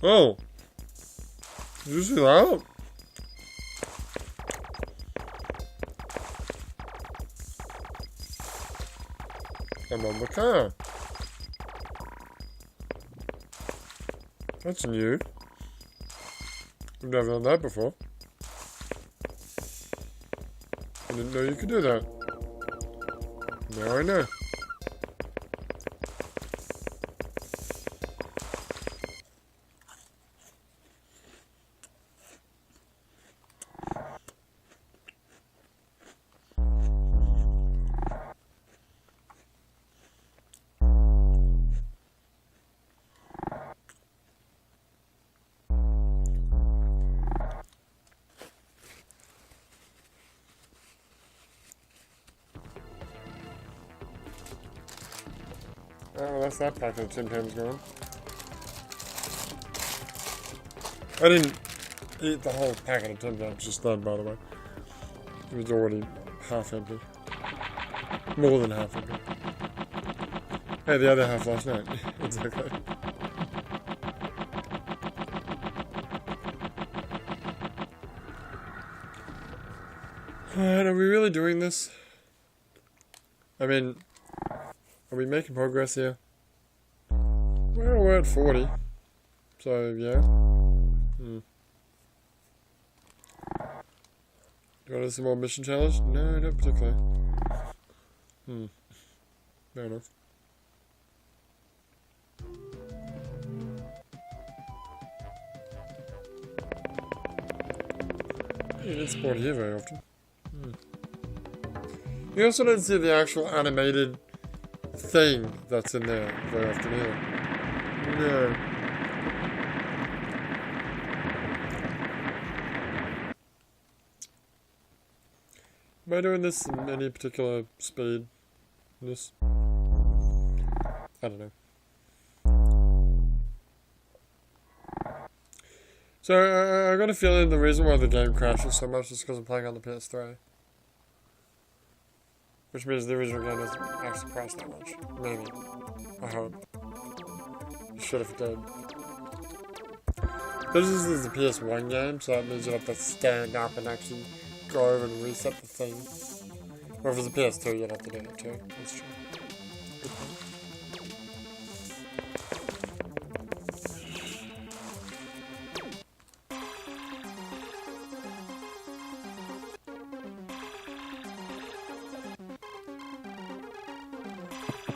Oh! Did you see that? I'm on the car. That's new. I've never done that before. I didn't know you could do that. Now I know. Oh, that's that packet of Tim Tams gone. I didn't eat the whole packet of Tim Tams just then, by the way. It was already half empty. More than half empty. Hey, the other half last night. Exactly. Alright, are we really doing this? I mean... Are we making progress here? Well, we're at 40. So, yeah. Do you want to do some more mission challenge? No, not particularly. Fair enough. You don't spawn here very often. You also don't see the actual animated thing that's in there very often either. No. Am I doing this in any particular speed? This? I don't know. So, I got a feeling the reason why the game crashes so much is because I'm playing on the PS3. Which means the original game doesn't actually crash that much. Maybe. I hope. It should if it did. This is a PS1 game, so that means you have to stand up and actually go over and reset the thing. Or if it's a PS2, you'd have to do it too. That's true. Good point.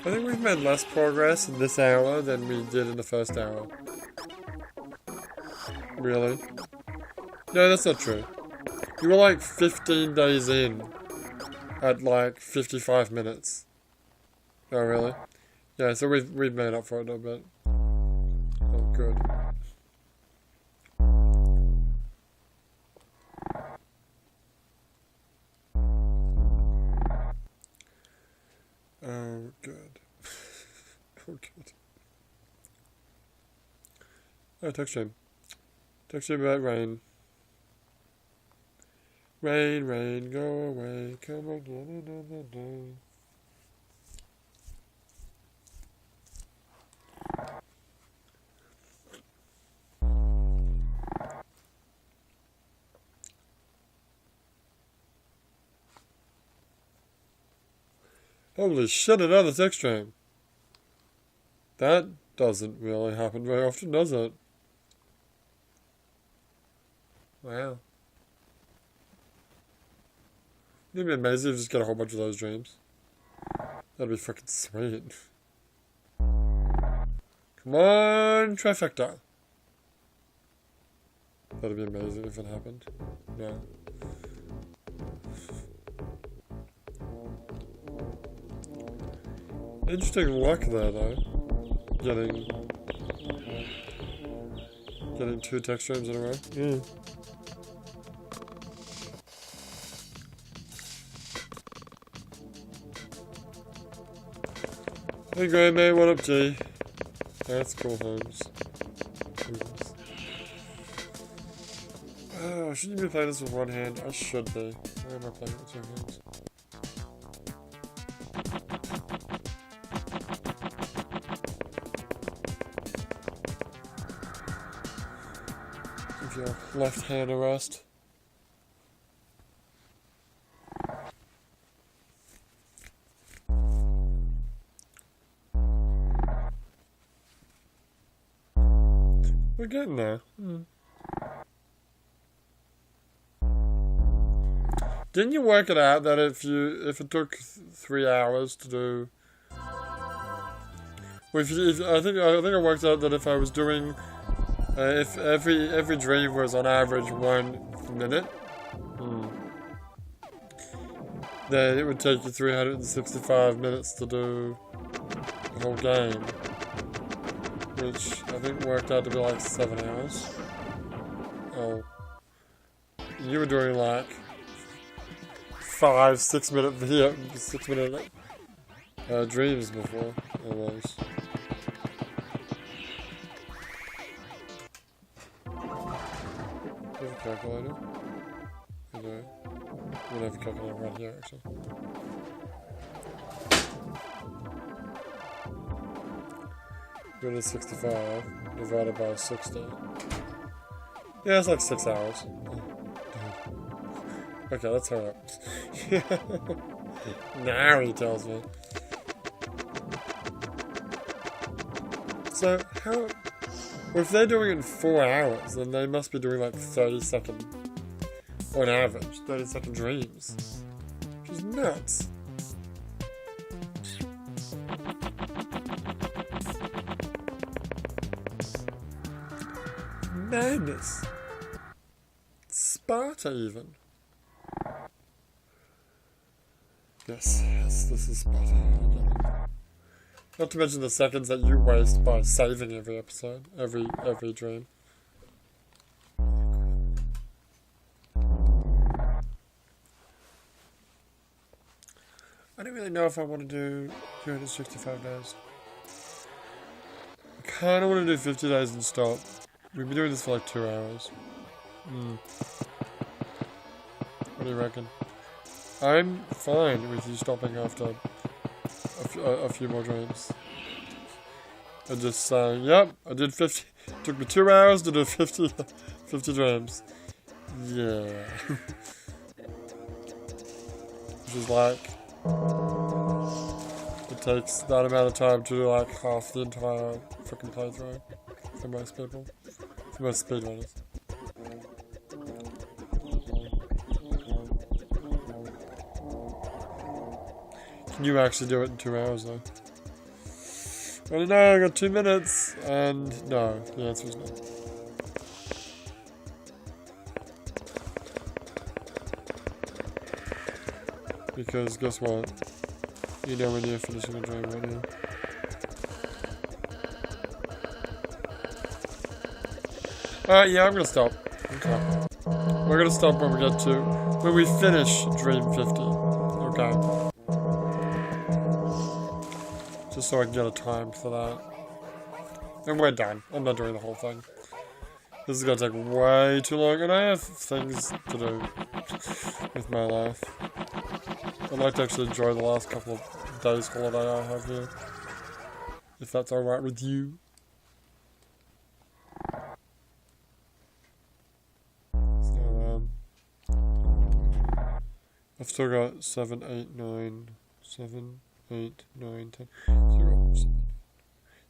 I think we've made less progress in this hour than we did in the first hour. Really? No, that's not true. You were like 15 days in at like 55 minutes. Oh, really? Yeah, so we've made up for it a little bit. Oh, good. Oh, good. Oh, good. Oh, text stream. Text stream about rain. Rain, rain, go away. Come again another day. Holy shit, another text stream. That doesn't really happen very often, does it? Wow. It'd be amazing if you just get a whole bunch of those dreams. That'd be freaking sweet. Come on, trifecta. That'd be amazing if it happened. No. Interesting luck there, though. Getting 2 text streams in a row. Yeah. Hey, Grey May, what up, G? That's cool, Holmes. Oh, shouldn't you be playing this with one hand? I should be. Why am I playing with 2 hands? Give your left hand a rest. We're getting there. Didn't you work it out that if it took 3 hours to do, well, I think I worked out that if I was doing, if every dream was on average 1 minute, then it would take you 365 minutes to do the whole game. Which I think worked out to be like 7 hours. Oh. You were doing like 5-6 minute video, 6 minute dreams before, almost. Do you have a calculator? I do. We have a calculator right here, actually. Unit 65 divided by 60. Yeah, it's like 6 hours. Oh, okay, let's hurry up. Now he tells me. So, how... Well, if they're doing it in 4 hours, then they must be doing like 30-second... On average, 30-second dreams. Which is nuts. Madness. Sparta, even. Yes, this is Sparta. Not to mention the seconds that you waste by saving every episode, every dream. I don't really know if I want to do 365 days. I kind of want to do 50 days and stop. We've been doing this for like 2 hours. What do you reckon? I'm fine with you stopping after a few more dreams. And just saying, yep, I did 50. It took me 2 hours to do 50 dreams. Yeah. which is like, it takes that amount of time to do like half the entire freaking playthrough for most people, for most speedrunners. Can you actually do it in 2 hours though? I don't know, I got 2 minutes, and no, the answer is no. Because guess what? You know when you're finishing a dream right now. Alright, yeah, I'm gonna stop. Okay. We're gonna stop when we finish Dream 50. Okay. Just so I can get a time for that. And we're done. I'm not doing the whole thing. This is gonna take way too long, and I have things to do with my life. I'd like to actually enjoy the last couple of days holiday I have here. If that's alright with you. So, I've still got 7, 8, 9, 7, 8, 9, 10.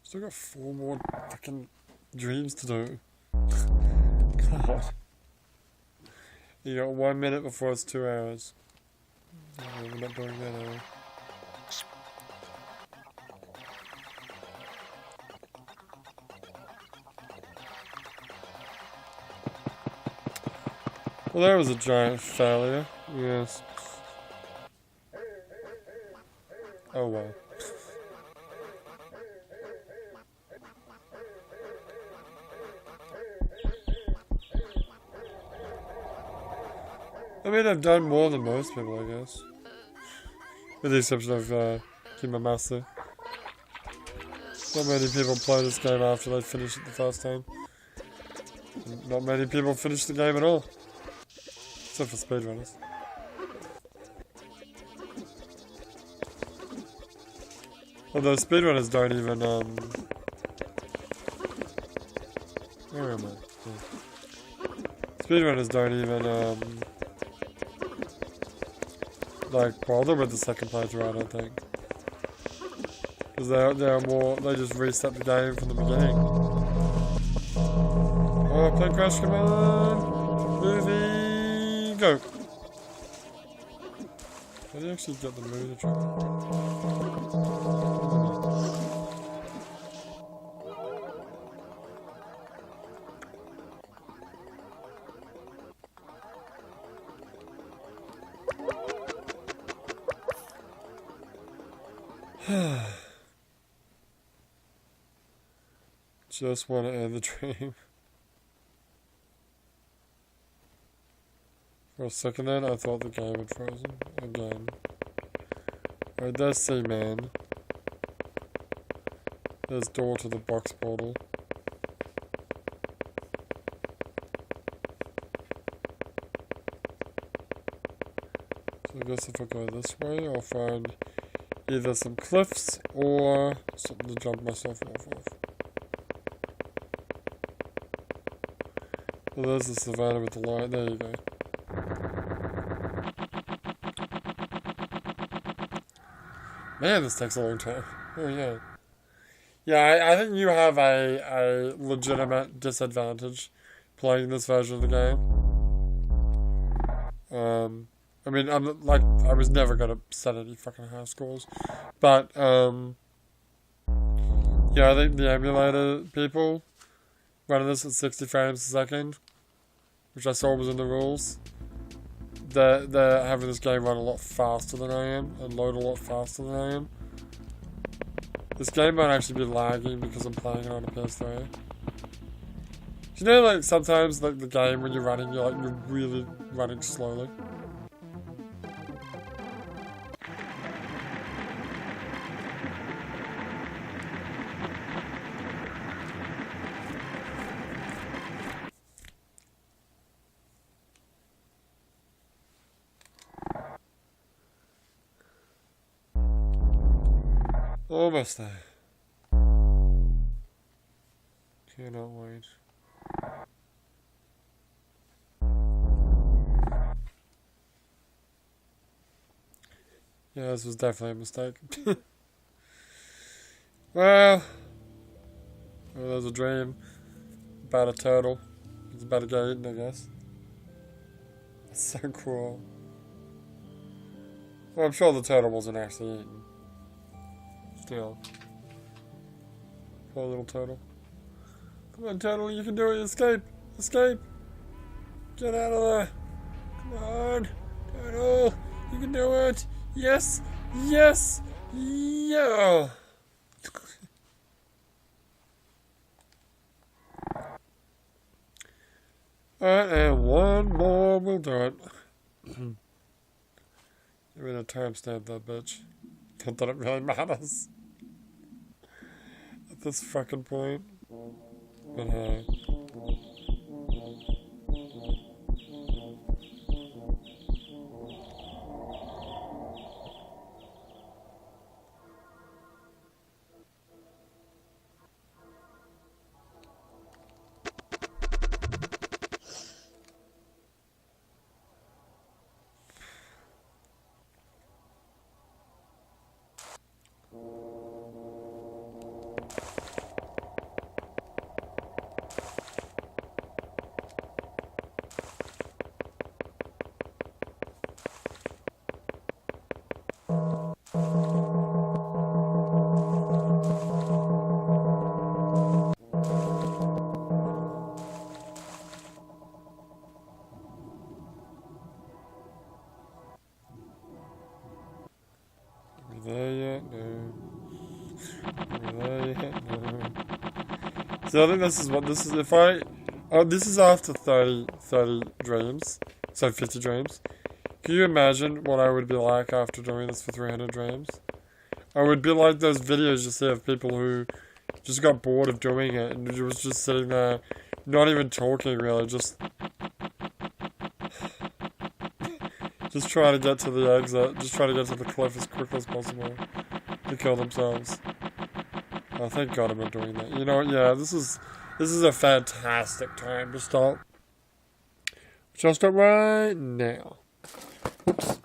Still got 4 more fucking dreams to do. God. You got 1 minute before it's 2 hours. No, we're not doing that, are we? Well, that was a giant failure. Yes. Oh well. I mean, I've done more than most people, I guess. With the exception of Kimamass. Not many people play this game after they finish it the first time. Not many people finish the game at all. Except for speedrunners. Although speedrunners don't even, where am I? Yeah. Speedrunners don't even, like, bother with the second playthrough, I don't think. Because they're more, they just reset the game from the beginning. Oh, plane crash, come on! Movie, go! How do you actually get the movie track? Just want to end the dream. For a second then, I thought the game had frozen. Again. Alright, there's Seaman. There's door to the box portal. So I guess if I go this way, I'll find either some cliffs or something to jump myself off of. Well, there's the savannah with the light. There you go. Man, this takes a long time. Oh, yeah. Yeah, I think you have a legitimate disadvantage playing this version of the game. I mean, I was never gonna set any fucking high scores. But, yeah, I think the emulator people running this at 60 frames a second, which I saw was in the rules, they're having this game run a lot faster than I am, and load a lot faster than I am. This game might actually be lagging because I'm playing it on a PS3. You know, like, sometimes, like, the game when you're running, you're really running slowly. Almost there. Cannot wait. Yeah, this was definitely a mistake. Well, oh, there's a dream about a turtle. It's about to get eaten, I guess. That's so cool. Well, I'm sure the turtle wasn't actually eaten. Still. Poor little turtle. Come on, turtle, you can do it. Escape! Escape! Get out of there! Come on! Turtle! You can do it! Yes! Yes! Yeah! Alright, and one more will do it. Give me a timestamp, that bitch. Not that it really matters. At this fucking point. But hey. There yet? No. There yet? No. So I think this is what this is. If I... Oh, this is after 30 dreams. So 50 dreams. Can you imagine what I would be like after doing this for 300 dreams? I would be like those videos you see of people who just got bored of doing it and was just sitting there, not even talking really, just trying to get to the exit, just trying to get to the cliff as quickly as possible to kill themselves. Oh, thank God I'm not doing that. You know what? Yeah, this is a fantastic time to stop. Which I'll start right now. Oops.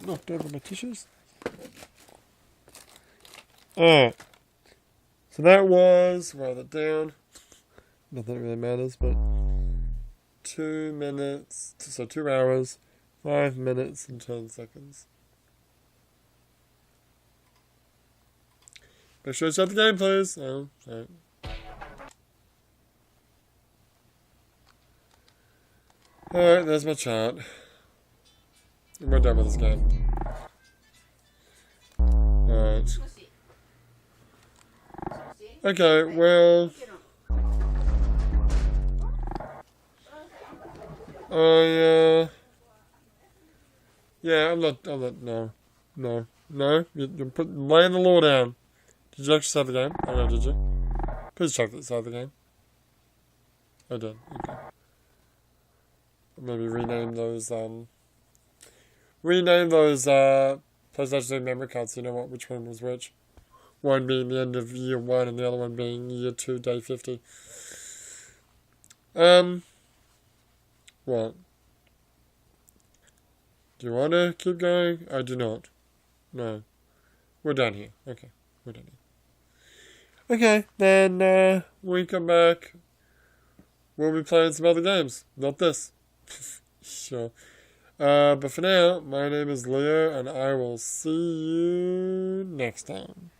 Knocked over my tissues. Alright. So that was, write it down. Not that it really matters, but 2 minutes, so 2 hours, 5 minutes and 10 seconds. Make sure you start the game, please. Oh, sorry. Alright, there's my chart. And we're done with this game. Alright. Okay, well... Yeah, I'm not, no. You put, laying the law down. Did you actually start the game? Oh no, did you? Please check that start the game. I did, okay. Maybe rename those, PlayStation 2 memory cards so you know what, which one was which. One being the end of year 1 and the other one being year 2, day 50. What? Do you want to keep going? I do not. No. We're done here. Okay, we're done here. Okay, then, when we come back, we'll be playing some other games. Not this. Sure. But for now, my name is Leo, and I will see you next time.